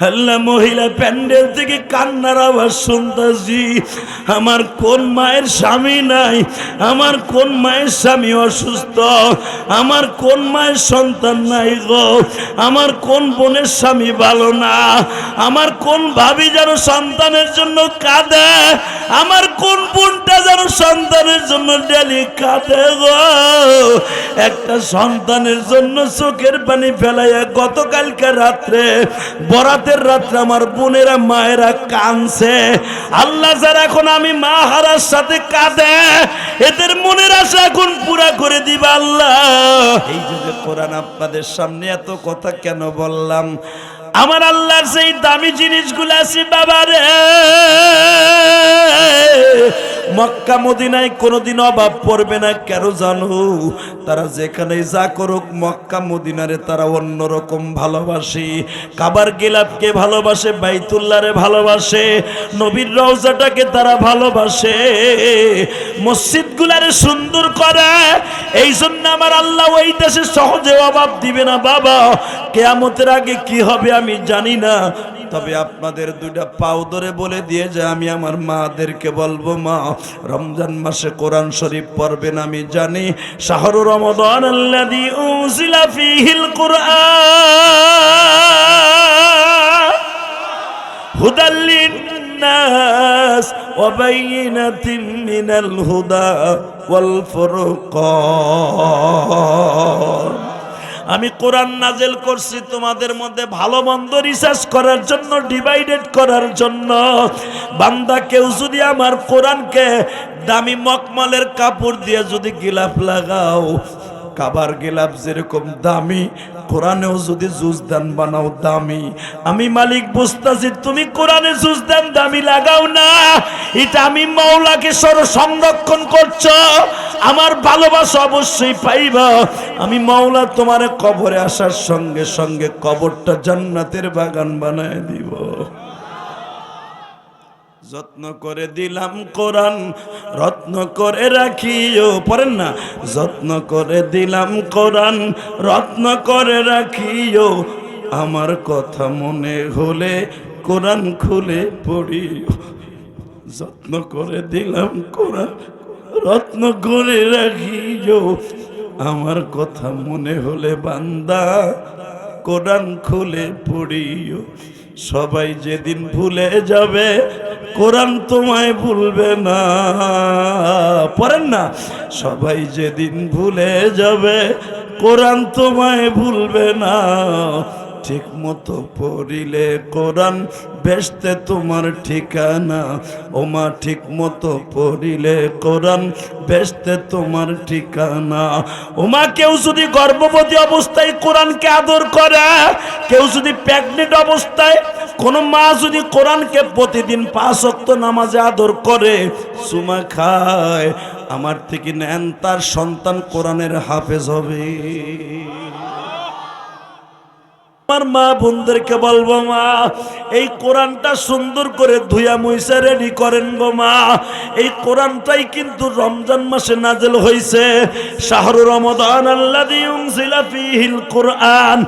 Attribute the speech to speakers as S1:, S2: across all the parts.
S1: আল্লাহ, মহিলা প্যান্ডেল থেকে কান্নার আওয়াজ শুনতেছি। আমার কোন মায়ের স্বামী নাই, আমার কোন মায়ের স্বামী অসুস্থ, আমার কোন মায়ের সন্তান নাই গো, আমার কোন বোনের স্বামী ভালো না, আমার কোন ভাবি যেন সন্তানের জন্য কাঁদে, আমার কোন বোনটা যেন সন্তানের জন্য ডেলি কাঁদে গো। একটা সন্তানের জন্য চোখের পানি ফেলাইয়া গতকালকে রাত্রে বরাতের রাত্রে আমার বোনেরা মায়েরা কাঁদছে। আল্লাহ, যারা এখন আমি মা হারার সাথে কাঁদে, এদের মনের আশা এখন পুরা করে দিবা আল্লাহ। এই যে কোরআন আপনাদের সামনে এত কথা কেন বললাম? আমার আল্লাহর সেই দামি জিনিসগুলো আছে বাবা রে, মক্কা মদিনায় কোনোদিন অভাব পড়বে না। কেন জানো? তারা যেখানে যা করুক মক্কা মদিনারে তারা অন্যরকম ভালোবাসে। কাবার গিলাফকে ভালোবাসে, বাইতুল্লাহরে ভালোবাসে, নবীর রওজাটাকে তারা ভালোবাসে, মসজিদগুলারে সুন্দর করে। এই জন্য আমার আল্লাহ ওই দেশে সহজে অভাব দিবে না বাবা। কিয়ামতের আগে কি হবে আমি জানি না, তবে আপনাদের দুইটা পাও ধরে বলে দিয়ে যে আমি আমার মাদেরকে বলবো, মা রমজান মাসে কোরআন শরীফ পড়বেন। আমি জানি শাহরু রমাদান আল্লাযী উনজিলা ফীহিল কুরআন হুদাল লিন্নাস ওয়া বাইয়িনাতিন মিনাল হুদা ওয়াল ফুরকান। আমি কোরআন নাজেল করছি তোমাদের মধ্যে ভালো মন্দ রিসার্চ করার জন্য, ডিভাইডেড করার জন্য। বান্দা, কেউ যদি আমার কোরআনকে দামি মকমলের কাপড় দিয়ে যদি গিলাফ লাগাও, কাবার গিলাফ যেরকম দামি, কোরআনেও যদি জুজদান বানাও দামি। আমি মালিক বুঝতাছি তুমি কোরআনে জুজদান দামি লাগাও না, এটা আমি মাওলাকে সংরক্ষণ করছো। আমার ভালোবাসা অবশ্যই পাইবা। আমি মাওলা তোমার কবরে আসার সঙ্গে সঙ্গে কবরটা জান্নাতের বাগান বানায় দিব। যত্ন করে দিলাম কোরআন, রত্ন করে রাখিও। পড়েন না, যত্ন করে দিলাম কোরআন, রত্ন করে রাখিও। আমার কথা মনে হলে কোরআন খুলে পড়িও। যত্ন করে দিলাম কোরআন, রত্ন করে রাখিও। আমার কথা মনে হলে বান্দা কোরআন খুলে পড়িও। সবাই যেদিন ভুলে যাবে কোরআন তোমায় ভুলবে না। পড়েন না, সবাই যেদিন ভুলে যাবে কোরআন তোমায় ভুলবে না। ঠিক মতো পড়িলে কোরআন বেহেশতে তোমার ঠিকানা। ওমা, ঠিক মতো পড়িলে কোরআন বেহেশতে তোমার ঠিকানা। ওমা, কেউ যদি গর্ভবতী অবস্থায় কোরআনকে আদর করে, কেউ যদি প্রেগনেন্ট অবস্থায়, কোন মা যদি কোরআনকে প্রতিদিন 5 ওয়াক্ত নামাজে আদর করে, চুমা খায়, আমার থেকে নেন, তার সন্তান কোরআনের হাফেজ হবে। আমার মা বোনদেরকে বলবো, মা এই কোরআনটা সুন্দর করে ধুয়া মুইসা রেডি করেন গো মা। এই কোরআনটাই কিন্তু রমজান মাসে নাজেল হয়েছে। শাহরু রমাদান আল্লাযী উনজিলা ফীহিল কুরআন।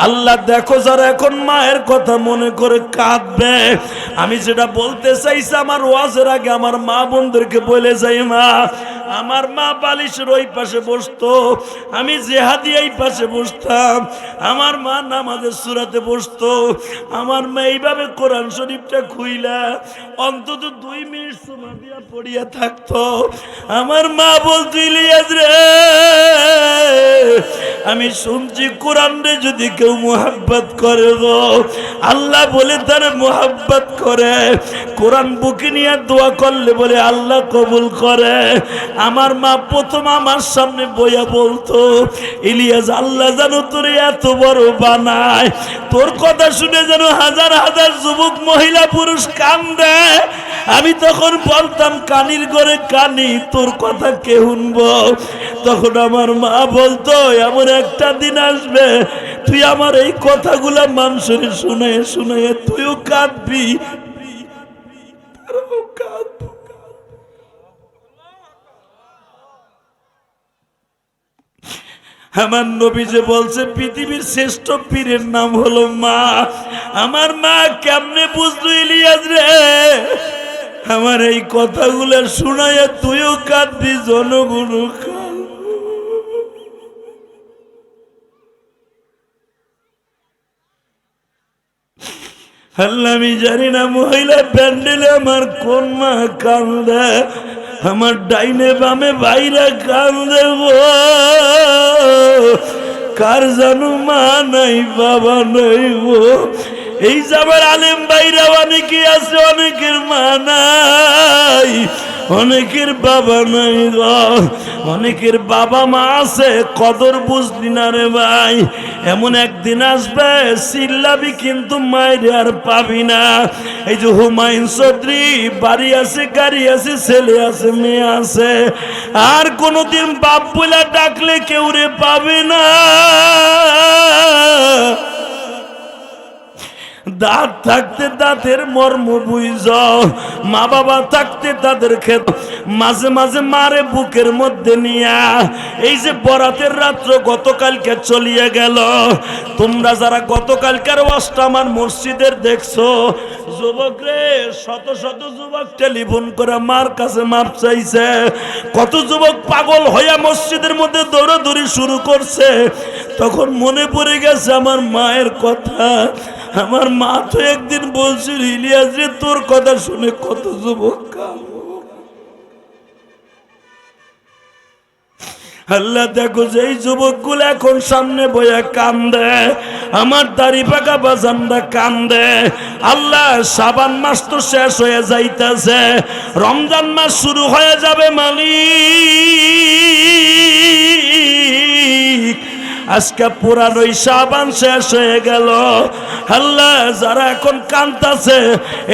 S1: আল্লাহ দেখো, যারা এখন মায়ের কথা মনে করে কাঁদবে, আমি যেটা বলতে চাইছি আমার ওয়াজের আগে আমার মা বোনদেরকে বলে যাই, মা আমার মা বালিশের ওই পাশে বসতো, আমি জেহাদি এই পাশে বসতাম। আমার মা নামাজের সূরাতে বসতো, আমার মা এইভাবে কোরআন শরীফটা খুইলা অন্তত 2 মিনিট সময় দিয়া পড়িয়া থাকতো। আমার মা বলতো, ইলিয়াস রে, আমি শুনছি কোরআন রে যদি কেউ মুহাব্বত করে গো, আল্লাহ বলে তার মুহাব্বত করে। কোরআন বুকে নিয়ে দোয়া করলে বলে আল্লাহ কবুল করে। আমার মা প্রথম আমার সামনে বইয়া বলতো, ইলিয়াস, আল্লাহ জানো তোর এত বড় বানায়, তোর কথা শুনে যেন হাজার হাজার যুবক মহিলা পুরুষ কান্দে। আমি তখন বলতাম, কানির ঘরে কানি, তোর কথা কে শুনবো? তখন আমার মা বলতো, এমন একটা দিন আসবে তুই আমার এই কথাগুলা মানুষের শুনে শুনে তুইও কাঁদবি। আমার নবী যে বলছে পৃথিবীর শ্রেষ্ঠ পীরের নাম হলো মা। আমার মা কেমনে বুঝলো ইলিয়াস রে? আমার এই কথাগুলো শুনাইয়া তুইও কাঁদবি, জনগণও কাঁদবে। আল্লাহ, আমি জানি না মহিলা প্যান্ডেলে আমার কোন মা কান্দে। আমার ডাইনে বামে ভাইরা কান্দে গো। কার জানো মা নাই, বাবা নাই গো। এই যে আমার আলেম ভাইরা অনেকে আছে, অনেকের মা নাই, অনেকের বাবা নাই গো। অনেকের বাবা মা আছে, কদর বুঝলি না রে ভাই। এমন একদিন আসবে চিল্লাবি কিন্তু মায়ের আর পাবি না। এই যে হুমায়ুন চৌধুরী, বাড়ি আছে, গাড়ি আছে, ছেলে আছে, মেয়ে আছে, আর কোনদিন বাপ বলে ডাকলে কেউ রে পাবে না। দাঁত থাকতে দাঁতের মর্ম বুঝাও, মা বাবা থাকতে তাদের খেত। মাঝে মাঝে মারে বুকের মধ্যে নিয়া। এই যে বরাতের রাত্র গতকালকে চলিয়ে গেল, তোমরা যারা গতকালকার ওয়াজটা আমার মসজিদের দেখছো, যুবক রে, শত শত যুবক টেলিফোন করে মার কাছে মাপ চাইছে। কত যুবক পাগল হইয়া মসজিদের মধ্যে দৌড়াদৌড়ি শুরু করছে। তখন মনে পড়ে গেছে আমার মায়ের কথা। আমার মা তো একদিন বলছিল, ইলিয়াস রে, তোর কথা শুনে কত যুবক কাঁদে। আল্লাহ, দেখো যে এই যুবকগুলো এখন সামনে বইয়া কান্দে, আমার দাড়ি পাকা বাজানরা কান্দে। আল্লাহ, শাবান মাস তো শেষ হয়ে যাইতেছে, রমজান মাস শুরু হয়ে যাবে মালিক। আজকে পুরানোই শাবান শেষ হয়ে গেল। আল্লাহ, যারা এখন কাঁদতাছে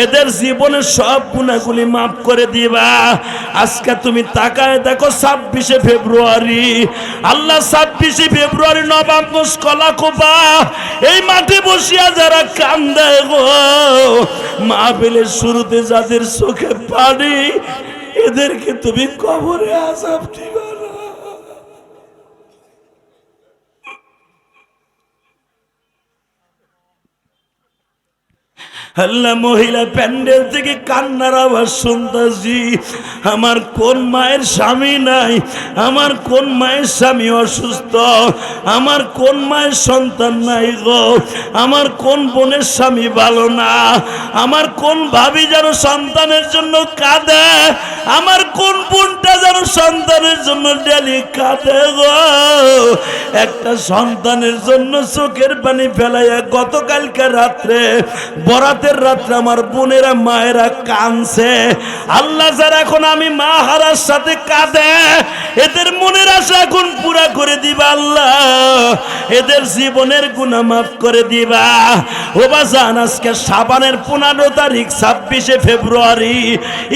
S1: এদের জীবনের সব গুনাহগুলি মাফ করে দিবা। আজকে তুমি তাকায় দেখো 26শে ফেব্রুয়ারি। আল্লাহ, 26শে ফেব্রুয়ারি নবাবগঞ্জ কলাকোপা এই মাঠে বসিয়া যারা কান্দে গো, মাহফিলের শুরুতে যাদের চোখে পানি, এদেরকে তুমি কবরে আযাব দিবা না। আল্লাহ, মহিলা প্যান্ডেল থেকে কান্নার আওয়াজ শুনতেছি। আমার কোন মায়ের স্বামী নাই, আমার কোন মায়ের স্বামী অসুস্থ, আমার কোন মায়ের সন্তান নাই গো, আমার কোন বোনের স্বামী ভালো না, আমার কোন ভাবি যেন সন্তানের জন্য কাঁদে, আমার কোন বোনটা যেন সন্তানের জন্য ডেলি কাঁদে গো। একটা সন্তানের জন্য চোখের পানি ফেলাইয়া গতকালকে রাত্রে, বরাতের রাত্রে আমার বোনেরা মায়েরা কাঁদছে। আল্লাহ, যারা এখন আমি মা হারার সাথে কাঁদে, এদের মনের আশা এখন পুরা করে দিবা আল্লাহ, এদের জীবনের গুনাহ মাফ করে দিবা। ও বাজান, আজকে শাবানের 15 তারিখ, 26শে ফেব্রুয়ারি,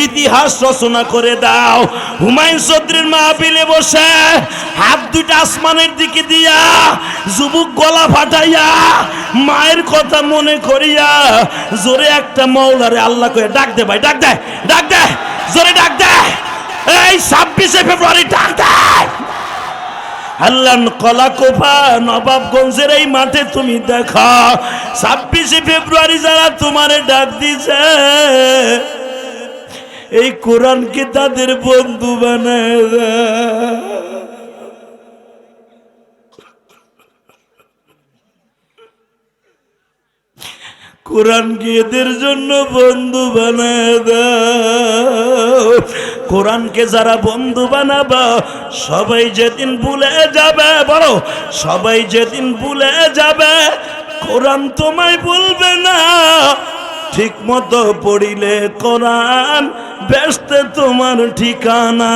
S1: ইতিহাস রচনা করে দাও। হুমায়ুন চৌধুরীর মাহফিলে বসে হাত দুইটা আসমানের দিকে দিয়া, যুবক গলা ফাটাইয়া মায়ের কথা মনে করিয়া জোরে একটা মাওলারে আল্লাহ কয়ে ডাক দে ভাই, ডাক দে, ডাক দে, জোরে ডাক দে। এই 26শে ফেব্রুয়ারি ডাক দে। আল্লাহ, কলাকোপা নবাবগঞ্জের এই মাঠে তুমি দেখা 26শে ফেব্রুয়ারি যারা তোমারে ডাক দিছে, এই কোরআনকে তাদের বন্ধু বানায় দেয়। কোরআনকে এদের জন্য বন্ধু বানায় দাও। কোরআনকে যারা বন্ধু বানাবা, সবাই যেদিন ভুলে যাবে, বলো, সবাই যেদিন ভুলে যাবে, কোরআন তোমায় ভুলবে না। ঠিক মতো পড়িলে কোরআন বেহেশতে তোমার ঠিকানা।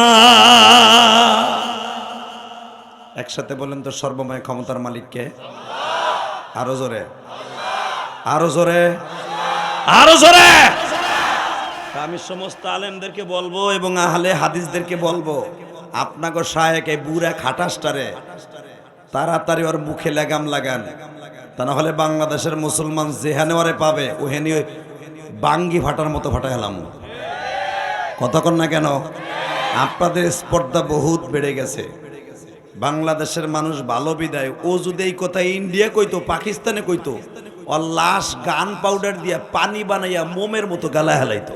S1: একসাথে বলেন তো, সর্বময় ক্ষমতার মালিককে। আরো জোরে, আরো জোরে, আরো জোরে। আমি সমস্ত আলেমদেরকে বলবো এবং আহলে হাদিসদেরকে বলবো, আপনাকে শায়েক এই বুড়া খাটাসটারে তাড়াতাড়ি ওর মুখে লাগাম লাগান, তা না হলে বাংলাদেশের মুসলমান যেখানে ওরে পাবে ওখানে বাঙ্গি ফাটার মতো ফাটা হেলাম। কতক্ষণ না কেন, আপনাদের স্পর্ধা বহুত বেড়ে গেছে। বাংলাদেশের মানুষ ভালো বিদায়, ও যদি এই কথা ইন্ডিয়া কইতো, পাকিস্তানে কইতো, ওর লাশ গান পাউডার দিয়া পানি বানাইয়া মোমের মতো গালায় হেলাইতো।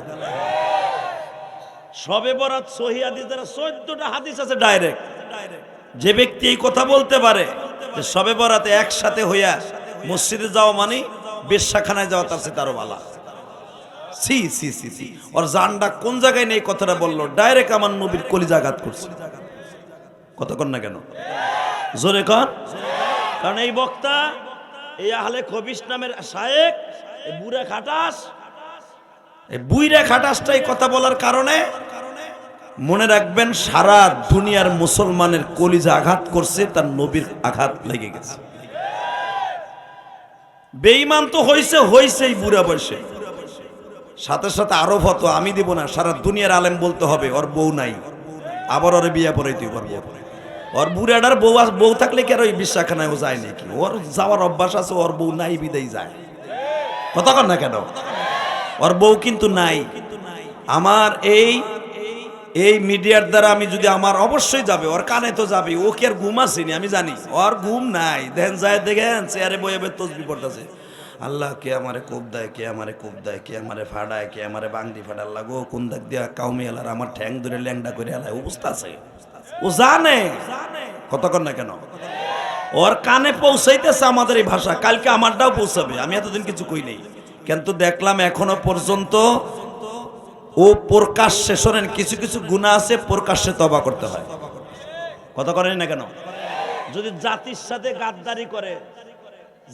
S1: শবে বরাত সহিহ হাদিস দ্বারা 14টা হাদিস আছে ডাইরেক্ট। যে ব্যক্তি এই কথা বলতে পারে যে শবে বরাতে একসাথে হইয়া মসজিদে যাওয়া মানে বেশ্যাখানায় যাওয়া তার চেয়ে তারও ভালো। সি সি সি সি, ওর জানটা কোন জায়গায় নেই কথাটা বললো, ডাইরেক্ট আমার নবীর কলিজা আঘাত করছে। কথা কন না কেন, জোরে কন। কারণ এই বক্তা, এই আহলে খবিশ নামের শায়েখ, এই বুড়া খাটাস, এই বুইরা খাটাসটাই কথা বলার কারণে মনে রাখবেন সারা দুনিয়ার মুসলমানের কলিজা আঘাত করছে, তার নবীর আঘাত লেগে গেছে। বেঈমান তো হইছেই বুড়া বয়সে, সাথে সাথে আরো ফতো আমি দিব না, সারা দুনিয়ার আলেম বলতে হবে ওর বউ নাই, আবার ওর বিয়া পড়াইতে পারবো। ওর বুড়াটার বউ থাকলে কি আর ওই বিশ্বাখানায় ও যায় নাকি? ওর যাওয়ার অভ্যাস আছে, ওর বউ নাই বিদায় যায়। কথা কন না কেন, ওর বউ কিন্তু নাই। আমার এই মিডিয়ার দ্বারা আমি যদি, আমার অবশ্যই যাবে, ওর কানে তো যাবে, ও কি আর ঘুম আসেনি আমি জানি, ওর ঘুম নাই। দেখেন যায়, দেখেন চেয়ারে বয়ে তসবি পড়তেছে, আল্লাহ কে আমারে কোপ দেয়, কে আমারে কোপ দেয়, কে আমারে ফাড়ায়, কে আমারে বাংদি ফাটাল লাগো, কোন দাগ দিয়া কাউমি এলার আমার ঠ্যাং ধরে ল্যাংডা করে এলায় অবস্থা আছে। ও জানে, কতক্ষণ না কেন ওর কানে পৌঁছাইতেছে আমাদের এই ভাষা, কালকে আমারটাও পৌঁছাবে। আমি এতদিন কিছু কই নেই, কিন্তু দেখলাম এখনো পর্যন্ত ও প্রকাশ্যে, শোনেন কিছু কিছু গুনাহ আছে প্রকাশ্যে তওবা করতে হয়। কথা করেন না কেন? যদি জাতির সাথে গাদ্দারি করে,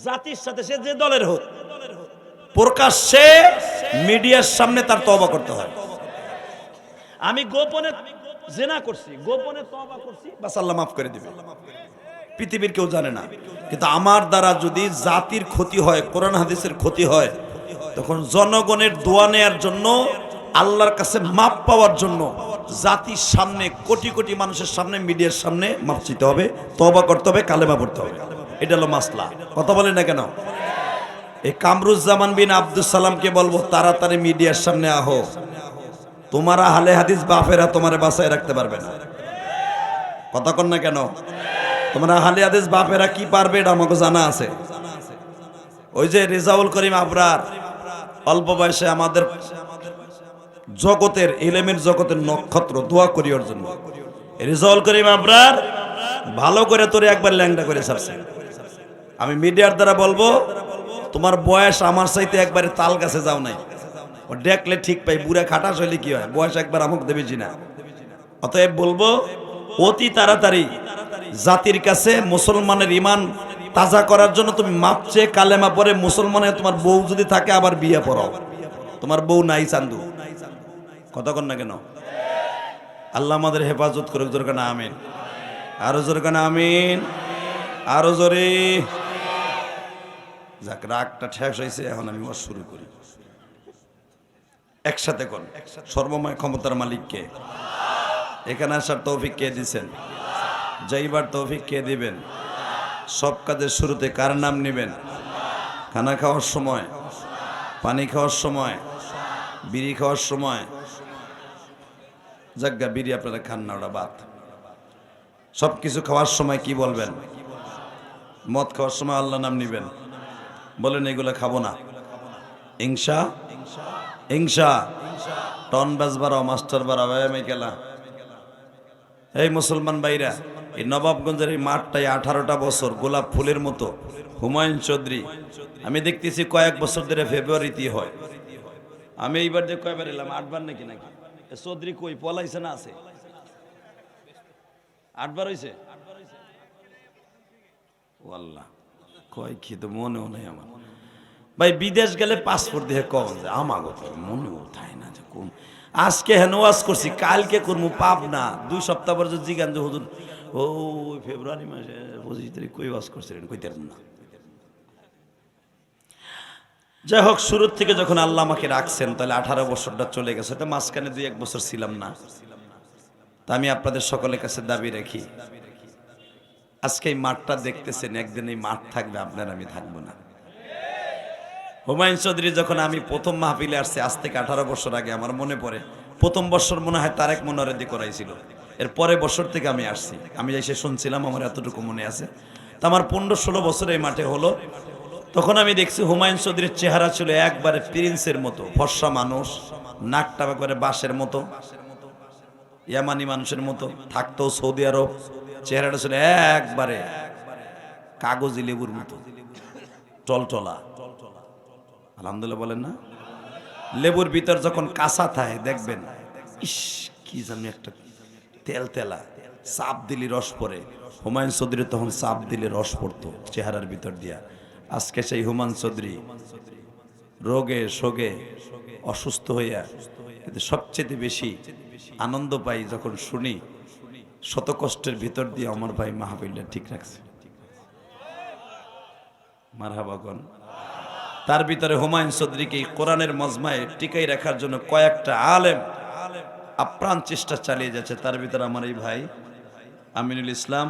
S1: জাতির সাথে সে যে দলের হোক, প্রকাশ্যে মিডিয়ার সামনে তার তওবা করতে হয়। আমি গোপনে জিনা করছি, গোপনে তওবা করছি, বাস আল্লাহ মাফ করে দিবে, পৃথিবীর কেউ জানে না। কিন্তু আমার দ্বারা যদি জাতির ক্ষতি হয়, কোরআন হাদিসের ক্ষতি হয়, তখন জনগণের দোয়া নেয়ার জন্য, আল্লাহর কাছে মাপ পাওয়ার জন্য জাতির সামনে, কোটি কোটি মানুষের সামনে, মিডিয়ার সামনে মাপ চাইতে হবে, তওবা করতে হবে, কালেমা পড়তে হবে। এটা হলো মাসলা। কথা বলেন না কেন? এই কামরুজ্জামান বিন আব্দুল সালামকে বলবো তাড়াতাড়ি মিডিয়ার সামনে আহো, তোমার আহলে হাদিস বাপেরা তোমারে বাঁচায় রাখতে পারবে না। কথা কন না কেন? তোমরা আহলে হাদিস বাপেরা কি পারবে এটা আমাকে জানা আছে। ওই যে রেজাউল করিম আবরার অল্প বয়সে আমাদের জগতের, ইলমের জগতের নক্ষত্র, দোয়া করি ওর জন্য। রেজাউল করিম আবরার ভালো করে তোরে একবার ল্যাংডা করে ছাড়ছে। আমি মিডিয়ার দ্বারা বলবো, তোমার বয়স আমার চাইতে একবারে তাল গাছে যাও নাই, ও দেখলে ঠিক পাই, বুড়া খাটাস হইলে কি হয়, বয়স একবার আমাকে দেবেছি না। অতএব বলবো অতি তাড়াতাড়ি জাতির কাছে মুসলমানের ইমান তাজা করার জন্য তুমি মাপ চেয়ে কালেমা পরে মুসলমানের, তোমার বউ যদি থাকে আবার বিয়ে পড়াও। তোমার বউ নাই চান্দু। কথা কন না কেন? আল্লাহ আমাদের হেফাজত করুক, জোরে কানা আমিন, আরো জোরে কানা আমিন, আরো জোরে। যাক, রাগটা ঠেস হয়েছে, এখন আমি শুরু করি। একসাথে কোন সর্বময় ক্ষমতার মালিক কে? এখানে আসার তৌফিক কে দিছেন? যাইবার তৌফিক কে দিবেন? সব কাজের শুরুতে কার নাম নেবেন? খানা খাওয়ার সময়, পানি খাওয়ার সময়, বিড়ি খাওয়ার সময়, জাগ্গা বিড়ি আপনারা খান না, ওটা বাদ। সব কিছু খাওয়ার সময় কি বলবেন? মদ খাওয়ার সময় আল্লাহ নাম নিবেন, বলেন এগুলো খাবো না, ইনশা ইনশা। টন বাজ বাড়াও, মাস্টার বাড়াও, আমি গেলা। এই মুসলমান ভাইরা, এই নবাবগঞ্জের এই মাঠটাই 18টা বছর গোলাপ ফুলের মতো। হুমায়ুন চৌধুরী, আমি দেখতেছি কয়েক বছর ধরে ফেব্রুয়ারিতে হয়। আমি এইবার যে কয়বার এলাম, 8 বার নাকি নাকি চৌধুরী কই পলাইছে না আছে? 8 বার হয়েছে। ও আল্লাহ, কয় কি তো মনেও নেই আমার। ভাই বিদেশ গেলে পাসপোর্ট দিয়ে কম যায়, আমাগো তো মনে উঠায় না যে কোন। আজকে হেন ওয়াজ করছি, কালকে করবো পাপ না। 2 সপ্তাহ পর যে জিগান যে হুজুর, ও ফেব্রুয়ারি মাসে 25 তারিখ কই ওয়াজ করছিলেন, কইতেন না। যাই হোক, শুরুর থেকে যখন আল্লাহ আমাকে রাখছেন, তাহলে 18 বছরটা চলে গেছে, তো মাঝখানে 2-1 বছর ছিলাম না। তা আমি আপনাদের সকলের কাছে দাবি রাখি, আজকে এই মাঠটা দেখতেছেন, একদিন এই মাঠ থাকবে, আপনার আমি থাকবো না। হুমায়ুন চৌধুরী যখন আমি প্রথম মাহফিলে আসছে, আজ থেকে 18 বছর আগে, আমার মনে পড়ে প্রথম বছর মনে হয় তারেক মনোয়ার দিয়ে করাইছিল। এর পরের বছর থেকে আমি আসছি, আমি এসে শুনছিলাম, আমার এতটুকু মনে আছে। তো আমার 15-16 বছর এই মাঠে হলো। তখন আমি দেখছি হুমায়ুন চৌধুরীর চেহারা ছিল একবারে প্রিন্সের মতো, ফর্সা মানুষ, নাকটা একবারে বাঁশের মতো, ইয়ামানি মানুষের মতো, থাকতো সৌদি আরব। চেহারাটা ছিল একবারে কাগজি লেবুর মতো টলটলা। আলহামদুলিল্লাহ বলেন না? লেবুর ভিতর যখন কাঁচা থাকে দেখবেন, ইস কি জানি একটা তেল তেলা, চাপ দিলি রস পড়ে। হুমায়ুন চৌধুরী তখন চাপ দিলে রস পড়তো চেহারার ভিতর দিয়া। আজকে সেই হুমায়ুন চৌধুরী রোগে শোগে অসুস্থ হইয়া, কিন্তু সবচেয়ে বেশি আনন্দ পাই যখন শুনি শত কষ্টের ভিতর দিয়ে আমার ভাই মাহফিলটা ঠিক রাখছে। মারহাবা কোন। তার ভিতরে হুমায়ুন চৌধুরীকে কোরআনের মজমায় টিকাই রাখার জন্য কয়েকটা আলেম আপ্রাণ চেষ্টা চালিয়ে যাচ্ছে। তার ভিতরে আমার এই ভাই আমিনুল ইসলাম,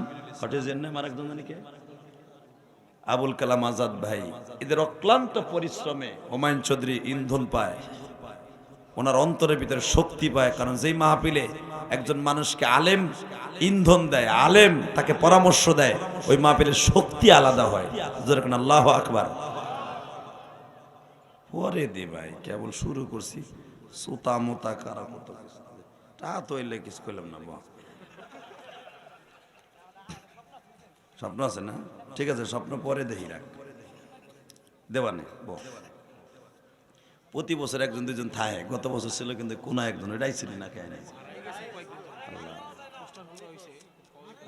S1: আবুল কালাম আজাদ ভাই, এদের অক্লান্ত পরিশ্রমে হুমায়ুন চৌধুরী ইন্ধন পায়, ওনার অন্তরের ভিতরে শক্তি পায়। কারণ যেই মাহফিলে একজন মানুষকে আলেম ইন্ধন দেয়, আলেম তাকে পরামর্শ দেয়, ওই মাহফিলের শক্তি আলাদা হয়। যেরকম আল্লাহু আকবার। পরে দে ভাই, কেবল শুরু করছি, সুতা মোতা কারা মতো তা তো এলে কিছু করলাম না। স্বপ্ন আছে না? ঠিক আছে, স্বপ্ন পরে দেখি রাখ দেবানে। প্রতি বছর একজন দুজন থাকে, গত বছর ছিল কিন্তু কোন একজন, এটাই ছিল না কেন?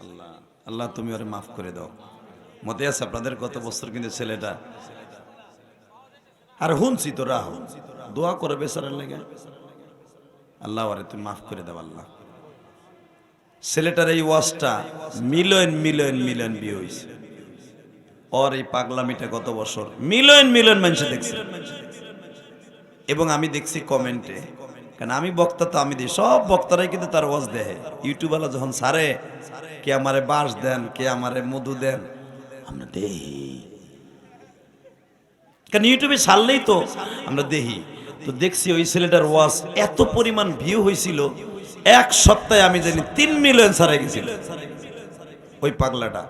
S1: আল্লাহ আল্লাহ তুমি ওরে মাফ করে দাও। মতে আছে আপনাদের গত বছর কিন্তু ছেলেটা, আর হুনছি তো রাহ দোয়া করে বেচারার লেগে, আল্লাহ আরে তুমি মাফ করে দাও আল্লাহ। ছেলেটার এই ওয়াজটা মিলিয়ন মিলিয়ন মিলিয়ন ভিউ হয়েছে। ওর এই পাগলামিটা গত বছর মিলিয়ন মিলিয়ন মানুষ দেখছে। এবং আমি দেখছি কমেন্টে, কারণ আমি বক্তা তো আমি দিই, সব বক্তারাই কিন্তু তার ওয়াজ দেয়। ইউটিউবওয়ালা যখন ছাড়ে, কে আমারে বাঁশ দেন, কে আমারে মধু দেন, আমরা দেহি, কারণ ইউটিউবে ছাড়লেই তো আমরা দেখি। তো দেখছি ওই ছেলেটার ওয়াজ এত পরিমাণ ভিউ হয়েছিল, এক সপ্তাহে আমি জানি 3 মিলিয়ন ছাড়াই গেছিল ওই পাগলাটা।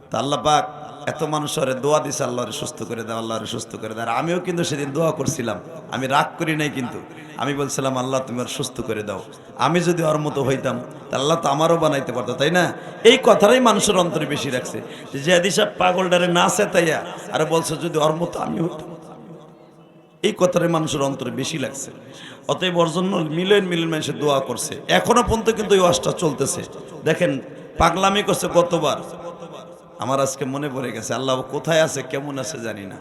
S1: তা আল্লাহ পাক এত মানুষের দোয়া দিছে, আল্লাহরে সুস্থ করে দাও, আল্লাহরে সুস্থ করে দাও। আর আমিও কিন্তু সেদিন দোয়া করছিলাম, আমি রাগ করি নাই, কিন্তু আমি বলছিলাম আল্লাহ তুমি আর সুস্থ করে দাও। আমি যদি ওর মতো হইতাম তা আল্লাহ তো আমারও বানাইতে পারতো, তাই না? এই কথাটাই মানুষের অন্তরে বেশি রাখছে, যে জিয়াদি সাহেব পাগলটারে না চেতাইয়া আর বলছে যদি ওর মতো আমি হইতাম। এই কথাটাই মানুষের অন্তরে বেশি লাগছে। অতএব ওর জন্য মিলিয়ন মিলিয়ন মানুষের দোয়া করছে, এখনো পর্যন্ত কিন্তু এই ওয়াজটা চলতেছে। দেখেন পাগলামি করছে কতবার, আমার আজকে মনে পড়ে গেছে। আল্লাহ কোথায় আছে, কেমন আছে জানি না।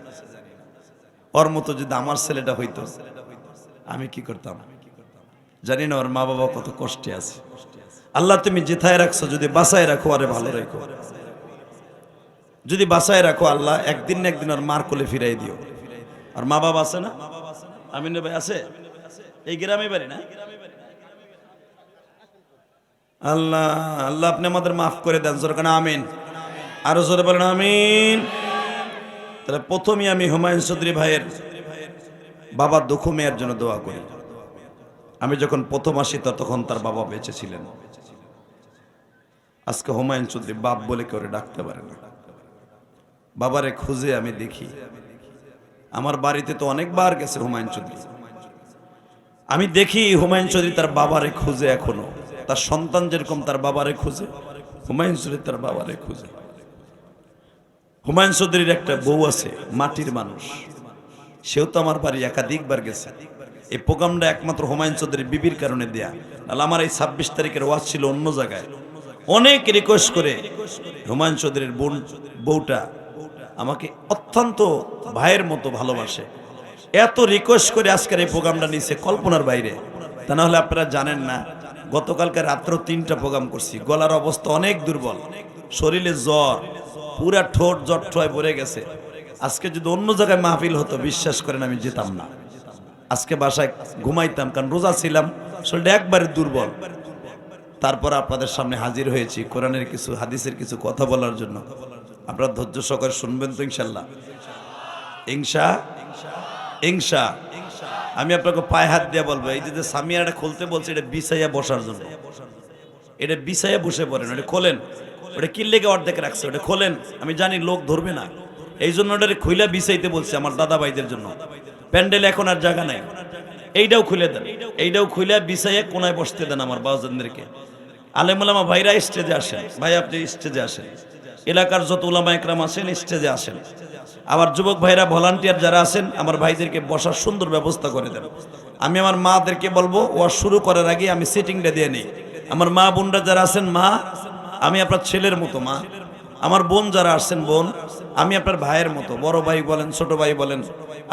S1: ওর মতো যদি আমার ছেলেটা হইতো আমি কি করতাম জানি না। ওর মা বাবা কত কষ্টে আছে। আল্লাহ তুমি যেথায় রাখছো যদি বাঁচায় রাখো, আরে ভালো রাখো, যদি বাঁচায় রাখো আল্লাহ, একদিন না একদিন ওর মার কোলে ফিরাই দিও। আর মা বাবা আছে না? আমিনুল ভাই আছে, এই গ্রামে বাড়ি না? আল্লাহ আল্লাহ আপনি আমাদের মাফ করে দেন, জোরে কেন আমিন, আরো জোরে বলেন আমিন। তাহলে প্রথমেই আমি হুমায়ুন চৌধুরী ভাইয়ের বাবা দুঃখু মেয়ের জন্য দোয়া করি। আমি যখন প্রথম আসি তখন তার বাবা বেঁচে ছিলেন। আজকে হুমায়ুন চৌধুরী বাপ বলে কেউ ডাকতে পারে না। বাবারে খুঁজে আমি দেখি, আমার বাড়িতে তো অনেকবার গেছে হুমায়ুন চৌধুরী, আমি দেখি হুমায়ুন চৌধুরী তার বাবারে খুঁজে, এখনো তার সন্তান যেরকম তার বাবারে খুঁজে, হুমায়ুন চৌধুরী তার বাবারে খুঁজে। হুমায়ুন চৌধুরীর একটা বউ আছে, মাটির মানুষ, সেও তো আমার বাড়ি একাধিকবার গেছে। এই প্রোগ্রামটা একমাত্র হুমায়ুন চৌধুরীর বিবির কারণে দেয়া, নাহলে আমার এই 26 তারিখের ওয়াজ ছিল অন্য জায়গায়। অনেক রিকোয়েস্ট করে হুমায়ুন চৌধুরীর বউটা আমাকে অত্যন্ত ভাইয়ের মতো ভালোবাসে, এত রিকোয়েস্ট করে আজকের এই প্রোগ্রামটা নিয়েছে কল্পনার বাইরে। তা না হলে আপনারা জানেন না, গতকালকে রাত্র 3টা প্রোগ্রাম করছি, গলার অবস্থা অনেক দুর্বল, শরীরে জ্বর, পুরা ঠোঁট জট্টয় ভরে গেছে। আজকে যদি অন্য জায়গায় মাহফিল হতো বিশ্বাস করেন আমি যেতাম না, আজকে বাসায় ঘুমাইতাম, কারণ রোজা ছিলাম, শরীরটা একবারে দুর্বল। তারপর আপনাদের সামনে হাজির হয়েছি কোরআনের কিছু হাদিসের কিছু কথা বলার জন্য। আপনারা ধৈর্য সহকারে শুনবেন তো ইনশাল্লাহ? ইনশা ইনশা আমি আপনাকে পায়ে হাত দিয়ে বলবো, এই যে সামিয়াটা খুলতে বলছি এটা বিছাইয়া বসার জন্য, এটা বিছাইয়ে বসে পড়েন, ওটা খোলেন। ওটা কি লেগে অর্ধেক রাখছে, ওটা খোলেন। আমি জানি লোক ধরবে না, এই জন্য ওটা খুইলা বিছাইতে বলছে আমার দাদা ভাইদের জন্য। প্যান্ডেলে এখন আর জায়গা নাই, এইটাও খুলে দেন, এইটাও খুইলা বিছাইয়ে কোনায় বসতে দেন আমার বাবাজানদেরকে। আলেম ওলামা ভাইরা স্টেজে আসেন, ভাই আপনি স্টেজে আসেন, এলাকার যত ওলামা একরাম আছেন স্টেজে আসেন। আবার যুবক ভাইরা ভলান্টিয়ার যারা আছেন আমার ভাইদেরকে বসার সুন্দর ব্যবস্থা করে দেন। আমি আমার মাদেরকে বলবো ওয়াজ শুরু করার আগে আমি সিটিংটা দিয়ে নিই। আমার মা বোনরা যারা আছেন, মা আমি আপনার ছেলের মতো, মা আমার বোন যারা আসছেন, বোন আমি আপনার ভাইয়ের মতো, বড় ভাই বলেন ছোট ভাই বলেন।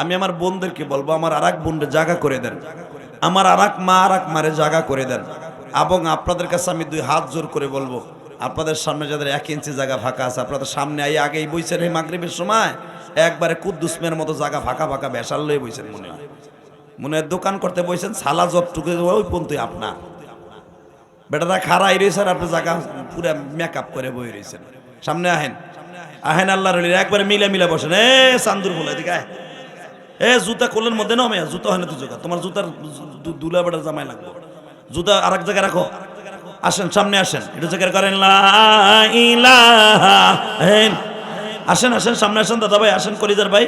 S1: আমি আমার বোনদেরকে বলবো আমার আর এক বোনরে জায়গা করে দেন, আমার আর এক মা আর এক মারে জায়গা করে দেন। এবং আপনাদের কাছে আমি দুই হাত জোর করে বলবো, আপনাদের সামনে যাদের 1 ইঞ্চি জায়গা ফাঁকা আছে, আপনাদের সামনে আগেই বইছেন এই মাগরিবের সময় একবারে কুদ্দুসমের মতো জায়গা ফাঁকা ফাঁকা বেশাল লয়ে বইছেন, মনে হয় দোকান করতে বইছেন, সালা যতটুকু ওই পর্যন্ত আপনার বেটারা খাড়াই রয়েছে আর আপনি জায়গা পুরো মেকআপ করে বই রয়েছেন। সামনে আহেন, আহেন আল্লাহর একবারে মিলে মিলে বসেন। চান্দুর বলে দিকে জুতা কোলের মধ্যে নাও, মেয়া জুতা হয় না, তুই জোগা তোমার জুতার দুলা বেটার জামাই লাগবে, জুতা আর এক জায়গায় রাখো। আসেন সামনে আসেন, একটু জায়গায় করেন লা ইলাহা, আসেন আসেন সামনে আসেন দাদা ভাই, আসেন কলিজার ভাই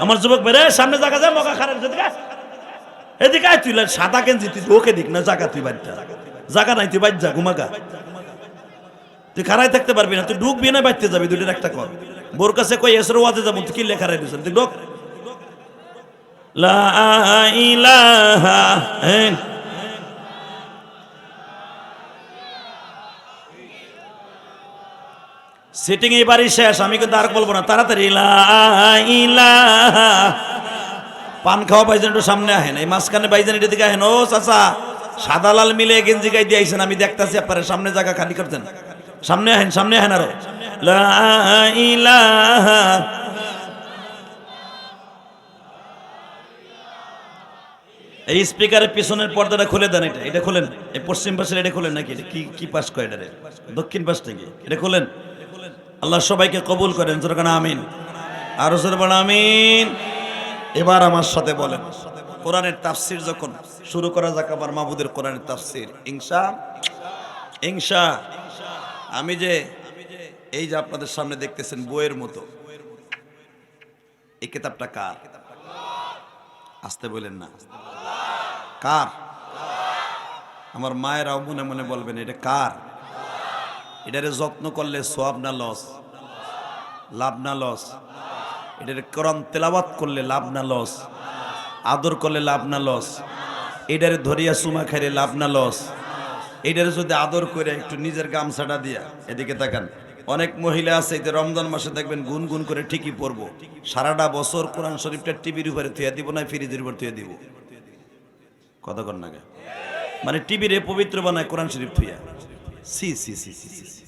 S1: আমার যুবক ভাই, সামনে জায়গা যায় মগা খারাপ এদিকে আয়, তুই সাদা কেন তুই ওকে দিক না জায়গা, তুই বাচ্চা জায়গা নাই, তুই বাচ্চা ঘুমাগা, তুই খারাই থাকতে পারবি না, তুই ঢুকবি না বাড়তে যাবি, দুইটার একটা কর। বোর কাছে কই এসর ওয়াজে যাবো, তুই কি লেখা রাই দিয়েছেন, তুই ঢোক। লা ইলাহা, সিটিং এইবারই শেষ, আমি কিন্তু আর বলবো না, তাড়াতাড়ি লা ইলাহা। পান খাওয়া ভাইজান একটু সামনে আহেন, এই মাঝখানে ভাইজান এটা দিকে আহেন। ও চাচা সাদা লাল মিলে গেঞ্জি গাই দিয়ে আইছেন, আমি দেখতেছি আপনার সামনে জায়গা খালি করছেন, সামনে আহেন সামনে আহেন আরো। লা ইলাহা, এই স্পিকারের পিছনের পর্দাটা খুলে দেন, এটা খুলেন, এই পশ্চিম পাশের এটা খুলেন, নাকি এটা কি পাশ করে, এটা দক্ষিণ পাশ থেকে এটা খুলেন। আল্লাহ সবাইকে কবুল করেন, যেরকম আমিন, আরো যেরকম আমিন। এবার আমার সাথে বলেন, কোরআনের তাফসির যখন শুরু করা যাক, আমার মাহবুদের কোরআনের তাফসির ইনশা ইনশা। আমি যে এই যে আপনাদের সামনে দেখতেছেন বইয়ের মতো, এই কিতাবটা কার? আসতে বলেন না, কার? আমার মায়েরাও মনে মনে বলবেন এটা কার? এটারে যত্ন করলে সওয়াব না লস, লাভ না লস? এটারে কোরআন তেলাওয়াত করলে লাভ না লস, আদর করলে লাভ না লস? এটারে ধরিয়া সুমা খাইলে লাভ না লস? এটারে যদি আদর করে একটু নিজের গামছাটা দিয়া, এদিকে তাকান, অনেক মহিলা আছে এই যে রমজান মাসে দেখবেন গুনগুন করে ঠিকই পড়বো, সারাটা বছর কোরআন শরীফটা টিভির উপরে থুয়া দিব না ফ্রিজের উপর থুয়া দিব, কথা কর না, মানে টিভির পবিত্র বানায় কোরআন শরীফ থুয়া। সি সি সি সি সি,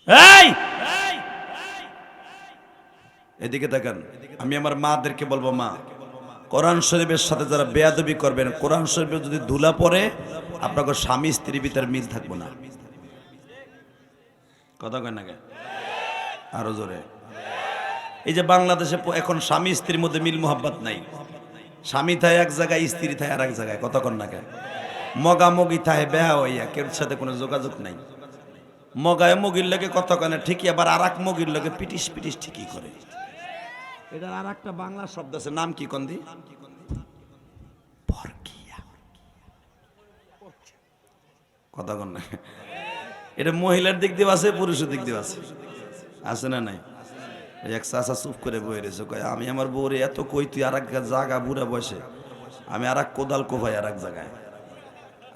S1: এই এদিকে তাকান। আমি আমার মাদেরকে বলবো, মা কোরআন শরীফের সাথে যারা বেয়াদবি করবেন, কোরআন শরীফে যদি ধুলা পড়ে আপনাকে স্বামী স্ত্রীর ভিতরে মিল থাকবো না, কথা কয় না কে? আরো জোরে। এই যে বাংলাদেশে এখন স্বামী স্ত্রীর মধ্যে মিল মোহাব্বত নাই, স্বামী থায় এক জায়গায়, স্ত্রী থায় আর এক জায়গায়, কথা কন না কে? মগামগি থায় বেহা হইয়া, কেউ সাথে কোনো যোগাযোগ নাই। মগায় মগির লাগে কথা কয় না ঠিকই, আবার আর এক মগির লাগে পিটিস পিটিস ঠিকই করে। এটার আর একটা বাংলা শব্দ আছে, নাম কি কন্দি? কথা কন না, এটা মহিলার দিক দিয়ে আছে, পুরুষের দিক দিয়ে আছে, আছে না নাই? এক চাচা চুপ করে বয়ে রয়েছে, কয় আমি আমার বউরে এত কই তুই আর এক জায়গা বুড়া বসে, আমি আর এক কোদাল কোভাই আর এক জায়গায়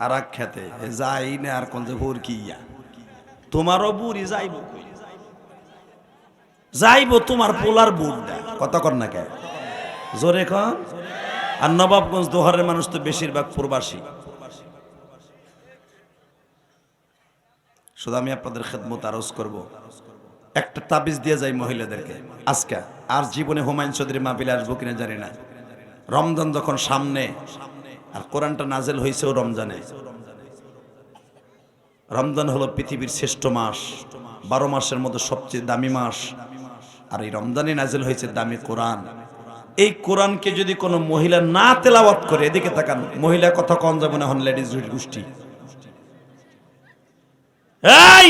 S1: আর এক খেতে যাই না, আর কোন যে ভোর কি ইয়া তোমারও বুড়ি যাইব, যাইব তোমার পোলার বুড়টা, কথা কর না কে? জোরে কন। আর নবাবগঞ্জ দোহারের মানুষ তো বেশিরভাগ প্রবাসী। শুধু আমি আপনাদের খেদমত আরজ করব, একটা তাবিজ দিয়ে যাই মহিলাদেরকে আজকে, আর জীবনে হুমায়ুন চৌধুরী মাহফিলে আসবো কিনা জানি না। রমজান যখন সামনে, আর কোরআনটা নাজেল হয়েছেও রমজানে। রমজান হলো পৃথিবীর শ্রেষ্ঠ মাস, 12 মাসের মধ্যে সবচেয়ে দামি মাস, আর এই রমজানে নাজেল হয়েছে দামি কোরআন। এই কোরআনকে যদি কোনো মহিলা না তেলাওয়াত করে, এদিকে তাকান, মহিলা কথা কন যাবে না, হন লেডিজ গোষ্ঠী, এই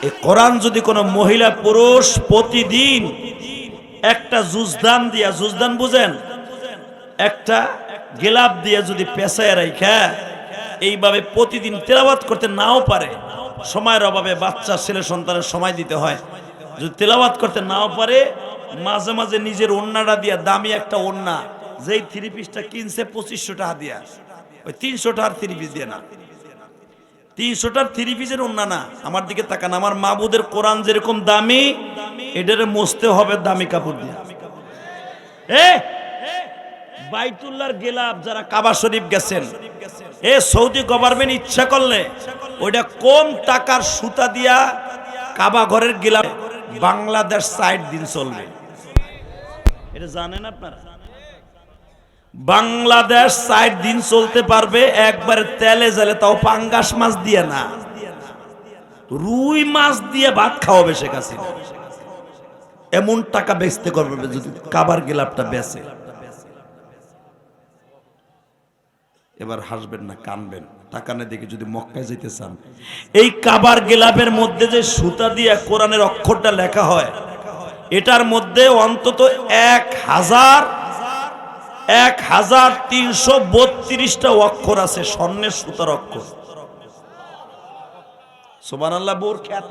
S1: এই কোরআন যদি কোনো মহিলা পুরুষ প্রতিদিন একটা জুজদান দিয়া, জুজদান বুঝেন, একটা গেলাপ দিয়ে যদি পেঁচায় রাখা এইভাবে প্রতিদিন তেলাওয়াত করতে নাও পারে, সময়ের অভাবে বাচ্চা ছেলে সন্তানের সময় দিতে হয়, যদি তেলাওয়াত করতে নাও পারে, মাঝে মাঝে নিজের ওন্নাটা দিয়া, দামি একটা ওন্না যেই 3 পিসটা কিনছে 2500 টাকা দিয়া, ওই 300 টাকার 3 পিস দিয়ে না, 300 টাকার 3 পিসের ওন্না না। আমার দিকে তাকান, আমার মাবুদের কোরআন যেরকম দামি, এটারে মুছতে হবে দামি কাপড় দিয়ে। বাইতুল্লাহর গেলাপ যারা কাবা শরীফ গেছেন, সৌদি গভর্নমেন্ট ইচ্ছা করলে ওইটা কম টাকার সুতা দিয়া কাবা ঘরের গেলাপ বাংলাদেশ 60 দিন চলবে। এটা জানেন আপনারা? বাংলাদেশ 60 দিন চলতে পারবে একবারে তেলে জালে, তাও পাঙ্গাস মাছ দিয়ে না, রুই মাছ দিয়ে ভাত খাওয়াবে শেখ হাসিনা। এমন টাকা বেচতে করবে যদি কাবার গেলাপটা বেচে। এবার হাসবেন না, কানবেন। তাকানে দেখে যদি মক্কায় যেতে চান, এই কাবার গেলাপের মধ্যে যে সুতা দিয়ে কোরআনের অক্ষরটা লেখা হয়, এটার মধ্যে অন্তত 1332টা অক্ষর আছে, স্বর্ণের সুতার অক্ষর। সুবহানাল্লাহ। বোর খ্যাত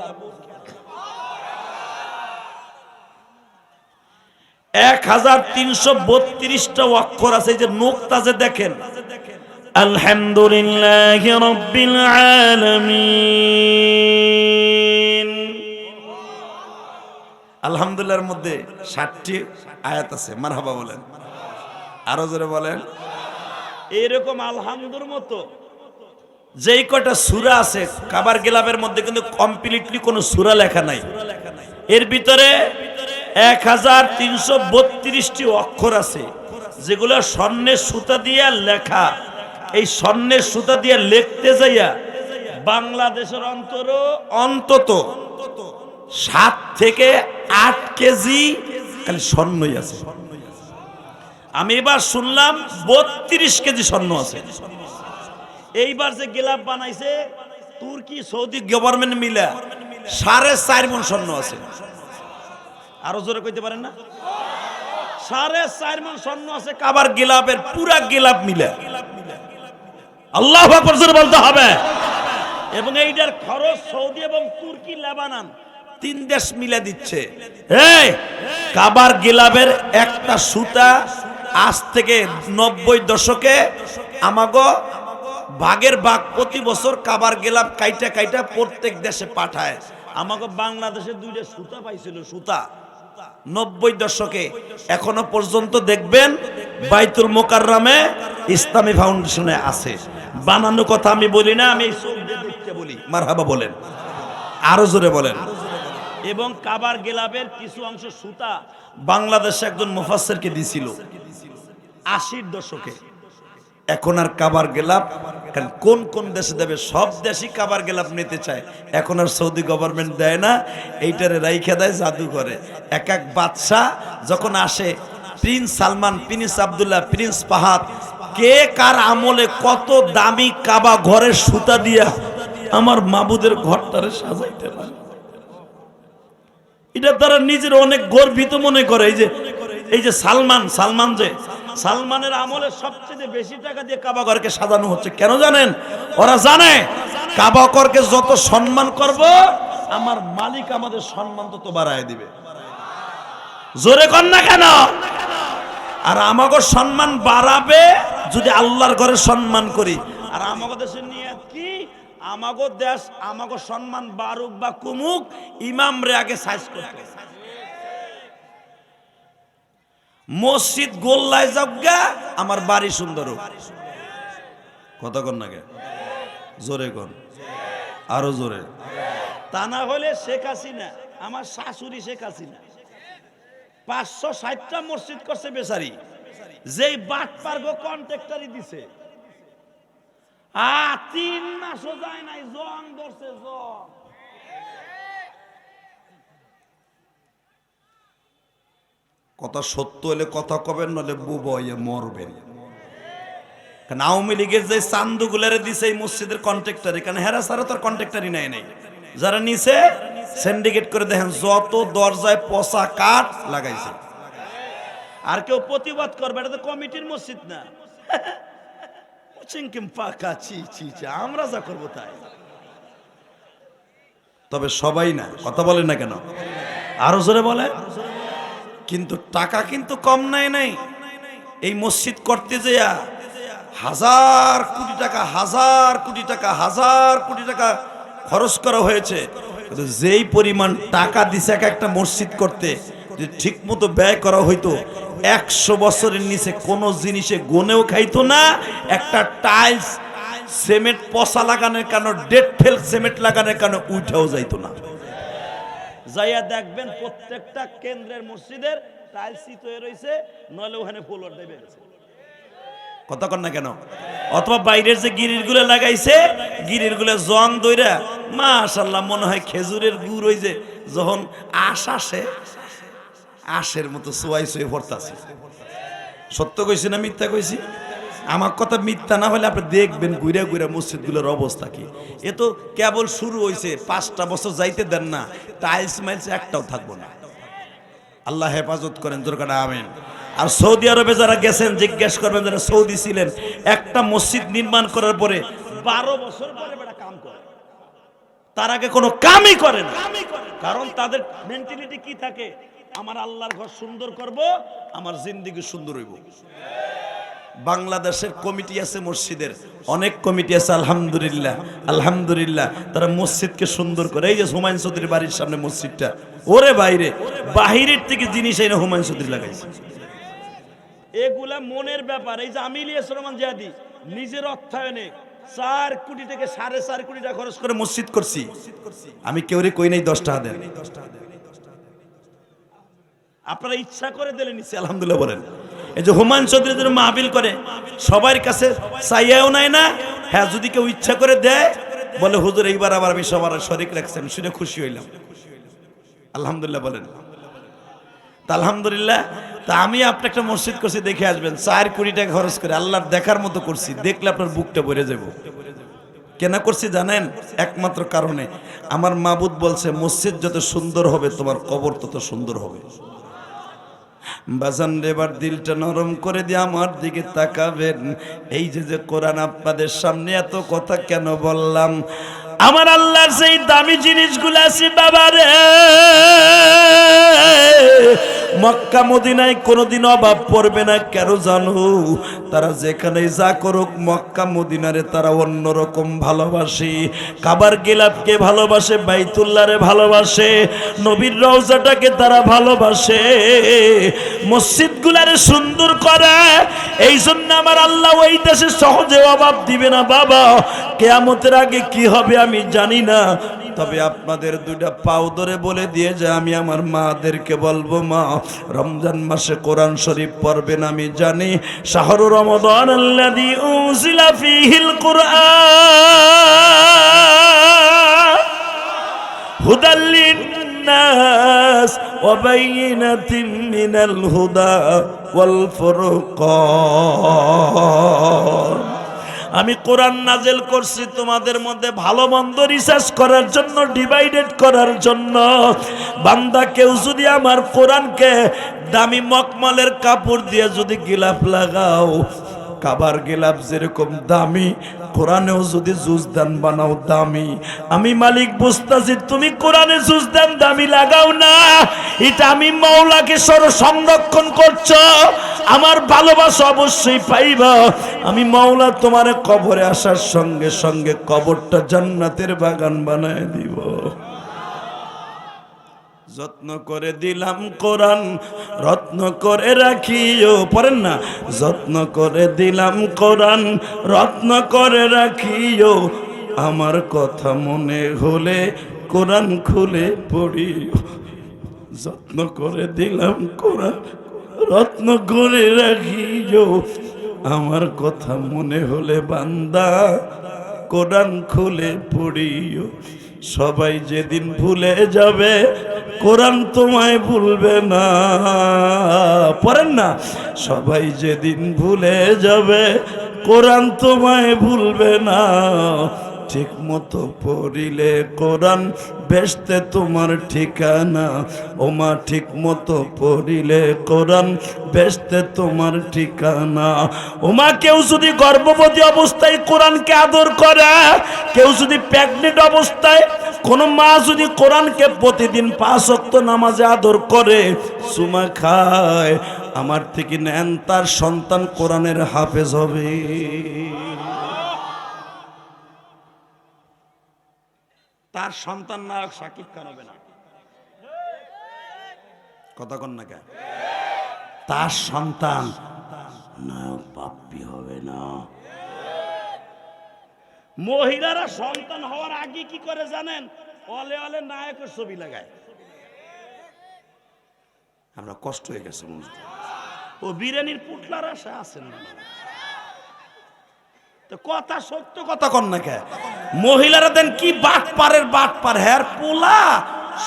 S1: 1332টা অক্ষর আছে। এই যে নোক্তা যে দেখেন, আলহামদুলিল্লাহি রাব্বিল আলামিন, আলহামদুলিল্লাহর মধ্যে 60টি আয়াত আছে। মারহাবা বলেন, আরো জোরে বলেন। এরকম আলহামদুর মতো যেই কটা সূরা আছে কাবার গেলাপের মধ্যে, কিন্তু কমপ্লিটলি কোনো সূরা লেখা নাই। এর ভিতরে 1332টি অক্ষর আছে, যেগুলো স্বর্ণের সুতা দিয়ে লেখা। এই স্বর্ণের সুতা দিয়ে লিখতে যাইয়া বাংলাদেশের অন্তত 7 থেকে 8 কেজি খালি স্বর্ণই আছে। আমি এবার শুনলাম 32 কেজি স্বর্ণ আছে। এইবার যে গেলাপ বানাইছে তুর্কি সৌদি গভর্নমেন্ট মিলা 4.5 মণ স্বর্ণ আছে। আরো জোরে কইতে পারেন না? 4.5 মণ স্বর্ণ আছে কাবার গেলাপের, পুরা গেলাপ মিলা। আল্লাহু আকবার জোরে বলতে হবে। এবং এইটার খরচ সৌদি এবং তুর্কি, লেবানন 3 দেশ মিলে দিচ্ছে। এই কাবার গেলাপের একটা সুতা আজ থেকে 90 দশকে আমাগো ভাগের ভাগ প্রতি বছর কাবার গেলাপ কাইটা কাইটা প্রত্যেক দেশে পাঠায়। আমাগো বাংলাদেশে 2টা সুতা পাইছিল, সুতা 90 দশকে। এখনো পর্যন্ত দেখবেন বাইতুল মোকাররমে ইসলামী ফাউন্ডেশনে আছে। বানানো কথা আমি বলি না, আমি চোখ দিয়ে দেখতে বলি। মারহাবা বলেন, আরো জোরে বলেন। এবং কাবার গেলাপের কিছু অংশ সুতা বাংলাদেশে একজন মুফাসসিরকে দিছিল 80 দশকে। এখন আর কাবার গেলাপ কোন কোন দেশে দেবে? সব দেশই কাবার গেলাপ নিতে চায়। এখন আর সৌদি গভর্নমেন্ট দেয় না, এইটারে রাইখা দেয় জাদু করে। এক এক বাদশা যখন আসে, prince Salman, prince Abdullah, prince Fahad, কে কার আমলে কত দামি কাবা ঘরের সুতা দিয়া আমার মাবুদের ঘরটারে সাজাইতে পারে, এটা তারা নিজের অনেক গর্বিত মনে করে। এই যে সালমান যে সালমানের আমলে সবচেয়ে বেশি টাকা দিয়ে কাবা ঘরকে সাজানো হচ্ছে। কেন জানেন? ওরা জানে কাবা ঘরকে যত সম্মান করব, আমার মালিক আমাদের সম্মান তত বাড়ায় দিবে। জোরে কর না কেন? আর আমাগো সম্মান বাড়াবে যদি আল্লাহর ঘরে সম্মান করি। আর আমাগো দেশের নিয়ত কি? আমাগো দেশ, আমাগো সম্মান বাড়ুক বা কমুক, ইমামরে আগে সাইজ করতে। মসজিদ গোল্লায় যাবগা, আমার বাড়ি সুন্দর হোক। কথা কন না কে? জোরে কন, আরো জোরে। তা না হলে শেখ হাসিনা, আমার শাশুড়ি শেখ হাসিনা 560টা মসজিদ করছে বেচারি, যেই বাট পারগো কন্ট্রাক্টরই দিছে। 3 মাসও যায় নাই, জং ধরছে জং। কথা সত্য হলে কথা কবেন, নলে বুবয়ে মরবেন। কারণ আওয়ামী লীগের যে চান্দুগুলারে দিছে এই মসজিদের কন্ট্রাক্টরে, কারণ হেরা সারা তার কন্ট্রাক্টরই নাই নাই, যারা নিছে সিন্ডিকেট করে দেখেন যত দরজায় পচা কাঠ লাগাইছে। আর কেউ প্রতিবাদ করবে, এটা তো কমিটির মসজিদ না, চিংকিম পাকা চি চি চি, আমরা যা করবো তাই। তবে সবাই না, কথা বলেন না কেন, আরো জোরে বলে। কিন্তু টাকা কিন্তু কম নাই নাই, এই মসজিদ করতে যেয়া হাজার কোটি টাকা হাজার কোটি টাকা হাজার কোটি টাকা খরচ করা হয়েছে। কিন্তু যেই পরিমাণ টাকা দিছে একটা মসজিদ করতে, যদি ঠিক মতো ব্যয় করা হইতো 100 বছরের নিচে কোনো জিনিসে গনেও খাইতো না। একটা টাইলস সিমেন্ট পচা লাগানোর কারণে, ডেট ফেল সিমেন্ট লাগানোর কারণে উঠাও যাইতো না। যাইয়া দেখবেন প্রত্যেকটা কেন্দ্রের মসজিদের টাইলসই তৈরি হয়েছে, নইলে ওখানে ফ্লোর দেবে গেছে। কথা কন না কেন? অথবা বাইরের যে গিরিরগুলো লাগাইছে, গিরিরগুলো জন দইরা মাশাআল্লাহ মনে হয় খেজুরের গুড়, ওই যে যখন আশ আসে আশের মতো সোয়াই সোয়ে ভরতাছে। সত্য কইছি না মিথ্যা কইছি? আমার কথা মিথ্যা না হলে আপনি দেখবেন ঘুরে ঘুরে মসজিদগুলোর অবস্থা কি। এ তো কেবল শুরু হয়েছে, 5টা বছর যাইতে দেন না, টাইলস মাইলস একটাও থাকবো না। আল্লাহ হেফাজত করেন, দরকার আমিন। আর সৌদি আরবে যারা গেছেন জিজ্ঞেস করবেন, যারা সৌদি ছিলেন, একটা মসজিদ নির্মাণ করার পরে 12 বছর পরে বেটা কাম করে, তার আগে কোনো কামই করে না। কারণ তাদের মেন্টালিটি কি থাকে, আমার আল্লাহর ঘর সুন্দর করব, আমার জিন্দেগি সুন্দর হইব। বাংলাদেশের কমিটি আছে মসজিদের, অনেক কমিটি আছে, আলহামদুলিল্লাহ আলহামদুলিল্লাহ, তারা মসজিদকে সুন্দর করে। এই যে হুমায়ুন চৌধুরীর বাড়ির সামনে মসজিদটা, ওরে বাইরে বাহিরের থেকে জিনিস এনে হুমায়ুন চৌধুরী লাগাইছে। এগুলা মনের ব্যাপার। এই যে আমি ইলিয়াস রহমান জিয়াদি নিজের অর্থায়নে 4 কোটি থেকে 4.5 কোটি টাকা খরচ করে মসজিদ করছি। আমি কেউরে কই নাই 10 টাকা দেন, আপনারা ইচ্ছা করে দিলে নিচ্ছে, আলহামদুলিল্লাহ বলেন। এই যে হুমায়ুন চৌধুরীদের মাহফিল করে সবার কাছে চাইয়াও নাই না, হ্যাঁ যদি কেউ ইচ্ছা করে দেয় বলে হুজুর এইবার আবার আমি সবার শরীক রাখছি, আমি শুনে খুশি হইলাম, আলহামদুলিল্লাহ বলেন। তা আলহামদুলিল্লাহ। তা আমি আপনি একটা মসজিদ করছি, দেখে আসবেন, 4 কোটি টাকা খরচ করে আল্লাহর দেখার মতো করছি, দেখলে আপনার বুকটা ভরে যাব। কেন করছি জানেন? একমাত্র কারণে, আমার মাবুদ বলছে মসজিদ যত সুন্দর হবে তোমার কবর তত সুন্দর হবে। বাজান এবার দিলটা নরম করে দিয়ে আমার দিকে তাকাবেন। এই যে কোরআন আপনাদের সামনে এত কথা কেন বললাম, আমার আল্লাহর সেই দামি জিনিসগুলো আছে বাবা রে, মক্কা মদিনায় কোনোদিন অভাব পড়বে না। কেন জানো? তারা যেখানে যা করুক মক্কা মদিনারে তারা অন্যরকম ভালোবাসে। কাবার গিলাফকে ভালোবাসে, বাইতুল্লাহরে ভালোবাসে, নবীর রওজাটাকে তারা ভালোবাসে, মসজিদগুলারে সুন্দর করে। এই জন্য আমার আল্লাহ ওই দেশে সহজে অভাব দিবে না বাবা। কিয়ামতের আগে কি হবে আমি জানি না, তবে আপনাদের 2টা পাও ধরে বলে দিয়ে যে আমি আমার মাদেরকে বলবো, মা রমজান মাসে কোরআন শরীফ পড়বেন। আমি জানি শাহরু রমাদান আল্লাযী উনজিলা ফীহিল কুরআন হুদাল লিন্নাস ওয়া বাইয়িনাতিন মিনাল হুদা ওয়াল ফুরকান। আমি কোরআন নাজেল করছি তোমাদের মধ্যে ভালো মন্দ রিসার্চ করার জন্য, ডিভাইডেড করার জন্য। বান্দা কেউ যদি আমার কোরআনকে দামি মকমলের কাপড় দিয়ে যদি গিলাফ লাগাও, কাবার গিলাফ যেরকম দামি, কোরআনেও যদি জুজদান বানাও দামি। আমি মালিক বুঝতাছি তুমি কোরআনে জুজদান দামি লাগাও না, এটা আমি মাওলাকে সংরক্ষণ করছো। আমার ভালোবাসা অবশ্যই পাইবা। আমি মাওলা তোমার কবরে আসার সঙ্গে সঙ্গে কবরটা জান্নাতের বাগান বানায় দিব। যত্ন করে দিলাম কোরআন, রত্ন করে রাখিও, পড়েন না, যত্ন করে দিলাম কোরআন, রত্ন করে রাখিও, আমার কথা মনে হলে কোরআন খুলে পড়িও। যত্ন করে দিলাম কোরআন, রত্ন করে রাখিও, আমার কথা মনে হলে বান্দা কোরআন খুলে পড়িও। সবাই যেদিন ভুলে যাবে কোরআন তোমায় ভুলবে না, পড়েন না, সবাই যেদিন ভুলে যাবে কোরআন তোমায় ভুলবে না। ঠিক মতো পড়িলে কোরআন বেহেশতে তোমার ঠিকানা। ওমা ঠিক মতো পড়িলে কোরআন বেহেশতে তোমার ঠিকানা। ওমা কেউ যদি গর্ভবতী অবস্থায় কোরআনকে আদর করে, কেউ যদি প্রেগনেন্ট অবস্থায়, কোন মা যদি কোরআনকে প্রতিদিন 5 ওয়াক্ত নামাজে আদর করে, চুমা খায়, আমার থেকে নেন, তার সন্তান কোরআনের হাফেজ হবে। তার সন্তান নায়ক শাকিব খান হবে না? কথা কন না কেন? তার সন্তান নায়ক বাপ্পি হবে না। মহিলারা সন্তান হওয়ার আগে কি করে জানেন? অলে অলে নায়কের ছবি লাগায়। আমরা কষ্ট হয়ে গেছে। ও বিরিয়ানির পুটলার আশা আছেন না? কথা সত্য কথা কন না কে? মহিলারা দেন কি বাটপার হ্যার পোলা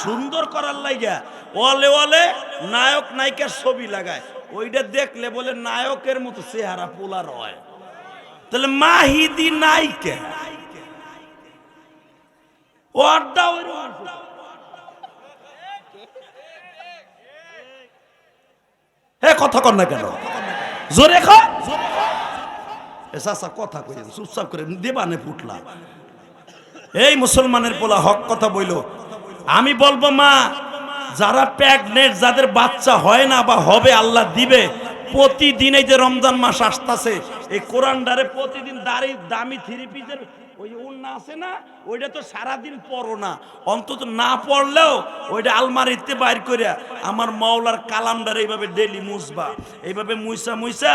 S1: সুন্দর করার লাইগা ওয়ালে ওয়ালে নায়ক নায়িকার ছবি লাগায়। ওইটা দেখলে বলে নায়কের মতো চেহারা পোলার হয়। তাহলে মাহিদি নায়িকা ওয়ারটা ওই হে কথা কন না কেন? জোরে খা কথা কই চুপচাপ করে দেবানে ফুটলা। এই মুসলমানের পোলা হক কথা বইল। আমি বলবো মা যারা প্রেগনেন্ট, যাদের বাচ্চা হয় না বা হবে আল্লাহ দিবে, প্রতিদিন এই যে রমজান মাস আসতেছে, এই কোরআনটারে প্রতিদিন দামি 3 পিসের ওই উন্না আছে না, ওইটা তো সারাদিন পড়ো না, অন্তত না পড়লেও ওইটা আলমারিতে বাইর করে আমার মাওলার কালামটারে এইভাবে ডেলি মুছবা। এইভাবে মুইসা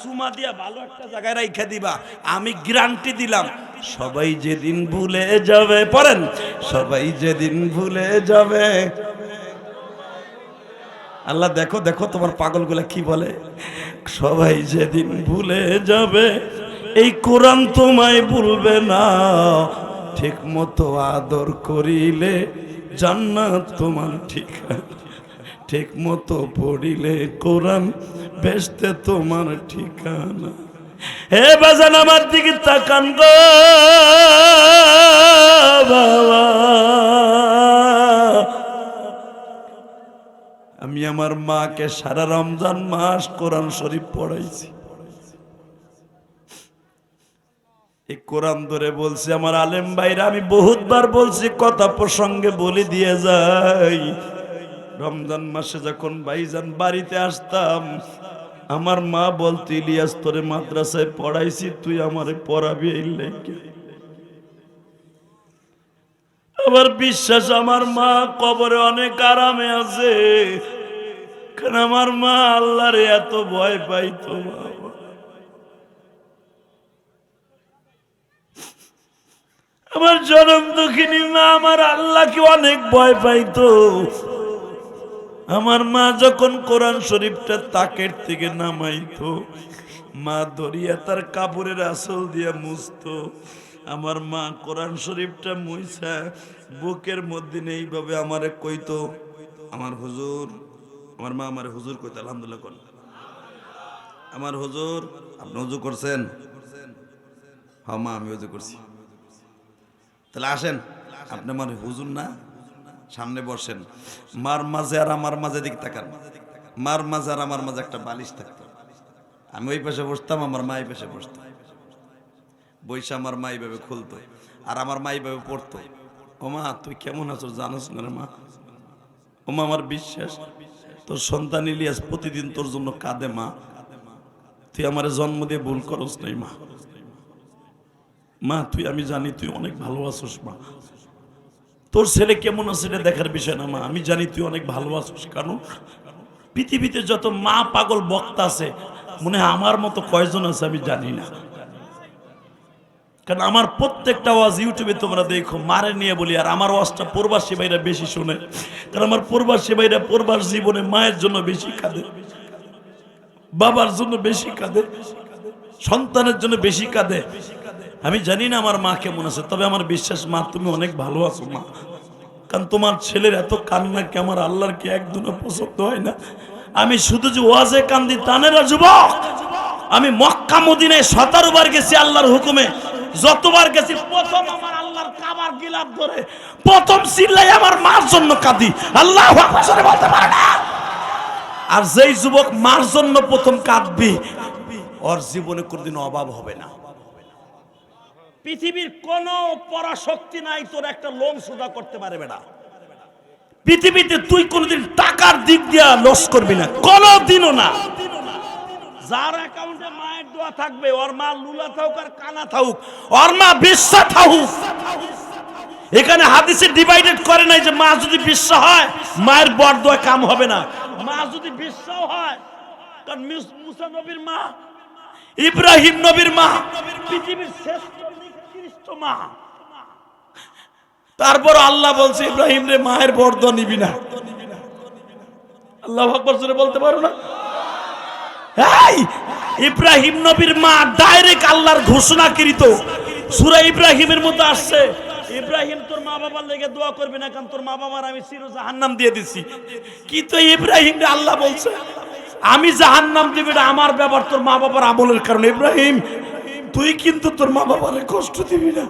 S1: সুমা দিয়া ভালো একটা জায়গায় রাইখা দিবা। আমি গ্যারান্টি দিলাম সবাই যেদিন ভুলে যাবে, পড়েন, সবাই যেদিন ভুলে যাবে। আল্লাহ দেখো দেখো তোমার পাগলগুলা কি বলে, সবাই যেদিন ভুলে যাবে এই কোরআন তোমায় ভুলবে না। ঠিক মতো আদর করিলে জান্নাত তোমার ঠিকানা। ঠিক মতো পড়িলে কোরআন বেহেশতে তোমার ঠিকানা। হে বাজান আমার দিকে তাকান গো বাবা, আমি আমার মাকে সারা রমজান মাস কোরআন শরীফ পড়াইছি। এই কোরআন ধরে বলছি আমার আলেম ভাইরা, আমি বহুতবার বলছি, কথা প্রসঙ্গে বলে দিয়ে যাই। রমজান মাসে যখন ভাইজান বাড়িতে আসতাম, আমার মা বলতো, ইলিয়াস তোরে মাদ্রাসায় পড়াইছি, তুই আমারে পড়াবি এই লেগে। আমার বিশ্বাস আমার মা কবরে অনেক আরামে আছে, কারণ আমার মা আল্লাহরে এত ভয় পাইতো। বাবা আমার জনম দুঃখিনী মা আমার আল্লাহকে অনেক ভয় পাইতো। আমার মা যখন কোরআন শরীফটা তাকের থেকে নামাইতো, মা ধরিয়া তার কাপড়ের আঁচল দিয়া মুছতো। আমার মা কোরআন শরীফটা মুইছা বুকের মধ্যে এইভাবে আমারে কইতো, আমার হুজুর, আমার মা আমারে হুজুর কইতো। আলহামদুলিল্লাহ কোন আমার হুজুর, আপনি হুজুর করছেন? হ্যাঁ মা আমি হুজুর করছি। তাহলে আসেন, আপনি আমার হুজুর না, সামনে বসেন। মার মাঝে আর আমার মাঝে দিক তাকান, মার মাঝে আর আমার মাঝে একটা বালিশ থাকতো। আমি ওই পাশে বসতাম, আমার মা এই পাশে বসতাম। বৈশা আমার মা এইভাবে খুলতো আর আমার মা এইভাবে পড়তো। ও মা তুই কেমন আছো জানোস না রে মা? ও মা আমার বিশ্বাস তোর সন্তান ইলিয়াস প্রতিদিন তোর জন্য কাঁদে মা, তুই আমার জন্ম দিয়ে ভুল করস নাই মা। মা তুই, আমি জানি তুই অনেক ভালো আছোস মা, তোর ছেলে কেমন আছে এটা দেখার বিষয় না মা, আমি জানি তুই অনেক ভালো আছিস। কারণ পৃথিবীতে যত মা পাগল বক্তা আছে, মনে হয় আমার মতো কয়জন আছে আমি জানি না। কারণ আমার প্রত্যেকটা ওয়াজ ইউটিউবে তোমরা দেখো, মারে নিয়ে বলি। আর আমার ওয়াজটা প্রবাসী ভাইরা বেশি শুনে, কারণ আমার প্রবাসী ভাইরা প্রবাস জীবনে মায়ের জন্য বেশি কাঁদে, বাবার জন্য বেশি কাঁদে, সন্তানের জন্য বেশি কাঁদে। আমি জানি না আমার মা কেমন আছে, তবে আমার বিশ্বাস মা তুমি অনেক ভালো আছো মা। কারণ তোমার ছেলের এত কান্না কি আমার আল্লাহর কি একদিনও পছন্দ হয় না? আমি শুধু যে ওয়াজে কান্দি তা না যুবক, আমি মক্কা মদিনায় 17 বার গেছি আল্লাহর হুকুমে। যতবার গেছি প্রথম আমার আল্লাহর কাবার গিলাফ ধরে প্রথম চিল্লাই আমার মার জন্য কাঁদি। আল্লাহু আকবার বলতে পারে না। আর যেই যুবক মার জন্য প্রথম কাঁদবি ওর জীবনে কোনদিন অভাব হবে না। পৃথিবীর কোন পরাশক্তি নাই তোর একটা লোন সোজা করতে পারবে না। পৃথিবীতে তুই কোনদিন টাকার দিক দিয়ে লস করবি না, কোনদিনও না। যার অ্যাকাউন্টে মায়ের দোয়া থাকবে, ওর মা লুলা থাকুক আর কানা থাকুক, ওর মা বিশ্বা থাকুক। এখানে হাদিসে ডিভাইডেড করে নাই যে মা যদি বিশ্বা হয় মায়ের বর দোয়া কাম হবে না। মা যদি বিশ্বাও হয়, কারণ মুসা নবীর মা, ইব্রাহিম নবীর মা পৃথিবীর শ্রেষ্ঠ নিকৃষ্ট মা। তারপর আল্লাহ বলছে ইব্রাহিম রে মায়ের বর দোয়া নিবি না। আল্লাহু আকবার জোরে বলতে পারো না? এই ইব্রাহিম নবীর মা ডাইরেক্ট আল্লাহর ঘোষণাকৃত সূরা ইব্রাহিমের মধ্যে আসছে, ইব্রাহিম তোর মা বাবার লেগে দোয়া করবি না, কারণ তোর মা বাবার আমি চির জাহান্নাম দিয়ে দিছি। কিন্তু ইব্রাহিম রে আল্লাহ বলছে আমি জাহান্নাম দিব না আমার ব্যাপার, তোর মা বাবার আমলের কারণে। ইব্রাহিম তুই কিন্তু তোর মা বাবার কষ্ট দিবি না।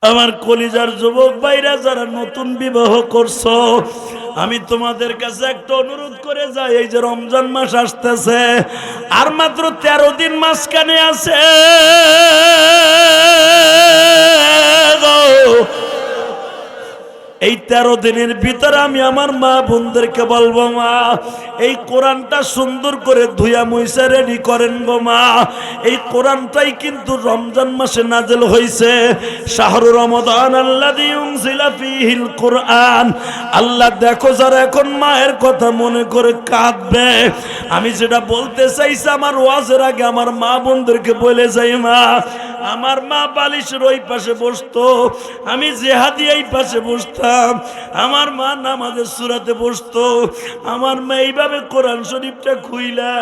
S1: আমার কলিজার যুবক ভাইরা যারা নতুন বিবাহ করছো, আমি তোমাদের কাছে একটা অনুরোধ করে যাই, এই যে রমজান মাস আসতেছে আর মাত্র 13 দিন মাঝখানে আছে। এই 13 দিনের ভিতরে আমি আমার মা বোনদেরকে বলবো, মা এই কোরআনটা সুন্দর করে ধুয়া মুইসা রেডি করেন গো মা। এই কোরআনটাই কিন্তু রমজান মাসে নাজেল হয়েছে। শাহরু রমাদান আল্লাযী উনজিলা ফীহিল কোরআন। আল্লাহ দেখো যারা এখন মায়ের কথা মনে করে কাঁদবে, আমি যেটা বলতে চাইছি আমার ওয়াজের আগে আমার মা বোনদেরকে বলে যাই, মা আমার মা বালিশের ওই পাশে বসতো, আমি জিহাদি এই পাশে বসতাম, আমার মা নামাজের সূরাতে বসতো, আমার মা এইভাবে কোরআন শরীফটা খুইলা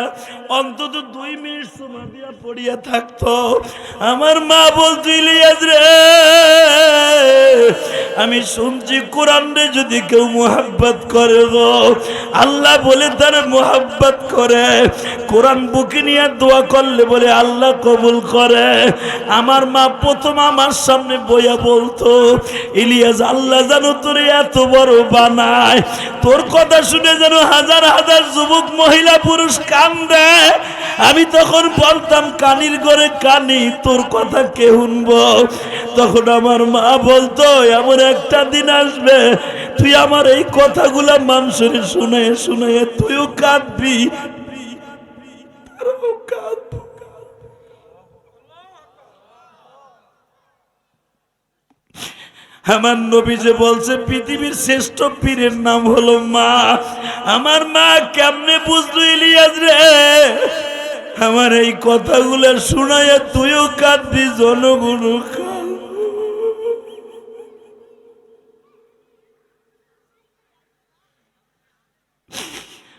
S1: অন্তত 2 মিনিট সময় দিয়া পড়িয়া থাকতো। আমার মা বলতো, ইলিয়াস রে আমি শুনছি কোরআন রে যদি কেউ মুহাব্বত করে গো আল্লাহ বলে তার মুহাব্বত করে, কোরআন বুকে নিয়ে দোয়া করলে বলে আল্লাহ কবুল করে। আমার মা প্রথম আমার সামনে বইয়া বলতো, ইলিয়াস আল্লাহ জানো তোর এত বড় বানায়, তোর কথা শুনে যেন হাজার হাজার যুবক মহিলা পুরুষ কান্দে। আমি তখন বলতাম কানির ঘরে কানি, তোর কথা কে শুনবো? তখন আমার মা বলতো এমন একটা দিন আসবে তুই আমার এই কথাগুলা মানুষের শুনে শুনে তুইও কাঁদবি। আমার নবী যে বলছে পৃথিবীর শ্রেষ্ঠ পীরের নাম হলো মা। আমার মা কেমনে বুঝলো ইলিয়াস রে আমার এই কথাগুলো শুনাইয়া তুইও কাঁদবি, জনগণ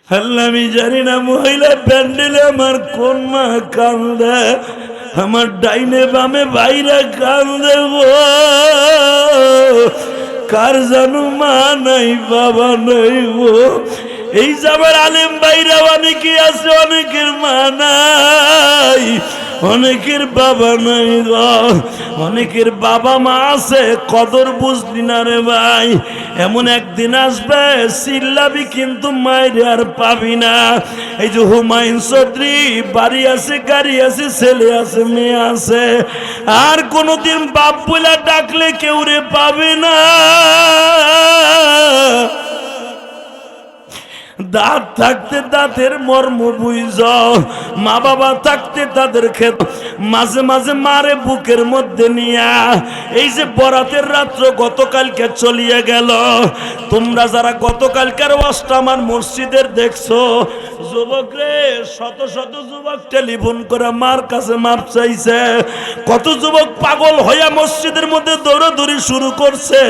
S1: আল্লাহ আমি জানি না মহিলা প্যান্ডেলে আমার কোন মা কান্দে, আমার ডাইনে বামে বাইরে কান্দে গো, কার জানো মা নাই বাবা নাই গো। এই যাবার আলেম বাইরা অনেকে আছে, অনেকের মা নাই, অনেকের বাবা নাই গো, অনেকের বাবা মা আছে কদর বুঝলি না রে ভাই। এমন একদিন আসবে চিল্লাবি কিন্তু মায়ের আর পাবি না। এই যে হুমায়ুন চৌধুরী বাড়ি আছে, গাড়ি আছে, ছেলে আছে, মেয়ে আছে, আর কোনদিন বাপ বলে ডাকলে কেউ রে পাবে না। দাঁত থাকতে দাঁতের মর্ম বুঝাও, মা বাবা থাকতে তাদের ক্ষেত মাঝে মাঝে মারে বুকের মধ্যে নিয়া। এই যে বরাতের রাত্র গতকালকে চলিয়ে গেল, তোমরা যারা গতকালকার ওয়াজটা আমার মসজিদের দেখছো, যুবক রে শত শত যুবক টেলিফোন করে মার কাছে মাপ চাইছে, কত যুবক পাগল হইয়া মসজিদের মধ্যে দৌড়াদৌড়ি শুরু করছে।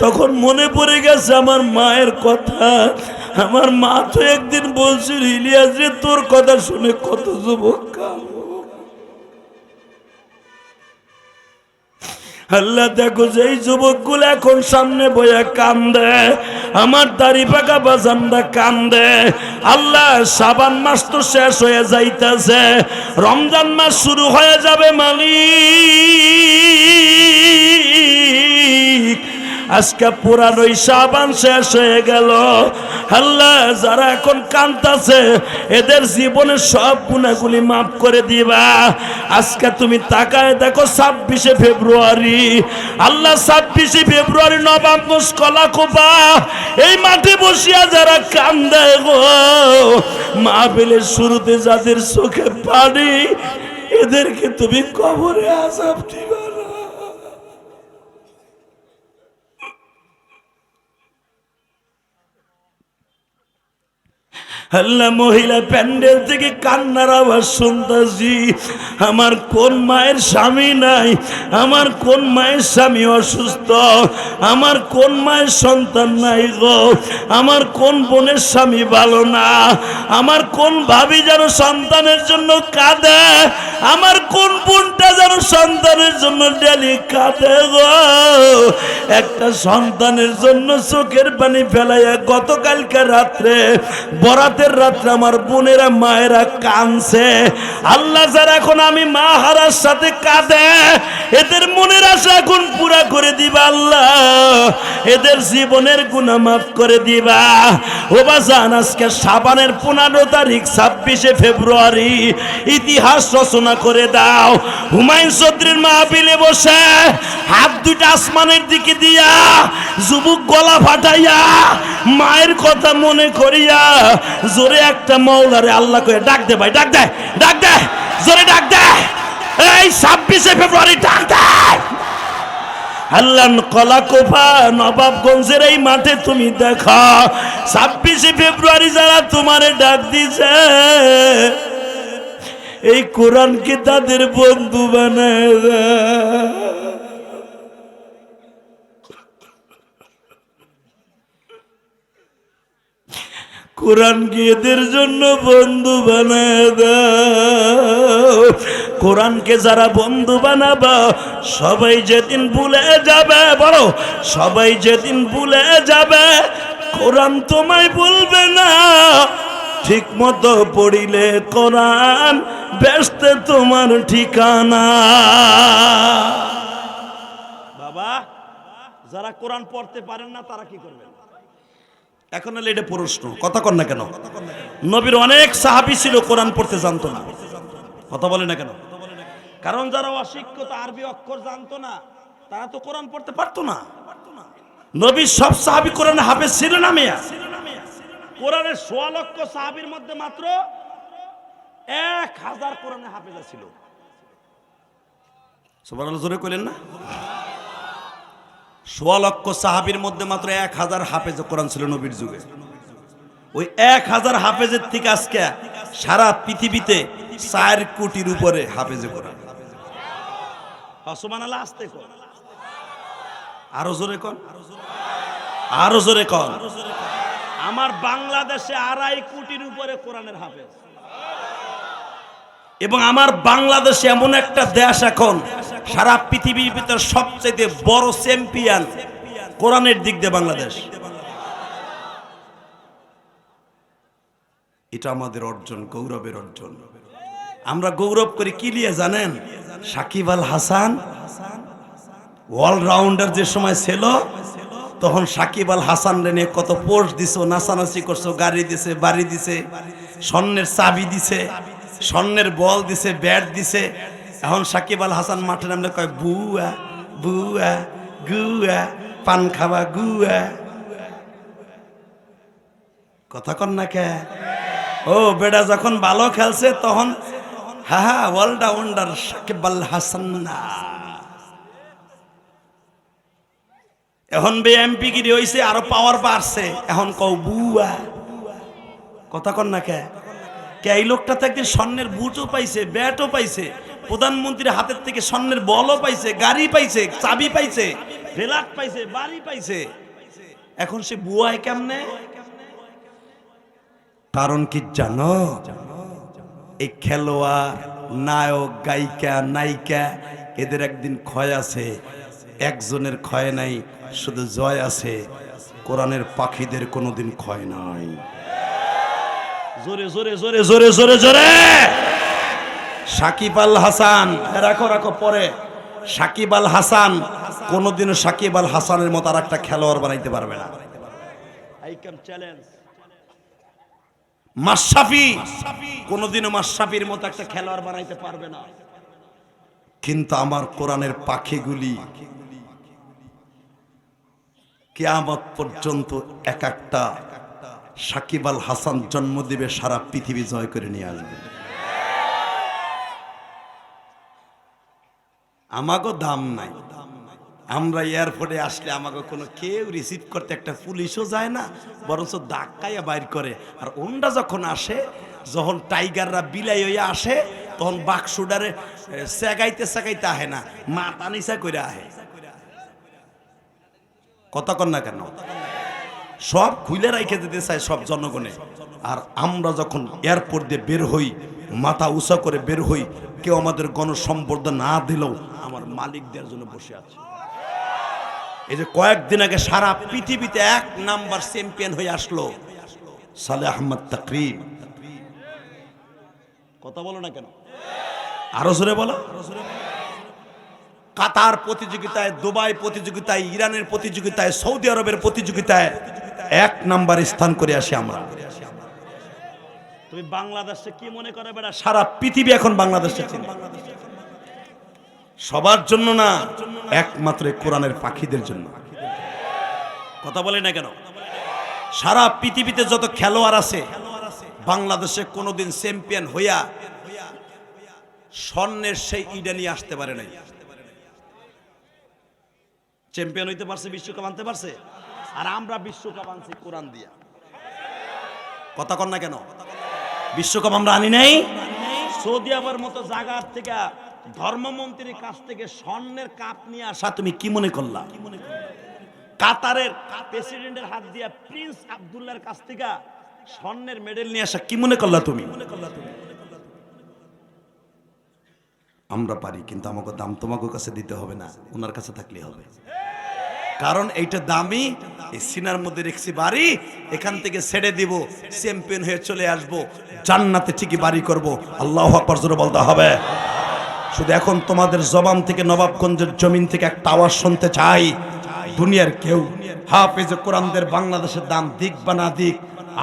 S1: তখন মনে পড়ে গেছে আমার মায়ের কথা। আমার মা তো একদিন বলছিল, ইলিয়াস রে তোর কথা শুনে কত যুবক আল্লাহ দেখো যে এই যুবকগুলো এখন সামনে বইয়া কান্দে, আমার দাড়ি পাকা বাজানরা কান্দে। আল্লাহ শাবান মাস তো শেষ হয়ে যাইতেছে, রমজান মাস শুরু হয়ে যাবে মালিক। আজকে পুরানোই শাবান শেষ হয়ে গেল। আল্লাহ যারা এখন কাঁদতেছে এদের জীবনের সব গুনাহগুলি মাফ করে দিবা। আজকে তুমি তাকায় দেখো 26শে ফেব্রুয়ারি, আল্লাহ 26শে ফেব্রুয়ারি নবাবগঞ্জ কলাকুপা এই মাঠে বসিয়া যারা কান্দে গো, মাহফিলের শুরুতে যাদের চোখে পানি, এদেরকে তুমি কবরে আযাব দিবা না। আল্লাহ মহিলা প্যান্ডেল থেকে কান্নার আওয়াজ শুনতেছি। আমার কোন মায়ের স্বামী নাই, আমার কোন মায়ের স্বামী অসুস্থ, আমার কোন মায়ের সন্তান নাই গো, আমার কোন বোনের স্বামী ভালো না, আমার কোন ভাবি যেন সন্তানের জন্য কাঁদে, আমার কোন বোনটা যেন সন্তানের জন্য ডেলি কাঁদে গো। একটা সন্তানের জন্য চোখের পানি ফেলাইয়া গতকালকে রাত্রে বরাতের রাত্রে আমার বোনেরা মায়েরা কাঁদছে। আল্লাহ যারা এখন আমি মা হারার সাথে কাঁদে, এদের মনের আশা এখন পুরা করে দিবা আল্লাহ, এদের জীবনের গুনাহ মাফ করে দিবা। ও বাজান আজকে শাবানের 15 তারিখ 26শে ফেব্রুয়ারি ইতিহাস রচনা করে দাও। হুমায়ুন চৌধুরীর মাহফিলে বসে হাত দুইটা আসমানের দিকে দিয়া যুবক গলা ফাটাইয়া মায়ের কথা মনে করিয়া জোরে একটা মাওলারে আল্লাহ কয়ে ডাক দে, ভাই ডাক দে, ডাক দে, জোরে ডাক দে, এই 26শে ফেব্রুয়ারি ডাক দে। আল্লাহ কলাকুপা নবাবগঞ্জের এই মাঠে তুমি দেখা 26শে ফেব্রুয়ারি যারা তোমারে ডাক দিছে, এই কোরআনকে তাদের বন্ধু বানায় দাও। কোরআনকে এদের জন্য বন্ধু বানায় দাও। কোরআনকে যারা বন্ধু বানাবা সবাই যেদিন ভুলে যাবে, বলো সবাই যেদিন ভুলে যাবে, কোরআন তোমায় ভুলবে না। ঠিক মতো পড়িলে কোরআন বেহেশতে তোমার ঠিকানা। বাবা যারা কোরআন পড়তে পারেন না তারা কি করবেন? এখন হলে এটা প্রশ্ন, কথা কন না কেন? নবীর অনেক সাহাবী ছিল কোরআন পড়তে জানতো না, কথা বলে না কেন? কারণ যারা অশিক্ষিত আরবি অক্ষর জানতো না তারা তো কোরআন পড়তে পারতো না। নবীর সব সাহাবী কোরআনে হাফেজ ছিল না মেয়া? কোরআনের 16 লক্ষ সাহাবীর মধ্যে মাত্র 1000 কোরআনে হাফেজ ছিল। সুবহানাল্লাহ জোরে কইলেন না? 16 লক্ষ সাহাবীর মধ্যে মাত্র 1000 হাফেজ কোরআন ছিল নবীর যুগে। ওই 1000 হাফেজের থেকে আজকে সারা পৃথিবীতে 4 কোটির উপরে হাফেজে কোরআন। সুবহানাল্লাহ আস্তে কর, আরো জোরে কর, আরো জোরে কর। আমার বাংলাদেশে 2.5 কোটির উপরে কোরআনের হাফেজ, এবং আমার বাংলাদেশে এমন একটা দেশ এখন সারা পৃথিবীর ভিতর সবচেয়ে বড় চ্যাম্পিয়ন কোরআনের দিক দিয়ে বাংলাদেশ। এটা আমাদের অর্জন, গৌরবের অর্জন। আমরা গৌরব করি কি নিয়ে জানেন? সাকিব আল হাসান অলরাউন্ডার যে সময় ছিল তখন সাকিব আল হাসান নিয়ে কত পোস্ট দিছো, নাচানাচি করছো, গাড়ি দিছে, বাড়ি দিছে, স্বর্ণের চাবি দিছে, স্বর্ণের বল দিছে, ব্যাট দিছে। এখন সাকিব আল হাসান মাঠে নামলে কয় বুয়া বুয়া গুয়া, পান খাবা গুয়া। কথা কন না কে? ও বেটা যখন ভালো খেলছে তখন হা হা অলরাউন্ডার সাকিব আল হাসান না। এখন এমপি গিরি হইছে, আরো পাওয়ার বাড়ছে, এখন কও বুয়া। কথা কন না কে? এই লোকটা তো একদিন স্বর্ণের বুটও পাইছে, ব্যাটও পাইছে, প্রধানমন্ত্রীর হাতের থেকে স্বর্ণের বলও পাইছে, গাড়ি পাইছে, চাবি পাইছে, ফ্ল্যাট পাইছে, বাড়ি পাইছে। এখন সে বুয়ায় কেমনে? কারণ কি জানো? এই খেলোয়াড়, নায়ক, গায়িকা, নায়িকা এদের একদিন ক্ষয় আছে। একজনের ক্ষয় নাই, শুধু জয় আছে। কোরআনের পাখিদের কোনোদিন ক্ষয় নাই। জোরে জোরে জোরে জোরে জোরে জোরে। সাকিব আল হাসান, রাখো রাখো পরে। সাকিব আল হাসান কোনোদিনও সাকিব আল হাসানের মতো আর একটা খেলোয়াড় বানাইতে পারবে না। I can challenge. মাশরাফি কোনোদিনও মাশরাফির মতো একটা খেলোয়াড় বানাইতে পারবে না। কিন্তু আমার কোরআনের পাখিগুলি কিয়ামত পর্যন্ত এক একটা সাকিব আল হাসান জন্ম দিবে, সারা পৃথিবী জয় করে নিয়ে আসবে। আমাগো দাম নাই, আমরা এয়ারপোর্টে আসলে আমাকে কোনো কেউ রিসিভ করতে একটা পুলিশও যায় না, বরঞ্চ ধাক্কাইয়া বাইর করে। আর ওনরা যখন আসে, যখন টাইগাররা বিলাই হইয়া আসে, তখন বাক্সুডারে সেগাইতে সেগাইতে আহে না, মাথা নিচা করে আহে। কথা কন না কেন? সব খুলে রাইখে দিতে চায় সব জনগণে। আর আমরা যখন এয়ারপোর্ট দিয়ে বের হই, মাথা উঁচা করে বের হই, কেউ আমাদের গণসম্বর্ধনা না দিলেও আমার মালিকদের জন্য বসে আছে। এই যে কয়েকদিন আগে সারা পৃথিবীতে 1 নাম্বার চ্যাম্পিয়ন হয়ে আসলো সালেহ আহমদ তাকরিম। কথা বলো না কেন? আরো জোরে বলো। কাতার প্রতিযোগিতায়, দুবাই প্রতিযোগিতায়, ইরানের প্রতিযোগিতায়, সৌদি আরবের প্রতিযোগিতায় 1 নাম্বার স্থান করে আসি আমরা। তুমি বাংলাদেশে কি মনে করে বেটা? সারা পৃথিবী এখন বাংলাদেশে চিনে। সবার জন্য না, একমাত্র কোরআনের পাখিদের জন্য। কথা বলে না কেন? সারা পৃথিবীতে যত খেলোয়াড় আছে, বাংলাদেশে কোনোদিন চ্যাম্পিয়ন হইয়া স্বর্ণের সেই ইডা নিয়ে আসতে পারে নাই। চ্যাম্পিয়ন হইতে পারছে, বিশ্বকাপ আনতে পারছে। আর আমরা বিশ্বকাপ আনছি কোরআন দিয়া। কথা কন না কেন? বিশ্বকাপ আমরা আনি নাই। সৌদি আরবের মতো জায়গার থেকে, ধর্মমন্ত্রীর কাছ থেকে স্বর্ণের কাপ নিয়ে আসা তুমি কি মনে করলা? কাতারের প্রেসিডেন্টের হাত দিয়া প্রিন্স আব্দুল্লাহর কাছ থেকে স্বর্ণের মেডেল নিয়ে আসা কি মনে করলা তুমি? আমরা পারি, কিন্তু আমাকে দাম তোমাকে কাছে দিতে হবে না, ওনার কাছে থাকলেই হবে। কারণ এইটা দামি। এই সিনার মধ্যে রেখেছি বাড়ি, এখান থেকে ছেড়ে দিব, চ্যাম্পিয়ন হয়ে চলে আসবো, জান্নাতে ঠিকই বাড়ি করব। আল্লাহু আকবার জোরে বলতে হবে। শুধু এখন তোমাদের জবান থেকে, নবাবগঞ্জের জমিন থেকে একটা আওয়াজ শুনতে চাই, দুনিয়ার কেউ হাফেজে কোরআনদের বাংলাদেশের দাম দিক বা না দিক,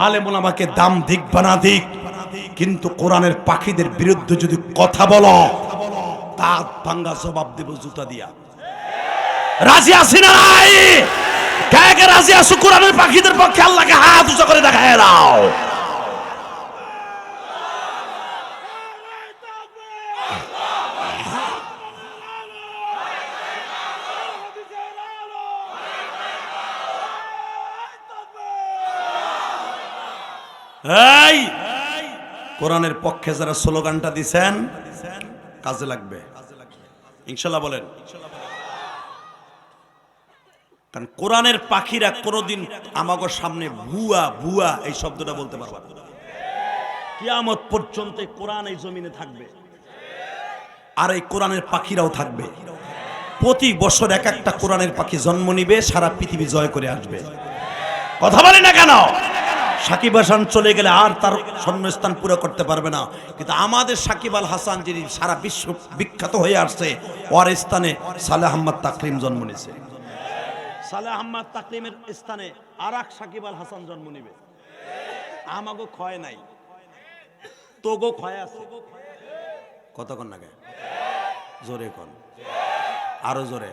S1: আলেম ওলামাকে দাম দিক বা না দিক, কিন্তু কোরআনের পাখিদের বিরুদ্ধে যদি কথা বলো, দাঁত ভাঙ্গা জবাব দেব জুতা দিয়া। রাজি আছি না নাই? কে কে রাজি আছো কোরআনের পাখিদের পক্ষে? আল্লাহকে হাত উঁচু করে দেখায় দাও। এই কোরআনের পক্ষে যারা স্লোগানটা দিছেন, কাজে লাগবে ইনশাআল্লাহ বলেন। কারণ কোরআনের পাখিরা কোনোদিন আমাগো সামনে ভুয়া ভুয়া এই শব্দটা বলতে পারবে না। কিয়ামত পর্যন্ত কোরআন এই জমিনে থাকবে, আর এই কোরআনের পাখিরাও থাকবে। প্রতি বছর এক একটা কোরআনের পাখি জন্ম নিবে, সারা পৃথিবী জয় করে আসবে। কথা বলে না কেন? সাকিব হাসান চলে গেলে আর তার শূন্যস্থান পুরো করতে পারবে না, কিন্তু আমাদের সাকিব আল হাসান যিনি সারা বিশ্ব বিখ্যাত হয়ে আসছে, ওর স্থানে সালেহ আহমদ তাকরিম জন্ম নিয়েছে। সালেহ আহমদ তাকরিমের স্থানে আর এক সাকিব আল হাসান জন্ম নিবে। আমাগো ক্ষয় নাই, তোগো ক্ষয় আছে। কতক্ষণ লাগে? জোরে কন, আরো জোরে।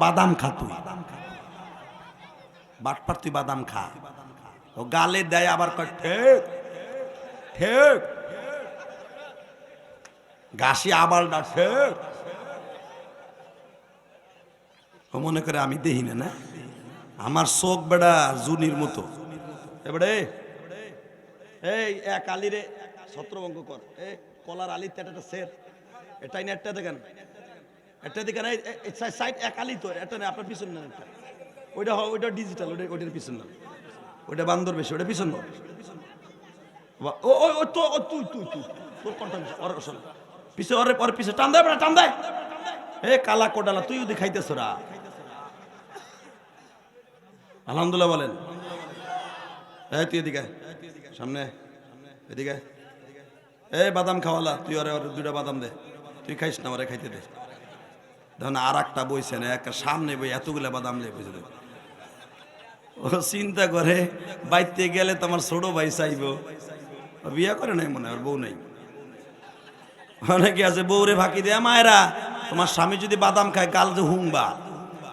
S1: বাদাম খা তুই, বাটপার তুই বাদাম খা। ও গালে দেয় আবার কয় ঠিক ঠিক, ঘাসি আবার না ঠিক। ও মনে করে আমি দেখি না, না আমার চোখ বেড়া জুনির মতো। এবারে এই এক আলিরে ছত্রভঙ্গ কর, এই কলার আলির একটা সের, এটাই না একটা দেখেন, একটা দেখেন এই সাইড এক আলি তো, এটা না আপনার পিছন না, একটা ওইটা ওইটা ডিজিটাল, ওইটার পিছন না, ওইটা বান্দর বেশি, ওইটা পিছন না। ও ও তো তুই তুই তুই তোর কন্টাক্ট ওর পিছে, ওর পিছে টান দেয়, টান দেয়। এ কালা কোডালা তুইও দেখাইতেছ রা। আলহামদুলিল্লাহ বলেন। এই তুই এদিকে সামনে, এদিকে। এই বাদাম খাওয়ালা, তুই ওরে দুইটা বাদাম দে, তুই খাইস না, ওরে খাইতে দে। দেখুন আর একটা বইছে না, একটা সামনে বই এতগুলা বাদাম লে বইছে। ও চিন্তা করে বাইতে গেলে তোমার ছোট ভাই চাইব, বিয়া করে নাই মনে হয়, বউ নাই। অনেকে আছে বউরে ফাঁকি দেয়া, মায়েরা তোমার স্বামী যদি বাদাম খায় গাল যে হুংবা,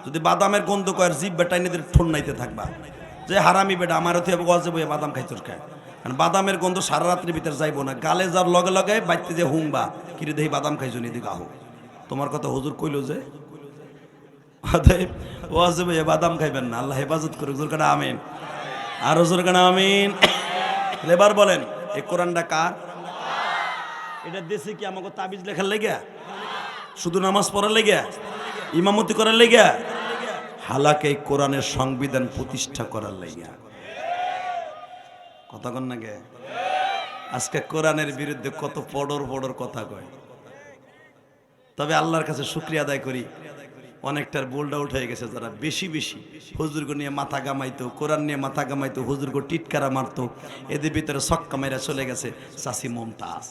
S1: যদি বাদামের গন্ধ কয় জিভ বেটা নিজেদের ঠোন নাইতে থাকবা, যে হারামি বেটা আমার হতে গজে বইয়া বাদাম খাইতোর খায়। কারণ বাদামের গন্ধ সারা রাত্রির ভিতরে যাইবো না, গালে যার লগে লগে বাইতে যে হুংবা, কিরে দেখি বাদাম খাইছো নি দিকে আহো। তোমার কথা হুজুর কইলো যে ওয়াজে বইয়া বাদাম খাইবেন না, আল্লাহ হেফাজত করুক। জোর কাটা আমিন, আরো জোর কাটা আমিন। এবার বলেন এই কোরআনটা কার? এটা দেশে কি আমাকে তাবিজ লেখার লেগে, শুধু নামাজ পড়ার লেগে, ইমামতি করার লেগে? হালাকে এই কোরআনের সংবিধান প্রতিষ্ঠা করার লেগে। কথা কন না গে? আজকে কোরআনের বিরুদ্ধে কত পড়র পড়র কথা কয়। তবে আল্লাহর কাছে শুকরিয়া আদায় করি, অনেকটার বোল্ড আউট হয়ে গেছে। যারা বেশি বেশি হুজুরগো নিয়ে মাথা গামাইতো, কোরআন নিয়ে মাথা গামাইতো, হুজুরগো টিটকারা মারতো, এদের ভিতরে ছক্কা মেরা চলে গেছে চাচি মমতাজ।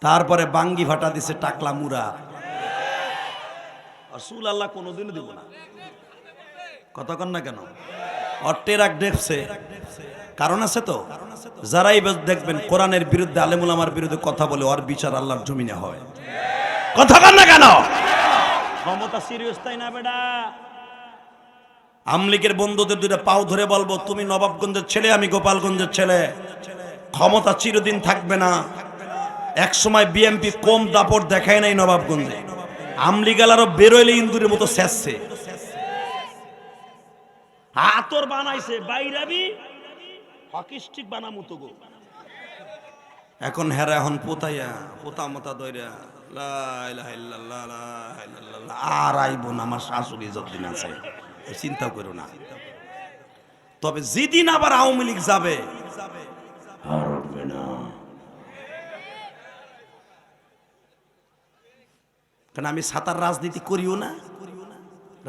S1: তারপরে বাঙ্গি ভাটা দিছে টাকলা মুরা। রসুল আল্লাহ কোনোদিনও দিব না। কথা কন না কেন? অটেরাক দেখছে কারণ আছে তো। যারাই দেখবেন কোরআনের বিরুদ্ধে, আলেমুল আমার বিরুদ্ধে কথা বলে, ওর বিচার আল্লাহর জমিনে হয়। কথা কন না কেন? ক্ষমতা সিরিয়াস তাই না বেটা? আমলিকের বন্ধুদের দুইটা পাও ধরে বলবো, তুমি নবাবগঞ্জের ছেলে, আমি গোপালগঞ্জের ছেলে, ক্ষমতা চিরদিন থাকবে না। এক সময় বিএমপি কম দাপট দেখায় নাই নবাবগঞ্জে, আমলিগালারও বেরোইলে ইন্দুরের মতো শেষছে। আতর বানাইছে বাইরাবি হকিস্টিক বানামু তো গো। এখন হেরা এখন পোতাইয়া পোতা মতা দইরা লা ইলাহা ইল্লাল্লাহ লা ইলাহা ইল্লাল্লাহ। আর আইব না, আমার শাশুড়ি যতদিন আছে, চিন্তা করো না। তবে যেদিন আবার আওয়ামী লীগ যাবে আর উঠবে না। কারণ আমি সাতার রাজনীতি করিও না,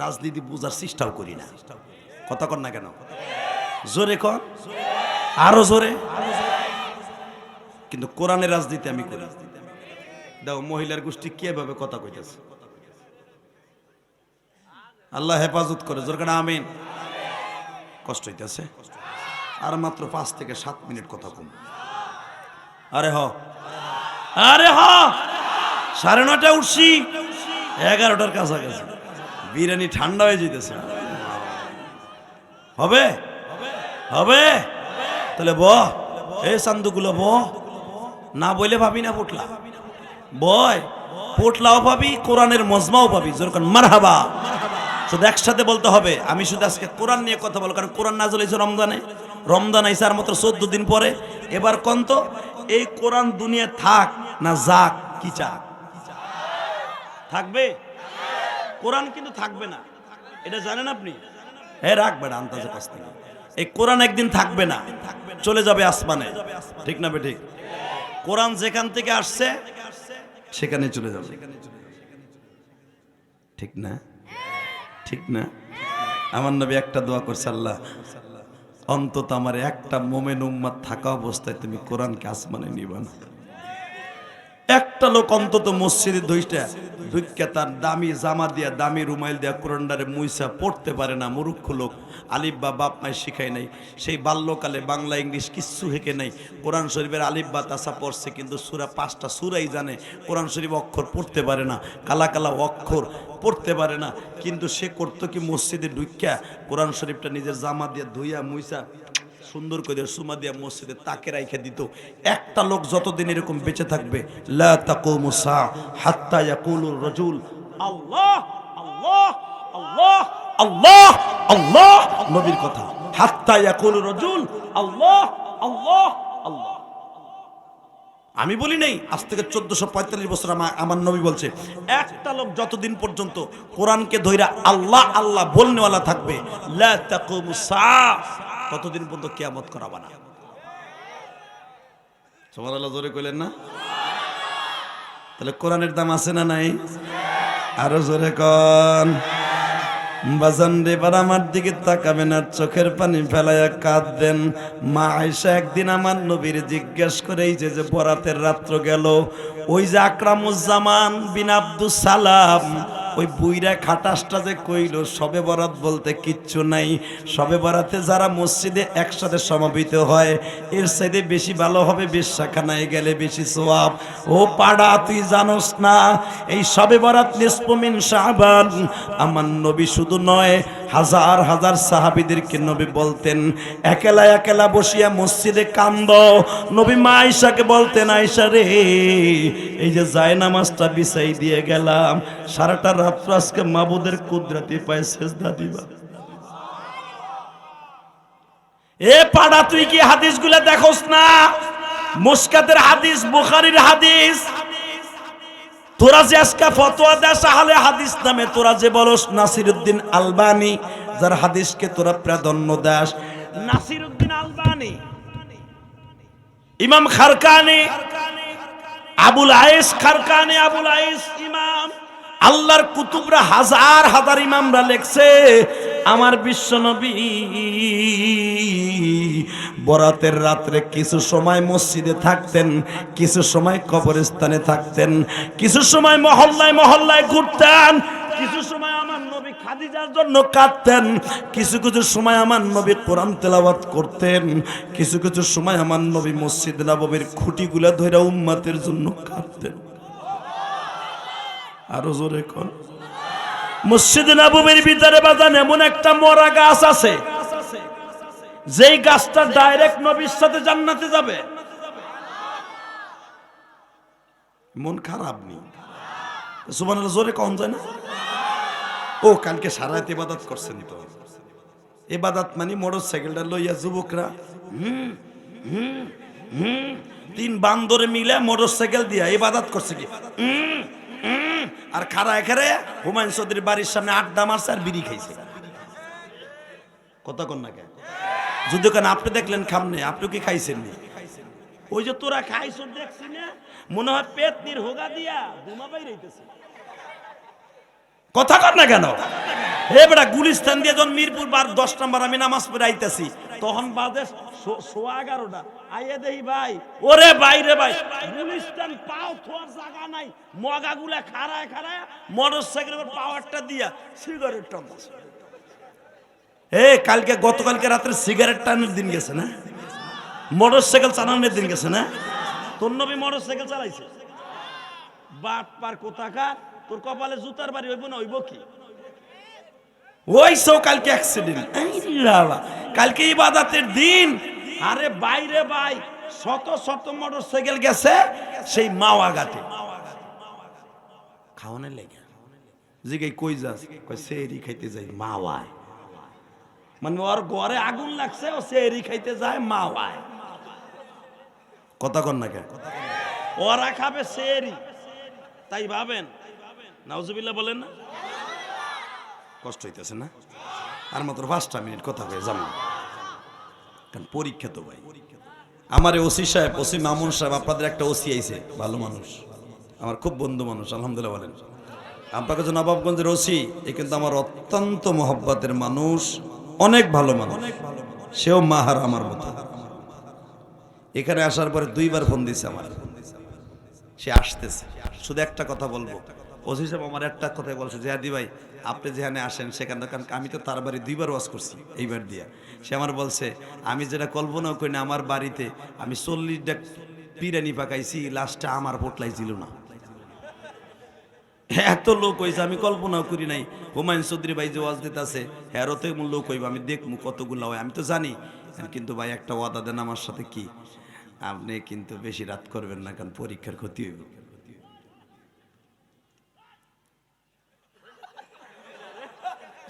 S1: রাজনীতি বোঝার চেষ্টাও করি না। কথা কন না কেন? জোরে কন, আরো জোরে। কিন্তু কোরআনের রাজনীতি আমি করি। দাও মহিলার গোষ্ঠী কিভাবে কথা কইতেছে, আল্লাহ হেফাজত করে। জোর কাটা আমিন। কষ্ট হইতেছে, আর মাত্র 5 থেকে 7 মিনিট কথা কম। আরে হ, আরে হ, 9:30 উঠছি, 11টার কাছাকাছি। বিরিয়ানি ঠান্ডা হয়ে যেতেছে। হবে হবে তাহলে ব এই চান্দুগুলো ব না বইলে ভাবি না পটলা বয়, পটলাও পাবি, কোরআনের মজমাও পাবি। যেরকম মারহাবা, শুধু একসাথে বলতে হবে। আমি শুধু আজকে কোরআন নিয়ে কথা বলবো, কারণ কোরআন নাযিল হয়েছে রমজানে। রমজান আইসে আর মাত্র 14 দিন পরে। এবার কন্ত এই কোরআন দুনিয়া থাক না যাক, কি চাক? থাকবে কোরআন, কিন্তু থাকবে না, এটা জানেন আপনি? হ্যাঁ রাখবে না, আন্তাজে কাছ থেকে এই কোরআন একদিন থাকবে না, চলে যাবে আসমানে। ঠিক না বেঠিক? কোরআন যেখান থেকে আসছে সেখানে চলে যাবে। ঠিক না? ঠিক না? আমার নবী একটা দোয়া করছে, আল্লাহ অন্তত আমার একটা মোমেন উম্মাত থাকা অবস্থায় তুমি কোরআনকে আসমানে নিবা না। একটা লোক অন্তত মসজিদে ঢুইকা তার দামি জামা দিয়া, দামি রুমাইল দিয়া কোরআনটারে মুইসা পড়তে পারে না। মূর্খ লোক, আলিফ বা বাপ মাই শিখায় নাই, সেই বাল্যকালে বাংলা ইংলিশ কিচ্ছু হেঁকে নাই। কোরআন শরীফের আলিফ বা তাসা পড়ছে, কিন্তু সূরা 5টা সূরাই জানে। কোরআন শরীফ অক্ষর পড়তে পারে না, কালা কালা অক্ষর পড়তে পারে না। কিন্তু সে করতো কি, মসজিদে ঢুইকা কোরআন শরীফটা নিজের জামা দিয়ে ধুইয়া মুইসা সুন্দর করে সুমা দিয়া মসজিদে তাকে রাইখা দিত। একটা লোক যতদিন এরকম বেঁচে থাকবে, লা তাকুমু সা হাত্তা ইয়াকুলুর রাজুল আল্লাহ আল্লাহ আল্লাহ আল্লাহ আল্লাহ। নবীর কথা, হাত্তা ইয়াকুলুর রাজুল আল্লাহ আল্লাহ আল্লাহ। আমি বলি নাই, আজ থেকে 1445 বছর আমার নবী বলছে, একটা লোক যতদিন পর্যন্ত কোরআনকে ধইরা আল্লাহ আল্লাহ বলনেওয়ালা থাকবে, লা তাকুমু সা, ততদিন পর্যন্ত কিয়ামত করাবা না। সুবহানাল্লাহ জোরে কইলেন না? তাহলে কোরআনের দাম আছে না নাই? আরো জোরে কন। বাজান রে, এবার আমার দিকে তাকাবেন আর চোখের পানি ফেলাইয়া কাঁদবেন। মা আয়েশা একদিন আমার নবীর জিজ্ঞেস করে, এই যে বরাতের রাত্র গেল, ওই যে আকরামুজ্জামান বিন আব্দুস সালাম ওই বুইরা খাটাসটা যে কইল সবে বরাত বলতে কিচ্ছু নাই, সবে বরাতে যারা মসজিদে একসাথে সমবেত হয় এর চাইতে বেশি ভালো হবে বেশ্যাখানায় গেলে বেশি সওয়াব। ও পাড়া, তুই জানোস না এই সবে বরাত নিসফু মিন শাবান? আমার নবী শুধু নয়, হাজার হাজার সাহাবীদেরকে নবী বলতেন একলা একলা বসিয়া মসজিদে কান্দ। নবী মা আয়েশাকে বলতেন, আয়েশা রে, এই যে জায়নামাজটা বিছাই দিয়ে গেলাম, সারাটা রাত্র আজকে মাবুদের কুদরতি পায়ে সেজদা দিবা। এ পাড়া, তুই কি হাদিসগুলা দেখোস না? মুশকাতের হাদিস, বুখারীর হাদিস। তোরা যে আজকে ফতোয়া দেস আহলে হাদিস নামে, তোরা যে বলস নাসিরউদ্দিন আলবানী, যার হাদিসকে তোরা প্রাধান্য দাস, নাসিরউদ্দিন আলবানী, ইমাম খারকানি, আবুল আয়েস খারকানি, আবুল আয়েস ইমাম, আল্লাহর কুতুবরা হাজার হাজার ইমামরা লেখছে আমার বিশ্বনবী বরাতের রাত্রে কিছু সময় মসজিদে থাকতেন, কিছু সময় কবরস্থানে থাকতেন, কিছু সময় মহল্লায় মহল্লায় ঘুরতেন, কিছু সময় আমার নবী খাদিজার জন্য কাঁদতেন, কিছু কিছু সময় আমার নবী কোরআন তেলাওয়াত করতেন, কিছু কিছু সময় আমার নবী মসজিদ নববীর খুঁটিগুলা ধরে উম্মতের জন্য কাঁদতেন। আরো জোরে কোন। মসজিদ নববীর ভিতরে বাজান এমন একটা মরা গাছ আছে যেই গাছটা ডাইরেক্ট নবীর সাথে জান্নাতে যাবে। মন খারাপ নেই, সুবহানাল্লাহ জোরে কোন যায় না? ও কালকে সারা রাত ইবাদত করছেন তো। ইবাদত মানে মোটরসাইকেলটা লইয়া যুবকরা তিন বান্দরে মিলে মোটরসাইকেল দিয়া ইবাদত করছে কি, আর খারা এখানে হুমায়ুন চৌধুরীর বাড়ির সামনে আড্ডা মারছে আর বিড়ি খাইছে। কথা কন না কেন? যদি কেন আপনি দেখলেন খামনে, আপনি কি খাইছেন? ওই যে তোরা খাইছ দেখছি না, মনে হয় পেট নির্হোগা দিয়া বোমা বাইর হইতেছে। কথা কর না কেন? হে বেটা, গুলিস্তান দিয়ে যখন মিরপুর 10 নম্বর আমি নামাজ পড়ে আইতেছি, তখন বাজে 11:15। আইয়ে দেই ভাই, ওরে ভাই রে ভাই, গুলিস্তান পাও থোয়ার জায়গা নাই, মগাগুলা খাড়ায় খাড়ায় মোটরসাইকেলের পাওয়ারটা দিয়া সিগারেট টানছে। কালকে গতকালকে রাত্রে সিগারেট টানার দিন গেছে না, মোটরসাইকেল চালানোর দিন গেছে না? তোর নবী মোটরসাইকেল চালাইছে? বাট পার কোথাকার, তোর কপালে জুতার বাড়ি হইব না হইব কি? ওই সো কালকে অ্যাক্সিডেন্ট, কালকে ইবাদতের দিন। আরে বাইরে ভাই, শত শত মোটরসাইকেল গেছে সেই মাওয়া ঘাটে খাওয়ানোর লেগে। জিগে কই যাস? কই সেহরি খাইতে যাই মাওয়ায়। মানে ওর ঘরে আগুন লাগছে, ও সেহরি খাইতে যায় মাওয়ায়। কথা কন না কেন? ওরা খাবে সেহরি, তাই ভাবেন। নাউজুবিল্লাহ বলেন না? কষ্ট হইতেছে না? আর মাত্র 5টা মিনিট কথা হয়ে যাবো, কারণ পরীক্ষা তো ভাই। আমার ওসি সাহেব, ওসি মামুন সাহেব, আপনাদের একটা ওসি আইছে, ভালো মানুষ, আমার খুব বন্ধু মানুষ, আলহামদুলিল্লাহ বলেন। আপনাকে যে নবাবগঞ্জের ওসি, এ কিন্তু আমার অত্যন্ত মহব্বতের মানুষ, অনেক ভালো মানুষ, সেও মাহার আমার মতো। এখানে আসার পরে 2বার ফোন দিছে আমার, সে আসতেছে। শুধু একটা কথা বলবো, ওসি সাহেব আমার একটা কথাই বলছে, জিয়াদি ভাই আপনি যেখানে আসেন সেখানে, কারণ আমি তো তার বাড়ি 2বার ওয়াজ করছি এইবার দিয়া। সে আমার বলছে, আমি যেটা কল্পনা করি না, আমার বাড়িতে আমি 40টা বিরিয়ানি পাকাইছি, লাস্টে আমার পোটলাই ছিল না, এত লোক হয়েছে আমি কল্পনাও করি নাই। হুমায়ুন চৌধুরী ভাই যে ওয়াজ দিতে আছে, হ্যারতে লোক হইব, আমি দেখবো কতগুলো হয়, আমি তো জানি। কিন্তু ভাই একটা ওয়াদা দেন আমার সাথে, কি আপনি কিন্তু বেশি রাত করবেন না, কারণ পরীক্ষার ক্ষতি হইব।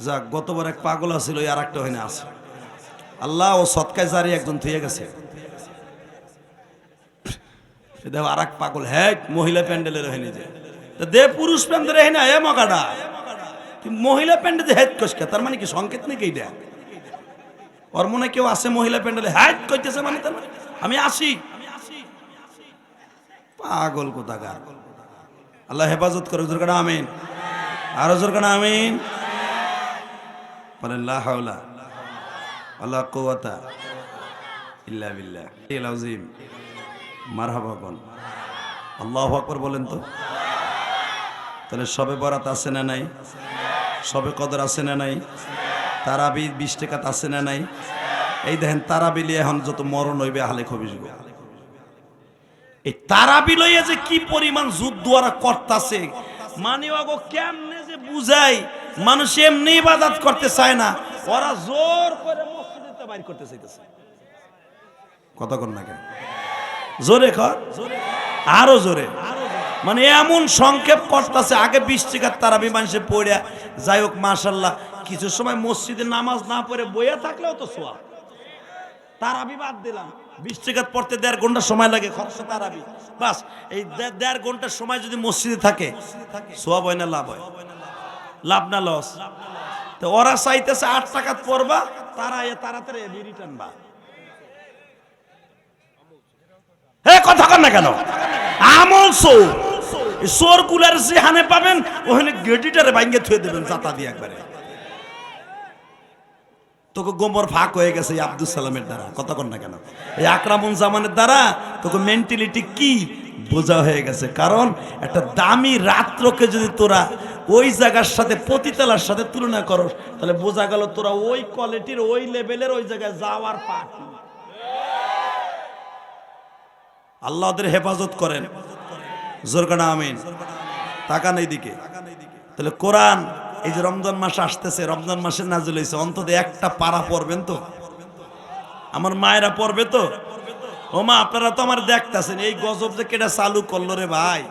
S1: যাক, গতবার এক পাগল আছিল, আর একটা হয় না আছে। আল্লাহ ও সৎকায় জারি একজন থুয়ে গেছে। দেখো আর এক পাগল, হ্যাঁ মহিলা প্যান্ডেলের হয়নি যে দে, পুরুষ প্যান্ডেল হয় না, এ মগাডা মহিলা প্যান্ডেলে হেড কসকা, তার মানে কি সংকেত নাকি এইটা? ওর মনে কেউ আছে মহিলা প্যান্ডেলে হ্যাঁ কইতেছে, মানে তার মানে আমি আসি। পাগল কোথাকার। আল্লাহ হেফাজত করে, জোর করে আমিন। আরো জোর করে আমিন বলেন। লা হাওলা ওয়ালা কুওয়াতা ইল্লা বিল্লাহ আল আযীম। মারহাবা বল, আল্লাহু আকবার বলেন তো। তাহলে সবে বরাত আছে না নাই? সবে কদর আছে না নাই? তারাবি 20 টাকাত আছে না নাই? এই দেখেন তারাবি লিয়ে এখন যত মরণ হইবে আহলে খবিস গো। এই তারাবি লইয়া যে কি পরিমাণ যুদ্ধ ওরা করতাছে, মানে ওগো কেমনে যে বুঝাই, মানুষ এমনি ইবাদত করতে চায় না, ওরা জোর করে মসজিদে বাইর করতে চাইতেছে। কথা কর না কেন? জোরে কর, আরো জোরে। মানে এমন সংক্ষেপ করতেছে, আগে 20 টাকার তারাবি মানুষে পড়ে যাই হোক মাশাআল্লাহ, কিছু সময় মসজিদে নামাজ না পড়ে বইয়া থাকলেও তো সোয়াব। তারাবি বাদ দিলাম, 20 টাকা পড়তে 1.5 ঘন্টা সময় লাগে খরচ তারাবি, বাস এই 1.5 ঘন্টার সময় যদি মসজিদে থাকে সোয়াব হয় না লাভ হয়? লাভ না লস? তো ওরা চাইতেছে 8 টাকা পড়বা, তাড়াতাড়ি রিটার্ন বা। হে কথা কর না কেন? আমল সোর গুলার যেখানে পাবেন ওখানে গেডিটারে ভাঙ্গে থুয়ে দেবেন জাতা দিয়ে একবারে। তোকে গোমর ফাঁক হয়ে গেছে আব্দুল সালামের দ্বারা। কথা কর না কেন? এই আকরামুন জামানের দ্বারা তোকে মেন্টালিটি কি বোঝা হয়ে গেছে। কারণ একটা দামি রাত্রকে যদি তোরা ওই জায়গার সাথে পতিতালার সাথে তুলনা করো, তাহলে বোঝা গেল তোরা ওই কোয়ালিটির ওই লেভেলের ওই জায়গায় যাওয়ার পার্টি। আল্লাহ ওদের হেফাজত করেন, জোর কানা আমিন। তাকান এইদিকে। তাহলে কোরআন এই যে রমজান মাস আসতেছে, রমজান মাসে নাজিল হয়েছে, অন্তত একটা পারা পড়বেন তো? আমার মায়েরা পড়বে তো? ও মা, আপনারা তো আমার দেখতেছেন এই গজব যে কেটা চালু করলো রে ভাই।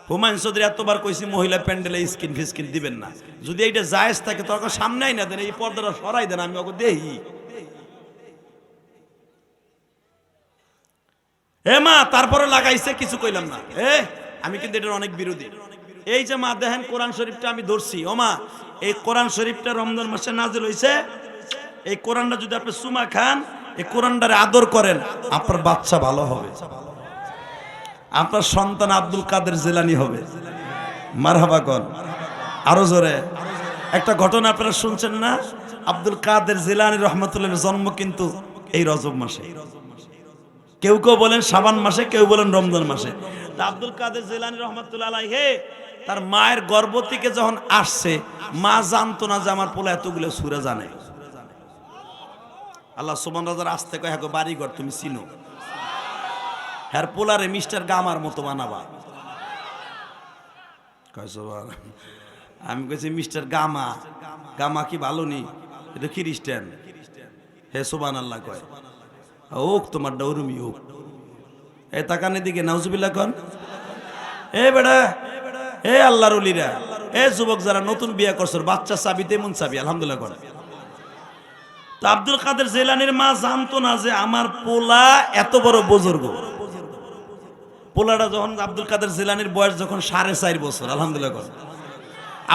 S1: হুমায়ুন চৌধুরী এতবার কইছি মহিলা প্যান্ডেলে স্কিন ফিস্কিন দিবেন না, যদি এইটা জায়েজ থাকে তো সামনে আই না দেন, এই পর্দাটা সরাই দেন, আমি ওকে দেখি। এ মা, তারপরে লাগাইছে কিছু কইলাম না, আমি কিন্তু এটার অনেক বিরোধী। এই যে মা দেখেন কোরআন শরীফটা আমি ধরছি, ও মা এই কোরআন শরীফটা রমজান মাসে নাজিল হইছে, এই কোরআনটা যদি আপনি সুমা খান, এই কোরআনটারে আদর করেন, আপনার বাচ্চা ভালো হবে, আপনার সন্তান আব্দুল কাদের জিলানী হবে। মারহাবা কর, আরো জোরে। একটা ঘটনা আপনারা শুনছেন না? আব্দুল কাদের জিলানী রহমাতুল্লাহর জন্ম কিন্তু এই রজব মাসে। কেউ কেউ বলেন শাবান মাসে, কেউ বলেন রমজান মাসে। তা আব্দুল কাদের জিলানী রহমাতুল্লাহ আলাইহি তার মায়ের গর্ভ থেকে যখন আসছে, মা জানতো না যে আমার পোলা এতগুলো সূরা জানে। আল্লাহ সুবহানাহু ওয়া তাআলা আসতে কয়, হ্যাঁ বাড়িঘর তুমি চিনো, হ্যাঁ পোলারে মিস্টার গামার মতো বানাবা। আমি কইছি মিস্টার গামা, গামা কি ভালো নি? এটা খ্রিস্টান। হে সুবহানাল্লাহ কয়, ওক তোমার ডৌরুমি ওক। এ তাকানের দিকে নাউজুবিল্লাহ কন। এ বেড়া, এ আল্লাহর ওলিরা, এ যুবক যারা নতুন বিয়ে করছো, বাচ্চা চাবি তেমন চাবি, আলহামদুলিল্লাহ কন। তো আব্দুল কাদের জিলানীর মা জানতো না যে আমার পোলা এত বড় বুজুর্গ। পোলাটা যখন আব্দুল কাদের জিলানীর বয়স যখন 4.5 বছর, আলহামদুলিল্লাহ কন।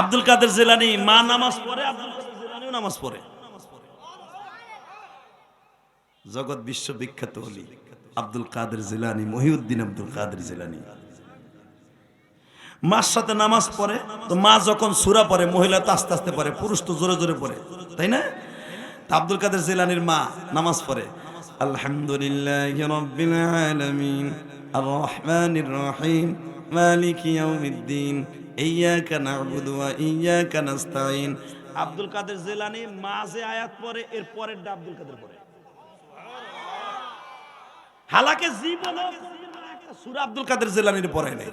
S1: আব্দুল কাদের জিলানী মা নামাজ পড়ে, আব্দুল কাদের জিলানীও নামাজ পড়ে। জগৎ বিশ্ববিখ্যাত ওলি আব্দুল কাদের জিলানী, মহিউদ্দিন আব্দুল কাদের জিলানী। মার সাথে নামাজ পড়ে, তো মা যখন সূরা পড়ে, মহিলা তো আস্তে আস্তে পড়ে, পুরুষ তো জোরে জোরে পড়ে, তাই না? আব্দুল কাদের জিলানীর মা নামাজ পড়ে, আলহামদুলিল্লাহি রাব্বিল আলামিন আর রহমানির রহিম মালিকি ইয়াউমিদ্দিন ইয়্যাকা না'বুদু ওয়া ইয়্যাকা নাস্তাঈন। আব্দুল কাদের জিলানী মা যে আয়াত পড়ে, এর পরেরটা আব্দুল কাদের পড়ে। হালাকে জীবনও সূরা আব্দুল কাদের জিলানীর পড়ে নাই।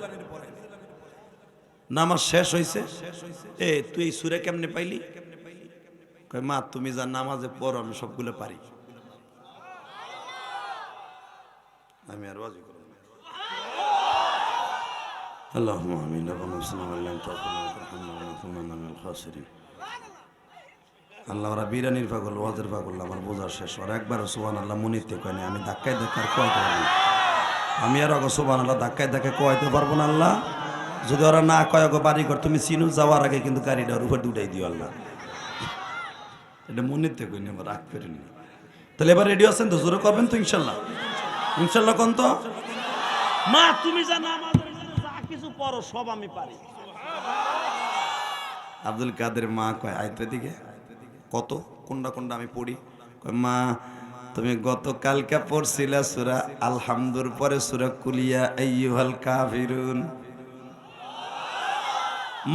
S1: নামাজ শেষ হইছে, এ তুই এই সূরা কেমনে পাইলি? কয় মা তুমি যা নামাজে পড়ো আমি সবগুলো পারি। আমি আর ওয়াজি করব না। আল্লাহুম্মা আমিন। আল্লাহ ওরা বিরানির পাগল, ওয়াজের পাগল, আমার বোঝার শেষ। ওরা একবার সুবহানাল্লাহ মনিতে কয় না, আমি ধাক্কায় ধাক্কায় কয়তে পারবো, আমি আর ওকে সুবহানাল্লাহ ধাক্কায় ধাক্কায় কয়তে পারবো না। আল্লাহ যদি ওরা না কয় ওকে বাড়ি ঘর তুমি চিনো, যাওয়ার আগে কিন্তু গাড়িটা ওর উপর উঠাই দিও আল্লাহ। এটা মনিতে কই না, রাগ করেন না। তাহলে এবার রেডি আছেন তো? জোরে করবেন তো ইনশাল্লাহ? ইনশাল্লাহ কোন তো মা তুমি যা নামাজ যা কিছু পড়ো সব আমি পারি। আব্দুল কাদের মা কয় আইতে দিকে কত কোনটা কোনটা আমি পড়ি। কয় মা তুমি গতকালকে পড়ছিলা সূরা আলহামদুর পরে সূরা কুলিয়া আইয়ুহাল কাফিরুন।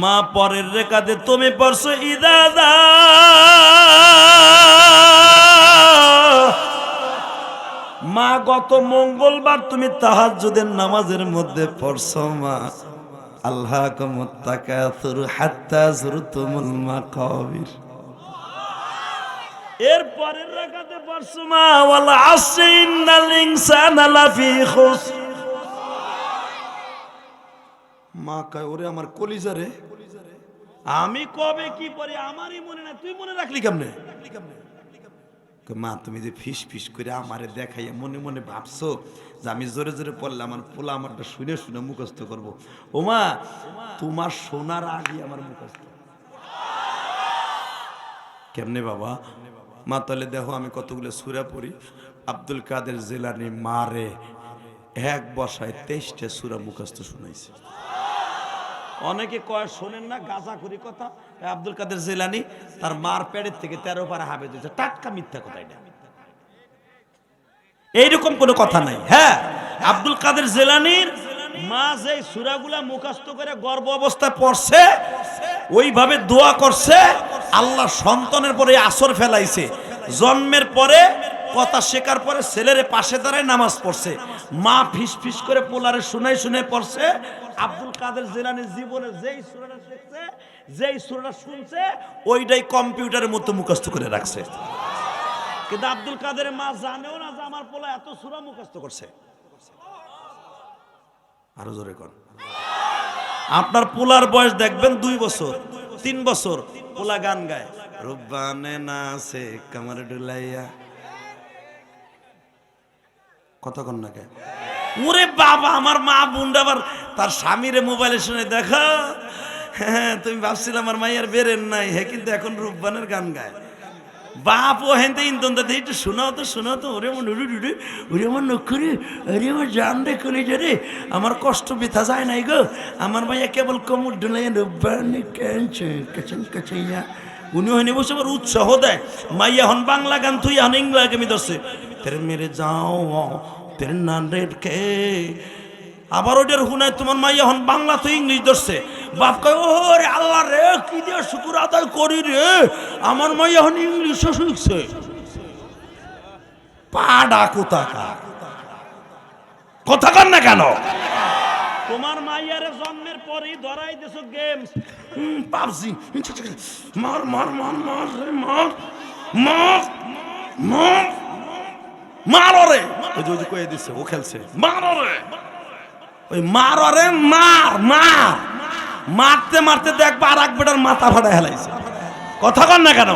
S1: মা পরের রেখাতে তুমি পড়ছো ইদাদা। মা গত মঙ্গলবার তুমি তাহাজ্জুদের নামাজের মধ্যে পড়ছো মা আল্লাহকুমুত তাকাসুর হাত্তা যুরতুমুল মাকাবির। এর পরের রাকাতে পড়ছো মা ওয়াল আসরি ইন্নাল ইনসানা লাফি খুসর। মা কয় ওরে আমার কলিজা রে, আমি কবে কি পড়ি আমারই মনে নাই, তুই মনে রাখলি কেমনে? মা তুমি যে ফিস ফিস করে আমারে দেখাইয়া মনে মনে ভাবছো যে আমি জোরে জোরে পড়লে আমার পোলা আমারটা শুনে শুনে মুখস্থ করবো। ও মা তোমার শোনার আগে আমার মুখস্থ কেমনে বাবা? মা তাহলে দেখো আমি কতগুলো সূরা পড়ি। আব্দুল কাদের জিলানী মারে এক বসায় 23টা সূরা মুখস্থ শুনাইছে। অনেকে কয় শোনেন না গাজা করি কথা, আব্দুল কাদের জিলানী তার মার পেটের থেকে 13 পারা হাফেজ হয়েছে। টাটকা মিথ্যা কথা এটা, এইরকম কোনো কথা নাই। হ্যাঁ আব্দুল কাদের জিলানীর মা যে সূরাগুলা মুখস্থ করে গর্ভ অবস্থায় পড়ছে ওইভাবে দোয়া করছে, আল্লাহ সন্তানের পরে আসর ফেলাইছে। জন্মের পরে কথা শেখার পরে ছেলের পাশে দাঁড়ায় নামাজ পড়ছে। মা ফিস ফিস করে পোলারে শুনে শুনে পড়ছে। আব্দুল কাদের জিলানীর জীবনে যেই সূরাটা শিখছে, যেই সূরাটা শুনছে ওইটাই কম্পিউটারের মতো মুখস্থ করে রাখছে। কিন্তু আব্দুল কাদের মা জানেও না যে আমার পোলা এত সূরা মুখস্থ করছে। আরো জোরে কর। আপনার পোলার বয়স দেখবেন 2 বছর 3 বছর, পোলা গান গায় রব্বানে নাসে কামার ডুলাইয়া, কথা কন না কে? ওরে বাবা আমার মা বুন্ডা আবার তার স্বামীরে মোবাইলে শুনে দেখা, হ্যাঁ তুমি ভাবছিলাম আমার মাইয়ার বেরেন নাই, হ্যাঁ কিন্তু এখন রূপবানের গান গায়। বাপ ও হেনতে ইন্দন দাদা একটু শোনাও তো। ওরে আমার নুরু ওরে আমার নক্ষরে, ওরে আমার জান রে কলেজে রে, আমার কষ্ট বৃথা যায় নাই গো। আমার মাইয়া কেবল কমর ডুলাইয়া রূপবানে কাছাইয়া উনি হয়নি বসে আবার উৎসাহ দেয়। মাইয়া হন বাংলা গান তুই হন ইংলা গামি ধরছে তেরে মেরে যাও তেরে নান কে, আবার ওইটার হুনায় তোমার মাইয়া হন বাংলা তো ইংলিশ ধরছে। বাপ কয় ও রে আল্লাহ রে কি দিয়ে শুকুর আদায় করি রে, আমার মাইয়া হন ইংলিশও শিখছে। পাডা কথা কন না কেন? তোমার মাইয়ারে জন্মের পরেই ধরাই দিছো গেমস, পাবজি, মার মার মার মার রে মার মার মার মার রে, ওই যে কয়ে দিছে ও খেলছে মার রে, ওই মার রে মার মার মারতে মারতে দেখবা আর এক বেটার মাথা ফাটা হেলাইছে। কথা কন না কেন?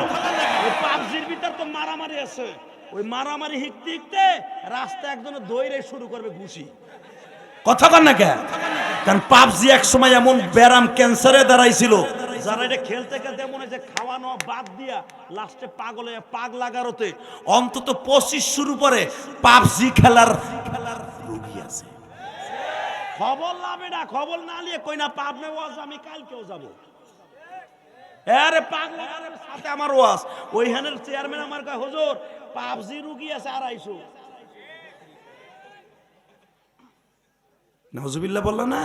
S1: ওই পাবজির ভিতর তো মারামারি আছে, ওই মারামারি হিকতে হিকতে রাস্তা একজন দৌড়ে শুরু করবে ঘুষি। কথা কন না কে? কারণ পাবজি এক সময় এমন ব্যারাম ক্যান্সারে দাঁড়াইছিল, যারা এটা খেলতে খেলতে মনে যে খাওয়ানো বাদ দিয়া লাস্টে পাগল হয়ে পাগ লাগারতে অন্তত 25 শুরু করে পাবজি খেলার রোগী আছে। খবর না বেটা, খবর না নিয়ে কই না পাবনে ওয়াজ আমি কালকেও যাব। আরে পাগ লাগার সাথে আমার ওয়াজ, ওইখানের চেয়ারম্যান আমার কয় হুজুর পাবজি রোগী আছে 250। নাউজুবিল্লাহ বললো না,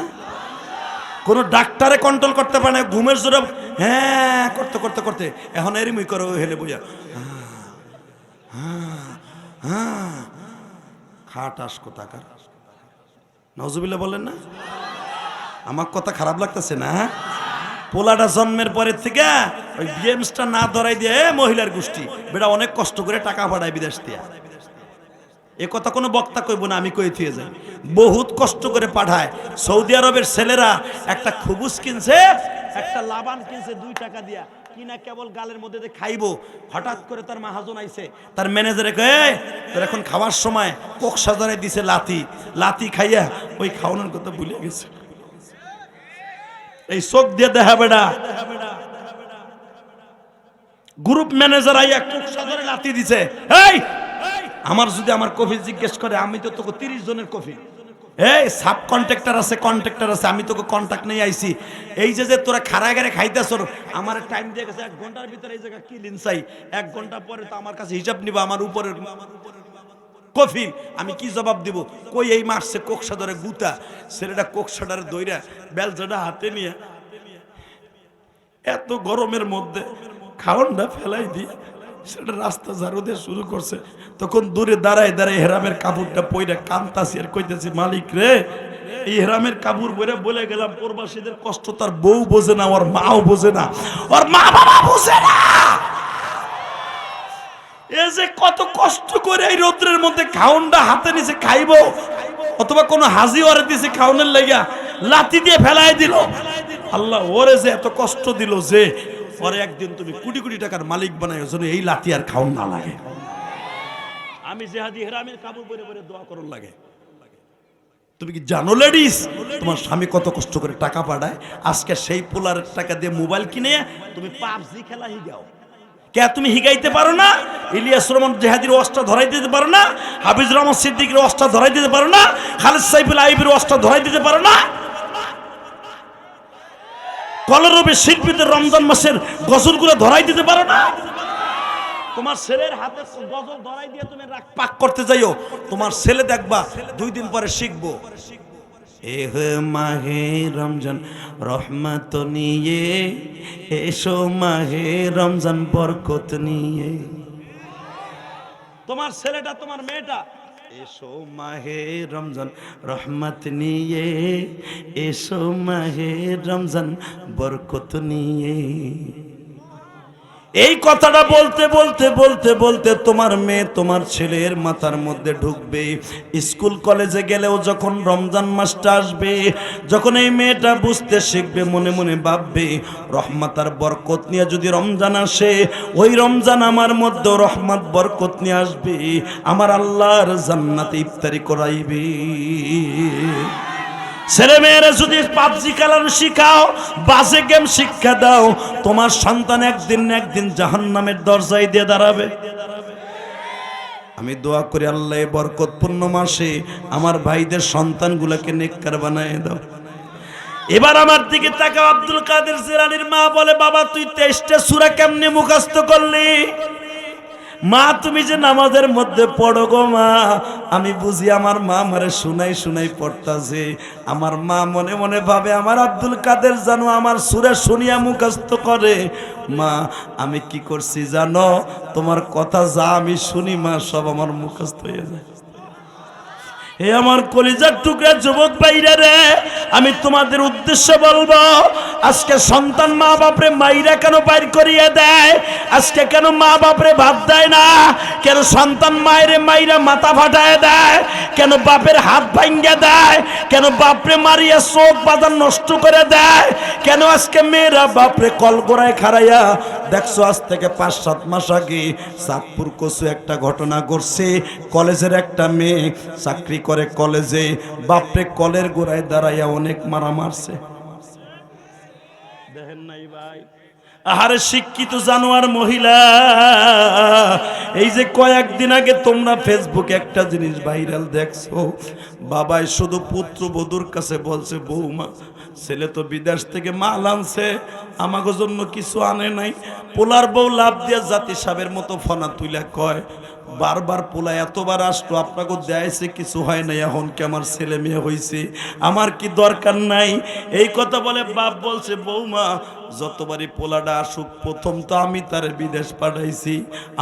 S1: কোন ডাক্তারে কন্ট্রোল করতে পারে না, ঘুমের জোরে হ্যাঁ করতে করতে করতে এখন এরমই করো হেলে বইয়া খাটাস কোথাকার। নাউজুবিল্লাহ বলেন না? আমার কথা খারাপ লাগতেছে না? পোলাটা জন্মের পরের থেকে ওই গেমসটা না ধরাই দিয়ে মহিলার গোষ্ঠী বেটা অনেক কষ্ট করে টাকা পাঠায় বিদেশ দিয়ে। এ কথা কোনো বক্তা কইব না, আমি কই থিয়ে যাই। বহুত কষ্ট করে পাঠায়। সৌদি আরবের ছেলেরা একটা খুবুস কিনছে, একটা লাবান কিনছে 2 টাকা দিয়া, কিনা কেবল গালের মধ্যে দিয়ে খাইবো। হঠাৎ করে তার মাহাজন আইছে, তার ম্যানেজারে কয়ে তোর এখন খাওয়ার সময় কোকসা ধরে দিছে লাতি খাইয়া ওই খাওয়ানোর কথা ভুলে গেছে। এই চোখ দিয়ে দেখা বেড়া গ্রুপ ম্যানেজার আইয়া কোকসা ধরে লাতি দিছে। এই আমার যদি আমার কফিল জিজ্ঞেস করে আমি তো তোকে 30 জনের কফিল, এই সাব কন্ট্রাক্টর আছে, কন্ট্রাক্টর আছে, আমি তোকে কন্ট্যাক্ট নিয়ে আইছি। এই যে তোরা খাড়াগারে খাইতেছ, আমার টাইম দিয়ে গেছে 1 ঘন্টার ভিতরে এই জায়গা কি লিনসাই, 1 ঘন্টা পরে তো আমার কাছে হিসাব নিবা আমার উপরের কফিল, আমি কি জবাব দিব? কই এই মারছে কোকসা ধরে গুতা, ছেলেটা কোকসাটারে দইরা বেলজাটা হাতে নিয়ে এত গরমের মধ্যে খাওয়ানটা ফেলাই দিয়ে সেটা রাস্তা ঝাড়ু দিয়ে শুরু করছে। তখন দূরে দাঁড়ায় দাঁড়ায় হেরামের কাপড়টা পইরা কান্তাছি আর কইতেছি, মালিক রে, এই হেরামের কাপড় পরে বলে গেলাম প্রবাসীদের কষ্ট তার বউ বোঝে না, ওর মাও বোঝে না, ওর মা বাবা বোঝে না। এ যে কত কষ্ট করে এই রৌদ্রের মধ্যে খাওনটা হাতে নিচে খাইবো, অথবা কোনো হাজি ওরে দিছে খাওনের লাগিয়া লাথি দিয়ে ফেলাই দিল। আল্লাহ ওরে যে এত কষ্ট দিল যে পরে একদিন তুমি কোটি কোটি টাকার মালিক বানাই, যেন এই লাথি আর খাওন না লাগে। আমি জেহাদি হেরামের কাপড় পরে পরে দোয়া করুন লাগে। তুমি কি জানো লেডিস, তোমার স্বামী কত কষ্ট করে টাকা পাঠায়? আজকে সেই পোলার টাকা দিয়ে মোবাইল কিনে তুমি পাবজি খেলা হিগাও। কে তুমি হিগাইতে পারো না? ইলিয়াস রহমান জেহাদির ওয়াজটা ধরাই দিতে পারো না? হাফিজ রহমান সিদ্দিকের ওয়াজটা ধরাই দিতে পারো না? খালেদ সাইফুল আইবির ওয়াজটা ধরাই দিতে পারো না? কলরবে শিল্পীদের রমজান মাসের গজলগুলো ধরাই দিতে পারো না? তোমার ছেলের হাতে গজল ধরাই দিয়ে তুমি রাগ পাক করতে যাইও, তোমার ছেলে দেখবা 2 দিন পরে শিখবো। এহ মাহে রমজান রহমত নিয়ে এসো, মাহে রমজান বরকত নিয়ে। তোমার ছেলেটা তোমার মেয়েটা এসো মাহে রমজান রহমত নিয়ে, এসো মাহে রমজান বরকত নিয়ে। এই কথাটা বলতে বলতে বলতে বলতে তোমার মেয়ে তোমার ছেলের মাথার মধ্যে ঢুকবে। স্কুল কলেজে গেলেও যখন রমজান মাসটা আসবে, যখন এই মেয়েটা বুঝতে শিখবে, মনে মনে ভাববে রহমত আর বরকত নিয়ে যদি রমজান আসে, ওই রমজান আমার মধ্যে রহমত বরকত নিয়ে আসবে, আমার আল্লাহর জান্নাতে ইফতারি করাইবে। ছেলে মেয়েরা যদি পাবজি খেলানো শিখাও, বাজে গেম শিক্ষা দাও, তোমার সন্তান একদিন না একদিন জাহান্নামের দরজায় দিয়ে দাঁড়াবে। আমি দোয়া করি আল্লাহ এই বরকতপূর্ণ মাসে আমার ভাইদের সন্তানগুলোকে নেককার বানায় দাও। এবার আমার দিকে তাকাও। আব্দুল কাদের জিলানীর মা বলে, বাবা তুই 23টা সূরা কেমনে মুখস্থ করলি? মা তুমি যে নামাজের মধ্যে পড়ো গো মা, আমি বুঝি আমার মা আমারে শুনাই শুনাই পড়তাছে। আমার মা মনে মনে ভাবে আমার আব্দুল কাদের জানো আমার সূরা শুনিয়া মুখস্থ করে। মা আমি কি করছি জানো? তোমার কথা যা আমি শুনি মা সব আমার মুখস্থ হয়ে যায়। হে আমার কলিজার টুকরা যুবক ভাইরা রে, আমি তোমাদের উদ্দেশ্যে বলবো, আজকে সন্তান মা বাপরে মাইরা কেন বাইর করিয়ে দেয়? আজকে কেন মা বাপরে ভাত দেয় না? কেন সন্তান মায়েরে মাইরা মাথা ফাটায় দেয়? কেন বাপের হাত ভাঙ্গা দেয়? কেন বাপরে মারিয়া চোখ বাজার নষ্ট করে দেয়? কেন আজকে মেয়েরা বাপরে কলগোড়ায় খাড়াইয়া দেখছো? আজ থেকে 5-7 মাস আগে চাঁদপুর কচু একটা ঘটনা ঘটছে। কলেজের একটা মেয়ে চাকরি করে কলেজে, বাপরে কলের গোড়ায় দাঁড়াইয়া অনেক মারা মারছে। দেখেন নাই ভাই? আহারে শিক্ষিত জানোয়ার মহিলা, এই যে কয়েকদিন আগে তোমরা ফেসবুকে একটা জিনিস ভাইরাল দেখছো, বাবাই শুধু পুত্রবধূর কাছে বলছে, বৌমা ছেলে তো বিদেশ থেকে মাল আনছে, আমাকে জন্য কিছু আনে নাই। পোলার বউ লাভ দিয়ে জাতি সাবের মতো ফনা তুইলা কয়, বারবার পোলা এতবার আসলো, আপনাকে দেয়ছে কিছু হয় নাই, এখন কি আমার ছেলে মেয়ে হয়েছে, আমার কি দরকার নাই? এই কথা বলে বাপ বলছে, বৌমা যতবারই পোলাটা আসুক, প্রথম তো আমি তারে বিদেশ পাঠাইছি,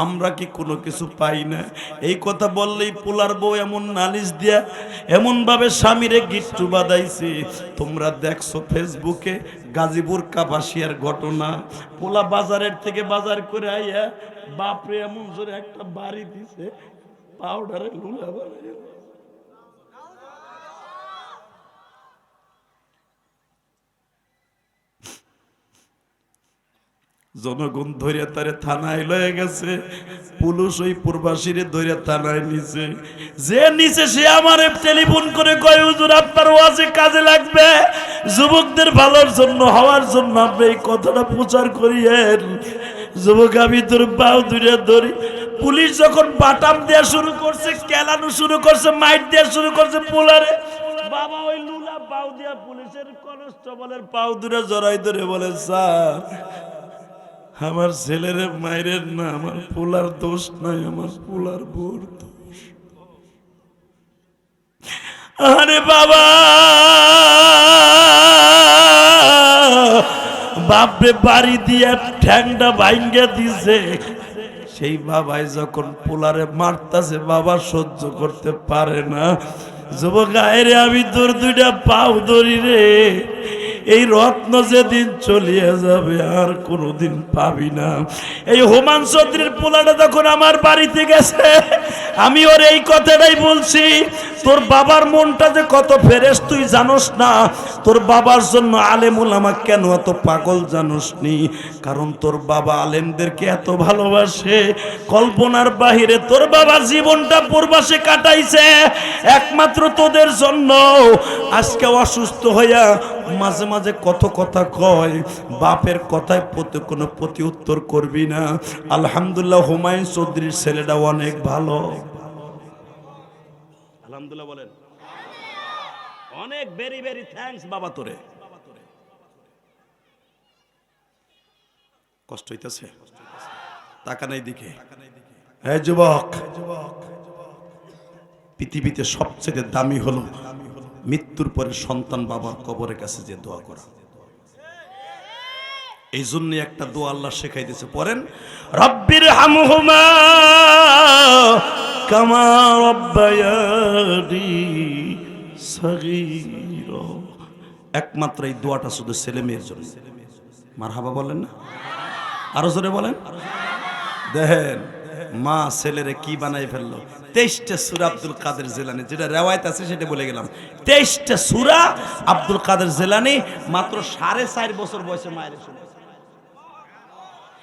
S1: আমরা কি কোনো কিছু পাই না? এই কথা বললেই পোলার বউ এমন নালিশ দিয়া এমনভাবে স্বামীরে গিট্টু বাঁধাইছে। তোমরা দেখছো ফেসবুকে গাজীপুর কাপাসিয়ার ঘটনা। পোলা বাজারের থেকে বাজার করে আইয়া বাপরে এমন জোরে একটা বাড়ি দিছে, পাউডারে লুলা বানাই। জনগণ ধরে তারে থানায় লয়ে গেছে, পুলিশ ওই প্রবাসীরে ধরে থানায় নিছে। যে নিচে সে আমারে টেলিফোন করে কয়, হুজুর আপনার ওয়াজে কাজে লাগবে, যুবকদের ভালোর জন্য হওয়ার জন্য আপনি এই কথাটা প্রচার করিয়েন। যুবক আমি তোর পাও দূরে ধরি। পুলিশ যখন বাটাম দেওয়া শুরু করছে, কেলানো শুরু করছে, মাইট দেওয়া শুরু করছে পোলারে, বাবা ওই লুলা পাও দিয়া পুলিশের কনস্টেবলের পাও দূরে জড়াই ধরে বলে, স্যার আমার ছেলের মায়ের না, আমার পোলার দোষ নাই, আমার পোলার বোর দোষ। আরে বাবা, বাপরে বাড়ি দিয়া ঠ্যাংটা ভাঙ্গে দিছে। সেই বাবাই যখন পোলারে মারতাছে, বাবা সহ্য করতে পারে না। যুবক আয়রে, আমি তোর দুইটা পাও ধরি রে, এই রত্ন যেদিন চলিয়ে যাবে আর কোনোদিন পাবি না। এই হুমান চৌধুরীর পোলাটা যখন আমার বাড়িতে গেছে, আমি ওর এই কথাটাই বলছি, তোর বাবার মনটা যে কত ফেরেশ তুই জানোস না। তোর বাবার জন্য আলেম ওলামা কেন এত পাগল জানোস নি? কারণ তোর বাবা আলেমদেরকে এত ভালোবাসে, কল্পনার বাহিরে তোর বাবা জীবনটা প্রবাসে কাটাইছে একমাত্র তোদের জন্য। আজকে অসুস্থ হইয়া মাঝে মাঝে কত কথা কয়, বাপের কথায় কোনো প্রতি উত্তর করবি না। আলহামদুলিল্লাহ, হুমায়ুন চৌধুরীর ছেলেটা অনেক ভালো। আলহামদুলিল্লাহ বলেন, অনেক ভেরি ভেরি থ্যাঙ্কস বাবা তোরে। কষ্ট হইতেছে, টাকা নাই দিকে। হ্যাঁ যুবক, পৃথিবীতে সবচেয়ে দামি হলো মৃত্যুর পরে সন্তান বাবার কবরের কাছে যে দোয়া করা। এই জন্য একটা দোয়া আল্লাহ শেখাইতেছে, পড়েন, রব্বির হামহুমা কামা রব্বায়ানি সগীরা। একমাত্র এই দোয়াটা শুধু ছেলে মেয়ের জন্য। মারহাবা বলেন না? আরো জোরে বলেন। দেখেন মা ছেলেরে কি বানাই ফেললো। 23টা সূরা আব্দুল কাদের জিলানী, যেটা রেওয়ায়েত আছে সেটা বলে গেলাম। 23টা সূরা আব্দুল কাদের জিলানী মাত্র 4.5 বছর বয়সে মায়ের শুনেছে।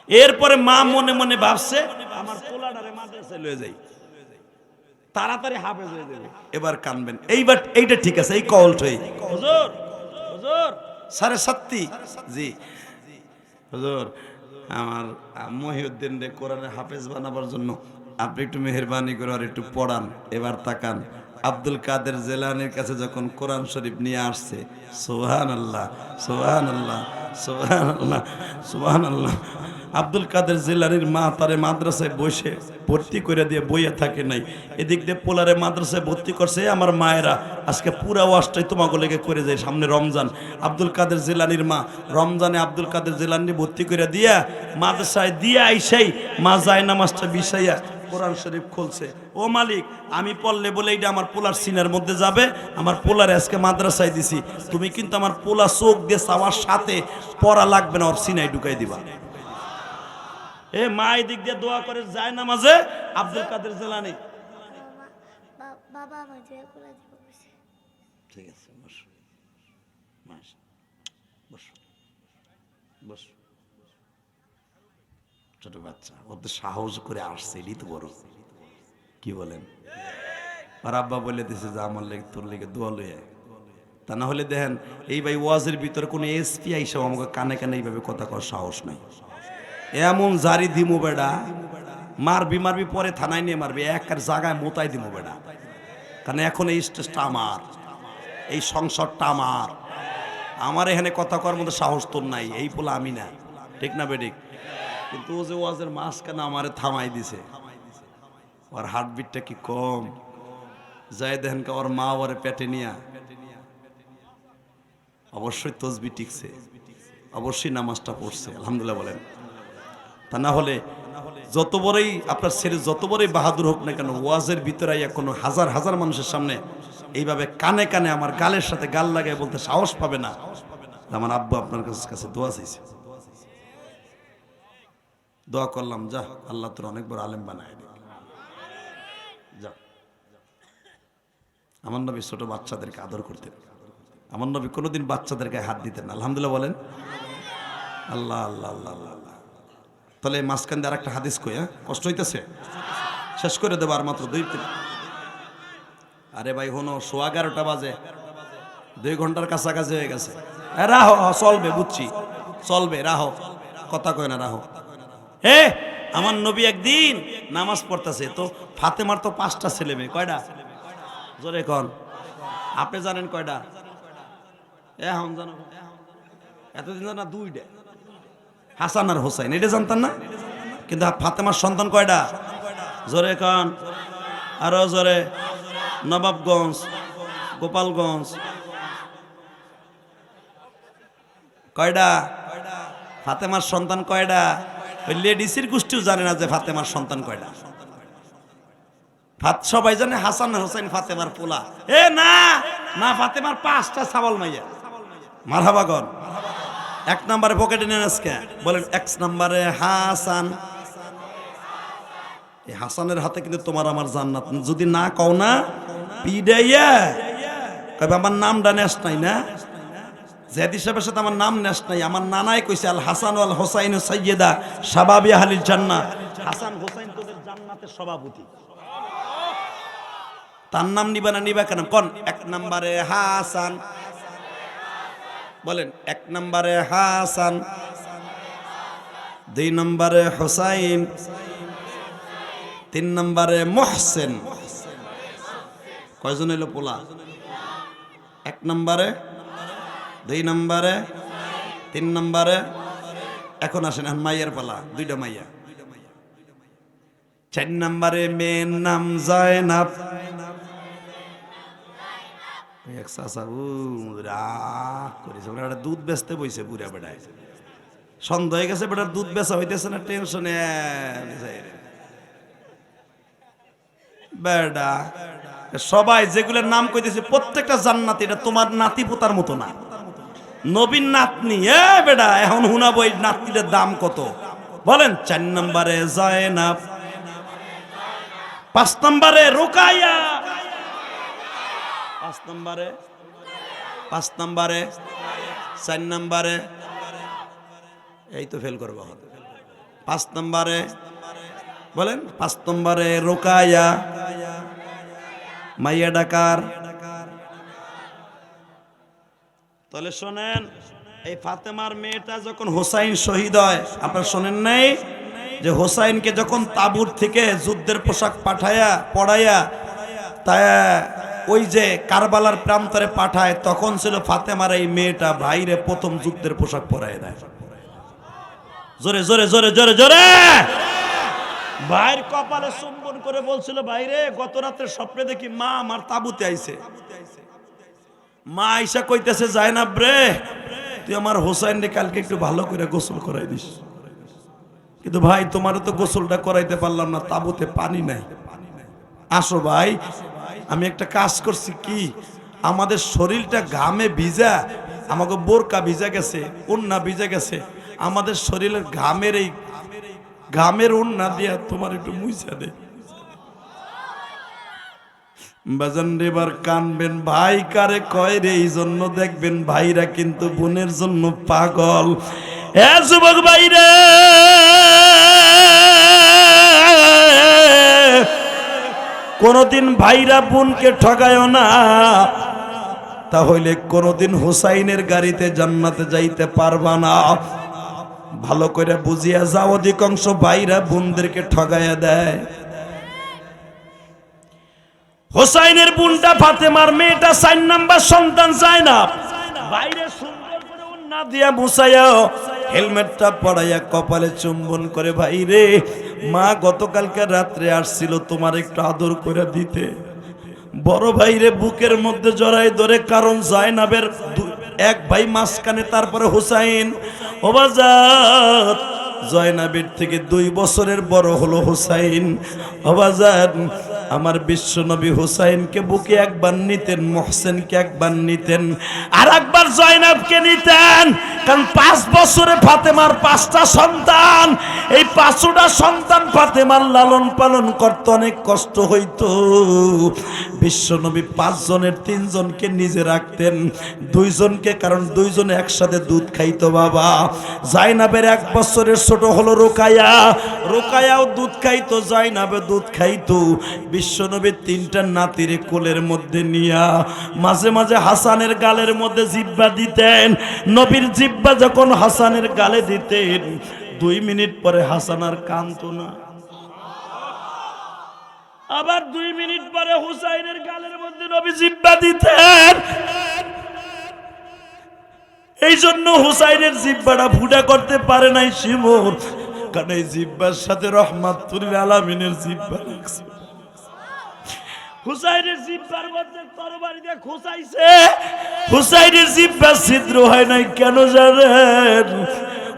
S1: এরপরে মা মনে মনে ভাবছে, আমার পোলাডারে মাদ্রাসায় লয়ে যাই, তাড়াতাড়ি হাফেজ হয়ে যাবে। এবার কানবেন, এইবার এইটা ঠিক আছে, এই কল ঠই হুজুর, হুজুর 7.5 জি হুজুর, আমার মহিউদ্দিন রে কোরআনের হাফেজ বানাবার জন্য আপনি একটু মেহেরবানি করে আর একটু পড়ান। এবার তাকান, আব্দুল কাদের জিলানীর কাছে যখন কোরআন শরীফ নিয়ে আসছে, সুবহানাল্লাহ সুবহানাল্লাহ সুবহানাল্লাহ সুবহানাল্লাহ। আব্দুল কাদের জিলানীর মা তারে মাদ্রাসায় বসে ভর্তি করে দিয়ে বইয়া থাকে নাই, এদিক দিয়ে পোলারে মাদ্রাসায় ভর্তি করছে। আমার মায়েরা আজকে পুরা ওয়াজটাই তোমাকে লেগে করে যায়। সামনে রমজান, আব্দুল কাদের জিলানীর মা রমজানে আব্দুল কাদের জিলানী ভর্তি করে দিয়া মাদ্রাসায় দিয়া আইসাই মা যায় নামাজটা বিছাইয়া কোরআন শরীফ খুলছে। ও মালিক, আমি পড়লে বলে এটা আমার পোলার সিনার মধ্যে যাবে, আমার পোলারে আজকে মাদ্রাসায় দিছি, তুমি কিন্তু আমার পোলা চোখ দিয়ে চাওয়ার সাথে পড়া লাগবে না, ওর সিনায় ঢুকাই দিবা। এ মা এদিক দিয়ে দোয়া করে যায় নামাজে, আব্দুল কাদের জিলানী বাবা ঠিক আছে, বসো বসো বসো। ছোট বাচ্চা, ওদের সাহস করে আসছে, এটাই তো বড়। কি বলেন? আর আব্বা বলে দিছে যে আমার লেগে তোর লেগে দোয়া লইয়া। তা না হলে দেখেন এই ভাই ওয়াজের ভিতরে কোনো এসপি আইসাও আমাকে কানে কানে এইভাবে কথা করার সাহস নাই। এমন জারি দিমু বেড়া, মারবি মারবি পরে থানায় নিয়ে মারবি, একার জায়গায় মোতাই দিমু বেড়া। কারণ এখন এই স্টেজটা আমার, এই সংসদটা আমার, আমার এখানে কথা করার মধ্যে সাহস তোর নাই। এই পোলা আমি না, ঠিক না বেডিক? কিন্তু ও যে ওয়াজের মাঝখানে আমারে থামাই দিছে, ওর হার্টবিটটা কি কম? যাই দেখেন ওর মা ওরে পেটে নিয়া অবশ্যই তসবি টিকছে, অবশ্যই নামাজটা পড়ছে। আলহামদুলিল্লাহ বলেন। তা না হলে যত বড়ই আপনার ছেলে যত বড়ই বাহাদুর হোক না কেন, ওয়াজের ভিতরে কোনো হাজার হাজার মানুষের সামনে এইভাবে কানে কানে আমার গালের সাথে গাল লাগায় বলতে সাহস পাবে না। আমার আব্বু আপনার কাছে দোয়া চাইছে, দোয়া করলাম, যা আল্লাহ তোর অনেক বড় আলেম বানায় দে। যা, আমার নবী ছোট বাচ্চাদেরকে আদর করতেন, আমার নবী কোনোদিন বাচ্চাদেরকে হাত দিতেন না। আলহামদুলিল্লাহ বলেন। আল্লাহ আল্লাহ আল্লাহ আল্লাহ। তাহলে মাঝখান দিয়ে আর একটা হাদিস কই, কষ্ট হইতেছে, শেষ করে দেবো আর মাত্র 2-3। আরে ভাই হনো, 11:15 বাজে, 2 ঘন্টার কাছাকাছি হয়ে গেছে। রাহো, চলবে, বুঝছি, চলবে, রাহো, কথা কয় না, রাহো। হে, আমার নবী একদিন নামাজ পড়তেছে, তো ফাতেমার তো 5টা ছেলে মেয়ে, কয়টা? জোরে কন। আপনি জানেন কয়টা? এখন জানো এতদিন জানা দুইটা, হাসান আর হোসাইন, এটা জানতেন না? কিন্তু ফাতেমার সন্তান কয়টা? জোরে কান, আরো জোরে। নবাবগঞ্জ, গোপালগঞ্জ, কয়টা? ফাতেমার সন্তান কয়টা? ওই লেডিসের গোষ্ঠীও জানে না যে ফাতেমার সন্তান কয়টা। সবাই জানে হাসান হোসেন ফাতেমার পোলা। এ না না, ফাতেমার 5টা ছাগল মাইয়া। মারহাবাগন। 1 নম্বরে পকেটে নেন আজকে, বলেন 1 নম্বরে হাসান। এই হাসানের হাতে কিন্তু তোমার আমার জান্নাত। যদি না কও না পিডাইয়া কবে আমার নামটা নেস নাই না, জেদ হিসাবের সাথে আমার নাম নেস নাই। আমার নানাই কইছে আল হাসান ওয়াল হোসাইন সাইয়্যিদা শাবাবি আহলিল জান্নাহ। হাসান হোসাইন তোদের জান্নাতের সভাপতি। তার নাম নিবা না নিবা কেন? কোন 1 নম্বরে হাসান, বলেন 1 নম্বরে হাসান, 2 নম্বরে হোসাইন, 3 নম্বরে মুহসিন। কয়জন হইল পোলা? 1 নম্বরে, 2 নম্বরে, 3 নম্বরে। এখন আসেন, এখন মাইয়ার পালা, 2টা মাইয়া। 4 নম্বরে মেয়ের নাম জয়নাব। দুধ বেচতে বইছে বুড়া বেড়ায়, সন্দেহ হয়ে গেছে বেটার দুধ বেচা হইতেছে না, টেনশনে বেড়া। সবাই যেগুলোর নাম কইতেছে প্রত্যেকটা জান্নাতি, এটা তোমার নাতি পোতার মতো না, নবীন নাতনি। এ বেড়া, এখন হুনাবো এই নাতনির দাম কত, বলেন। 4 নম্বরে জয়নাব, 5 নম্বরে রুকাইয়া, 5 নম্বরে, 5 নম্বরে, 4 নম্বরে, এই তো ফেল করবো। 5 নম্বরে বলেন, 5 নম্বরে রুকাইয়া, মাইয়া ডাকার। তাহলে শোনেন, এই ফাতেমার মেয়েটা যখন হোসাইন শহীদ হয়, আপনারা শোনেন নাই যে হোসাইনকে যখন তাবুর থেকে যুদ্ধের পোশাক পাঠায়া পড়াইয়া তাই ওই যে কারবালার প্রান্তরে পাঠায়, তখন ছিল ফাতেমার এই মেয়েটা ভাইরে প্রথম যুদ্ধের পোশাক পরায় দেয়। জোরে জোরে জোরে জোরে জোরে ভাইয়ের কপালে চুম্বন করে বলছিল, ভাইরে গত রাতের স্বপ্নে দেখি মা আমার তাবুতে আইছে। মা আইসা কইতেছে, জায়নাব রে, তুই আমার হোসাইন রে কালকে একটু ভালো করে গোসল করাই দিস। কিন্তু ভাই তোমার তো গোসলটা করাইতে পারলাম না, তাবুতে পানি নাই। আসো ভাই, আমি একটা কাজ করছি কি, আমাদের শরীরটা ঘামে ভিজা, আমাকে বোরকা ভিজা গেছে, ওন্না ভিজা গেছে, আমাদের শরীরের ঘামের এই ঘামের ওন্না দিয়া তোমার একটু মুইছা দে। বাজান এবার কানবেন, ভাই কারে কয় রে, এই জন্য দেখবেন ভাইরা কিন্তু বোনের জন্য পাগল। এ যুবক ভাইরা, কোনদিন ভাইরা বোনকে ঠকায় না, তাহলে কোনদিন হুসাইনের গাড়িতে জান্নাতে যাইতে পারবা না। ভালো করে বুঝিয়া যাও, অধিকাংশ ভাইরা বোনদেরকে ঠকাইয়া দেয়। হোসাইনের বোনটা ফাতেমার মেয়েটা 4 নাম্বার সন্তান জায়নাব, বাইরে সুন্দর করে ওন্না দিয়া মুছাইয়া হেলমেটটা পরাইয়া কপালে চুম্বন করে, ভাইরে মা গতকালকে রাত্রে আসছিল তোমার একটু আদর করে দিতে। বড় ভাইরে বুকের মধ্যে জড়াই ধরে, কারণ জায়নাবের 1 ভাই মাঝখানে, তারপরে হোসাইন। ও বাজার, জয়নাবের থেকে 2 বছরের বড় হলো হোসাইন। ও বাজার, আমার বিশ্ব নবী হোসাইনকে বুকে একবার নিতেন, মোহসেনকে একবার নিতেন, আর একবার জয়নাবকে নিতেন। কারণ 5 বছরে ফাতেমার 5টা সন্তান, এই 5টা সন্তান ফাতেমার লালন পালন করতে অনেক কষ্ট হইতো। বিশ্ব নবী 5 জনের 3 জনকে নিজে রাখতেন, 2 জনকে, কারণ 2 জন একসাথে দুধ খাইতো। বাবা জায়নাবের 1 বছরের ছোট হলো রোকায়া, রোকায়াও দুধ খাইতো, জায়নাবে দুধ খাইতো। বিশ্বনবী 3টা নাতিরে কোলের মধ্যে নিয়া মাঝে মাঝে হাসানের গালের মধ্যে জিহ্বা দিতেন। নবীর জিহ্বা যখন হাসানের গালে দিতেন, 2 মিনিট পরে হাসান আর কাঁদতো না। আবার 2 মিনিট পরে হুসাইনের গালের মধ্যে নবী জিহ্বা দিতেন। এই জন্য হুসাইনের জিহ্বাটা ফুটা করতে পারে নাই শিমুর, কারণ এই জিহ্বার সাথে রহমাতুল আলামিনের জিহ্বা লাগছে। হুসাইনের জিহ্বার মধ্যে তরবারি দিয়ে খোঁচাইছে, হুসাইনের জিহ্বা ছিদ্র হয় নাই কেন জানেন?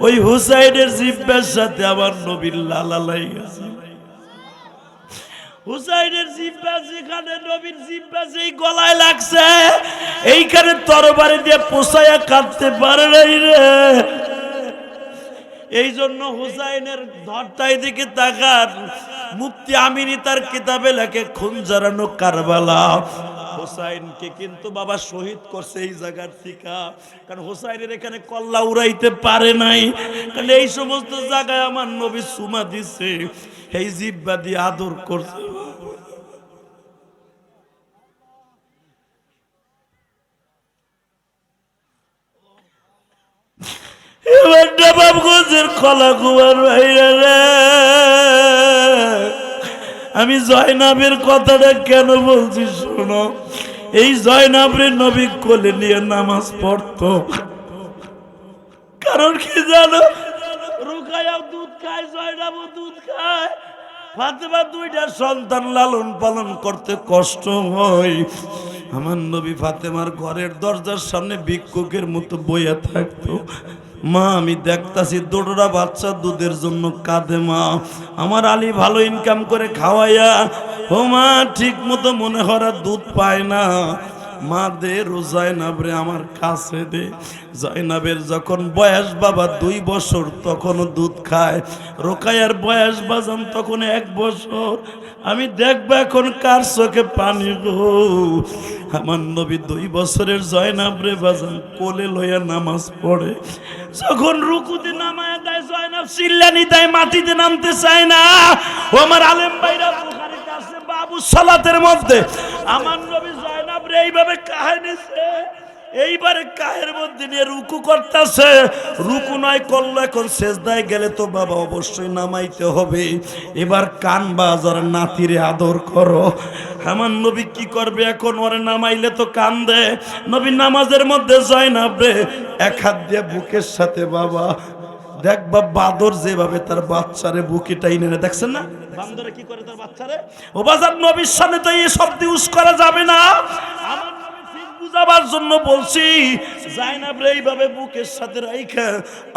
S1: ওই হুসাইনের জিহ্বার সাথে আমার নবীর লালা লাগাইছে। হুসাইনের জিহ্বা যেখানে, নবীর জিহ্বা যেই গলায় লাগছে, এইখানে তরবারি দিয়ে পোষায়া কাটতে পারে নাই রে। এই জন্য হুসাইনের ধরতাই দিকে তাকান, মুফতি আমিনী তার কিতাবে লেখে খুন জড়ানো কারবালা। হুসাইনকে কিন্তু বাবা শহীদ করছে এই জায়গার থেকে, কারণ হুসাইনের এখানে কল্লা উড়াইতে পারে নাই, কারণ এই সমস্ত জায়গায় আমার নবী সুমা দিছে, এই জিহ্বা দিয়ে আদর করছে। এবার নবাবগঞ্জের কলাকুয়ার ভাইরা রে, আমি জয়নাবের কথাটা কেন বলছি শোনো। এই জয়নাবের নবী কোলে নিয়ে নামাজ পড়তো, কারণ কি জানো? রুকায়াও দুধ খায়, জয়নাবও দুধ খায়, ফাতেমা 2টা সন্তান লালন পালন করতে কষ্ট হয়। আমার নবী ফাতেমার ঘরের দরজার সামনে ভিক্ষুকের মতো বইয়া থাকতো। মা আমি দেখতাছি 2টা বাচ্চা দুধের জন্য কাঁদে, মা আমার আলী ভালো ইনকাম করে খাওয়াইয়া, ও মা ঠিক মতো মনে হরা দুধ পায় না, মা দে রো জয়নাবরে আমার কাছে দে। জয়নাবের যখন বয়স বাবা 2 বছর তখনও দুধ খায়, রোকায়ার বয়স বাজান তখন 1 বছর। আমি দেখবো এখন কার চোখে পানি গো। আমার নবী 2 বছরের জয়নাবরে বাজান কোলে লইয়া নামাজ পড়ে, যখন রুকুতে নামায় দেয় জয়নাব চিল্লানি দেয়, মাটিতে নামতে চায় না। ও আমার আলেম ভাইরা, বুখারীতে আছে বাবু সালাতের মধ্যে আমার নবী জয়নাব রে এইভাবে কাহে নিছে, এইবারে কাহের মধ্যে নিয়ে রুকু করতেছে। রুকু নয় করলো, এখন সেজদায় গেলে তো বাবা অবশ্যই নামাইতে হবে। এবার কান বাজার নাতিরে আদর করো। আমার নবী কি করবে এখন? ওরে নামাইলে তো কান্দে। নবী নামাজের মধ্যে জয়নাব রে 1 হাত দিয়ে বুকের সাথে, বাবা দেখবা বাদর যেভাবে তার বাচ্চারে বুকে টাইনে নেয়, দেখছেন না বান্দরে কি করে তার বাচ্চারে? ও বাজার নবীর সামনে তো এই শব্দ ইউজ করা যাবে না। আমার নবী ঠিক বুঝাবার জন্য বলছি, জাইনাব রে এইভাবে বুকের সাথে রাইখা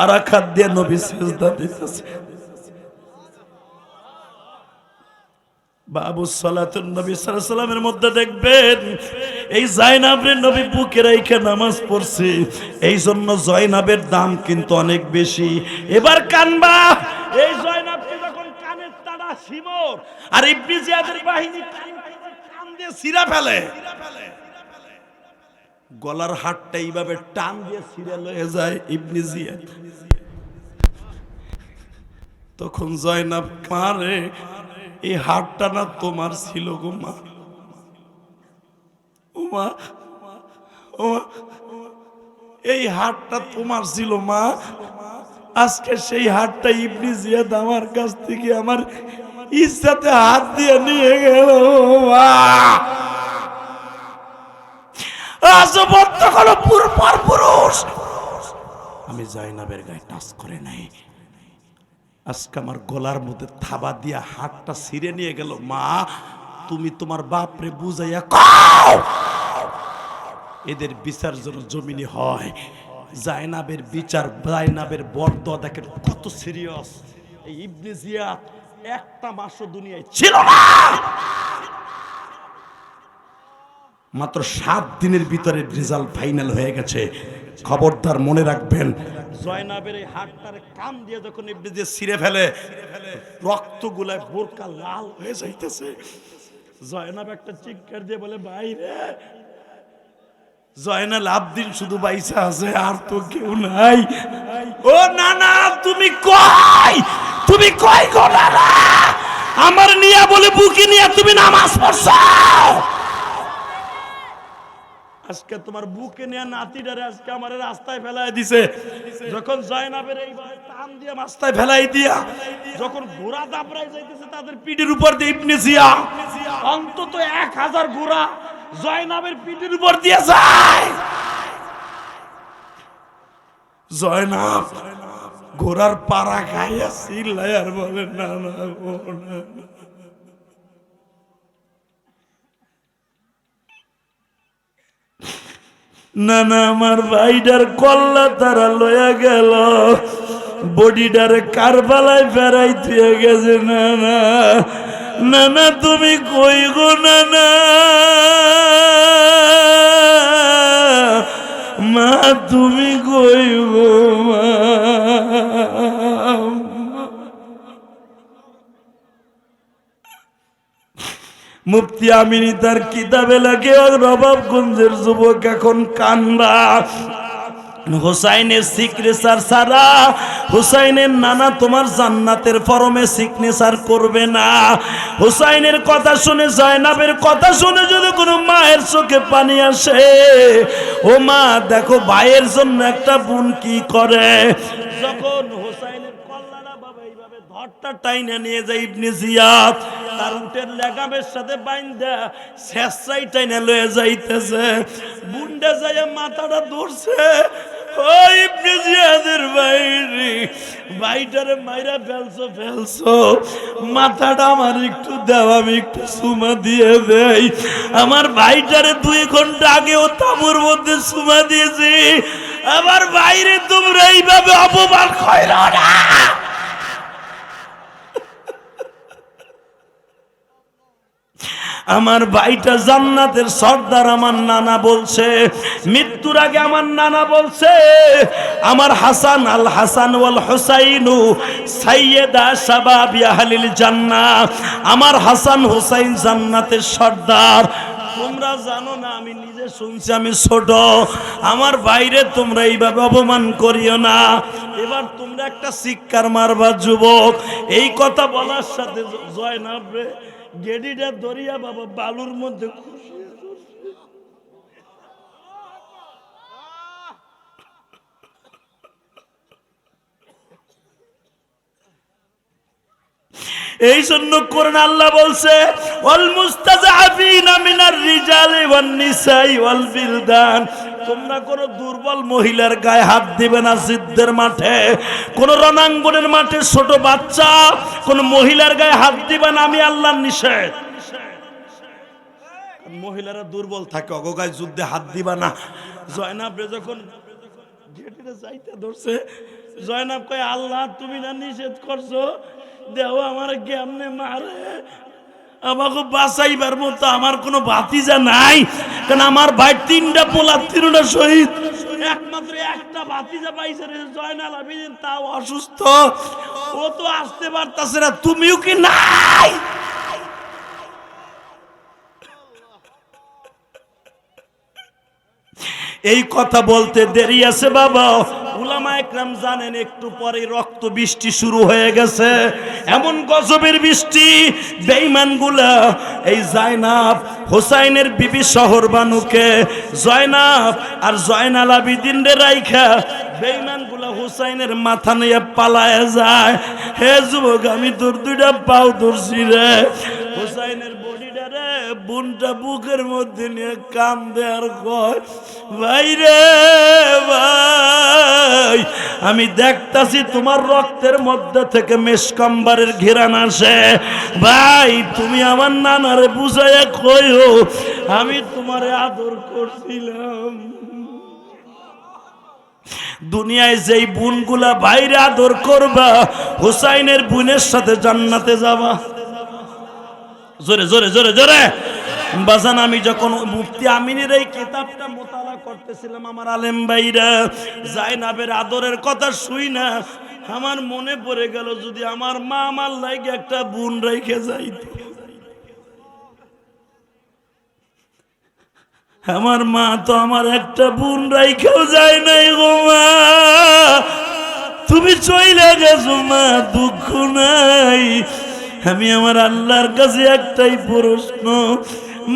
S1: আর 1 হাত দিয়ে নবী সিজদা দিতেছে। বাবু সালাতুন নবী সাল্লাল্লাহু আলাইহি সাল্লামের মধ্যে দেখবেন এই জয়নাবের নবী বুকে রাইখা নামাজ পড়ছে। এই জন্য জয়নাবের দাম কিন্তু অনেক বেশি। এবার কানবা, এই জয়নাবকে যখন কানের তাড়া শিমর আর ইবনে জিয়াদের বাহিনী কান দিয়ে ছিঁড়া ফেলে, গলার হাড়টা এইভাবে টান দিয়ে ছিঁড়ে লয়ে যায় ইবনে জিয়াদ। তখন জয়নাব মারে, এই হাড়টা না তোমার ছিল গো মা, ও মা, ও এই হাড়টা তোমার ছিল মা, আজকে সেই হাড়টা ইবনে জিয়াদ আমার কাছ থেকে আমার ইজ্জতে হাত দিয়ে নিয়ে গেল। পুরুষ আমি জয়নাবের গায়ে টাচ করে নাই, আজকে আমার গলার মধ্যে থাবা দিয়া হাতটা ছিঁড়ে নিয়ে গেল। মা তুমি তোমার বাপরে বুঝাইয়া কও এদের বিচার যেন জমিনে হয়। জায়নাবের বিচার, জায়নাবের বরদোয়া দেখেন কত সিরিয়াস। এই ইবনে জিয়াদ 1টা মাসও দুনিয়ায় ছিল না, মাত্র 7 দিনের ভিতরে রেজাল্ট ফাইনাল হয়ে গেছে। খবরদার মনে রাখবেন, জয়নাবের এই হাড়টার কান দিয়ে যখন ইবনে জিয়াদ ছিঁড়ে ফেলে, রক্তগুলায় বোরকা লাল হয়ে যাইতেছে। জয়নাব একটা চিৎকার দিয়ে বলে, ভাই রে, জয়নাল আবদিন শুধু বাইসা আছে, আর তো কেউ নাই। ও না না, তুমি কই গো না, আমার নিয়া বলে বুকে নিয়ে তুমি নামাজ পড়ছো। আজকে তোমার বুকে নিয়ে নাতিটারে আজকে আমার রাস্তায় ফেলাই দিছে। যখন জয়নাবের এইভাবে টান দিয়ে রাস্তায় ফেলাই দিয়া যখন ঘোড়া দাবড়াই যাইতেছে তাদের পিঠের উপর দিয়ে ইবনে জিয়াদ অন্তত 1000 ঘোড়া জয়নাবের পিঠের উপর দিয়ে যায়। জয়নাব ঘোড়ার পাড়া খাইয়া চিল্লায় আর বলে না না না না, আমার ভাইটার কল্লা তারা লইয়া গেল, বডিটারে কারবালায় ফেরাই দিয়ে গেছে। না না না না, তুমি কই গো না না মা, তুমি কই গো মা। মুফতি আমিনী তার কিতাবে লাগে রবাবগঞ্জের যুবক এখন কান্দা। হুসাইনের সিগনেচার ছাড়া হুসাইনের নানা তোমার জান্নাতের ফরমে সিগনেচার করবে না। হুসাইনের কথা শুনে, জয়নাবের কথা শুনে যদি কোনো মায়ের চোখে পানি আসে, ও মা দেখো ভাইয়ের জন্য একটা বোন কি করে। যখন হুসাইনের কল্লাটা বাবা এইভাবে ধরটা টাইনা নিয়ে যায় ইবনে জিয়াদ, তার উটের লেগামের সাথে বাইন্ধা শেষরাই টাইনা লয়ে যাইতেছে, বুন্ডা যায় মাথাটা ধরছে। ও ইবনে জিয়াদের বাইরে, বাইটারে মাইরা ফেলছো, মাথাটা আমার একটু দাও, আমি একটু সুমা দিয়ে দেই। আমার ভাইটারে 2 ঘন্টা আগেও তাঁবুর মধ্যে সুমা দিয়েছি, আমার বাইরে তোমরা এইভাবে অপমান কইরো না। আমার ভাইটা জান্নাতের সর্দার। আমার নানা বলছে, মৃত্যুর আগে আমার নানা বলছে, আমার হাসান আল হাসান ওয়াল হুসাইনু সাইয়্যিদা শাবাবি আহলিল জান্নাহ, আমার হাসান হুসাইন জান্নাতের সর্দার। তোমরা জানো না, আমি নিজে শুনছি, আমি ছোট, আমার বাইরে তোমরা এইভাবে অপমান করিও না। এবার তোমরা একটা চিৎকার মারবা যুবক। এই কথা বলার সাথে জয়নাব রে গেডিটা দরিয়া বাবা বালুর মধ্যে এই জন্য কোরআন আল্লাহ বলছে, ওয়াল মুস্তাযআফিনা মিনার রিজালি ওয়ান নিসাই ওয়াল বিলদান, তোমরা কোন দুর্বল মহিলার গায়ে হাত দিবে না যুদ্ধের মাঠে, কোন রণাঙ্গনের মাঠে ছোট বাচ্চা কোন মহিলার গায়ে হাত দিবে না, আমি আল্লাহর নিষেধ। মহিলারা দুর্বল থাকে, অগগায় যুদ্ধে হাত দিবা না। জয়নাব যখন গেটে যাইতে ধরছে, জয়নাব কয় আল্লাহ তুমি না নিষেধ করছো, দেহ আমার কেমনে মারে, আমাকে বাঁচাইবার মতো আমার কোনো ভাতিজা নাই, কারণ আমার ভাই 3টা পোলা 3টা শহীদ, একমাত্র একটা ভাতিজা পাইছে জয়নাল আবেদিন, তাও অসুস্থ, ও তো আসতে পারতাছে না, তুমিও কি নাই? এই কথা বলতে দেরি আছে বাবা। উলামা একরাম জানেন একটু পরে রক্ত বৃষ্টি শুরু হয়ে গেছে, এমন গজবের বৃষ্টি। বেঈমানগুলা এই জয়নাব হুসাইনের বিবি শহরবানুকে, জয়নাব আর জয়নাল আবেদিন রে রাইখা বেঈমানগুলা হুসাইনের মাথা নিয়ে পালায় যায়। হে যুবক, আমি তোর 2টা পাও ধরছি রে। হুসাইনের বডিটা রে বুনটা বুকের মধ্যে নিয়ে কান্দে আর কয়, ভাই রে ভাই, আমি দেখতাছি তোমার রক্তের মধ্যে থেকে মেশকাম্বারের ঘেরান আসে, ভাই তুমি আমার নানারে বুঝাইয়া কইও আমি তোমারে আদর করছিলাম। দুনিয়ায় যেই বোনগুলা ভাইরে আদর করবা, হুসাইনের বোনের সাথে জান্নাতে যাবা। জোরে জোরে জোরে জোরে বাজান। আমি যখন মুফতি আমিনের এই কিতাবটা মোতালা করতেছিলাম, আমার আলেম ভাইরা জয়নাবের আদরের কথা শুই না, আমার মনে পড়ে গেল যদি আমার মা আমার লাইগে একটা বোন রেখে যাইত। আমার মা তো আমার একটা বোন রাইখাও যায় নাই গো মা, তুমি চইলা গেছো মা, দুঃখ নাই। আমি আমার আল্লাহর কাছে একটাই প্রশ্ন,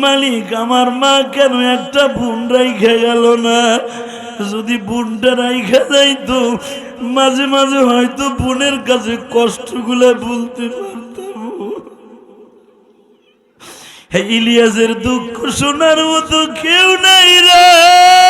S1: মালিক আমার মা কেন একটা বোন রাইখা গেল না? যদি বোনটা রাইখা যাইতো মাঝে মাঝে হয়তো বোনের কাছে কষ্টগুলো বলতে পারতাম। হে ইলিয়াসের দুঃখ শোনার মতো কেউ নাই রে।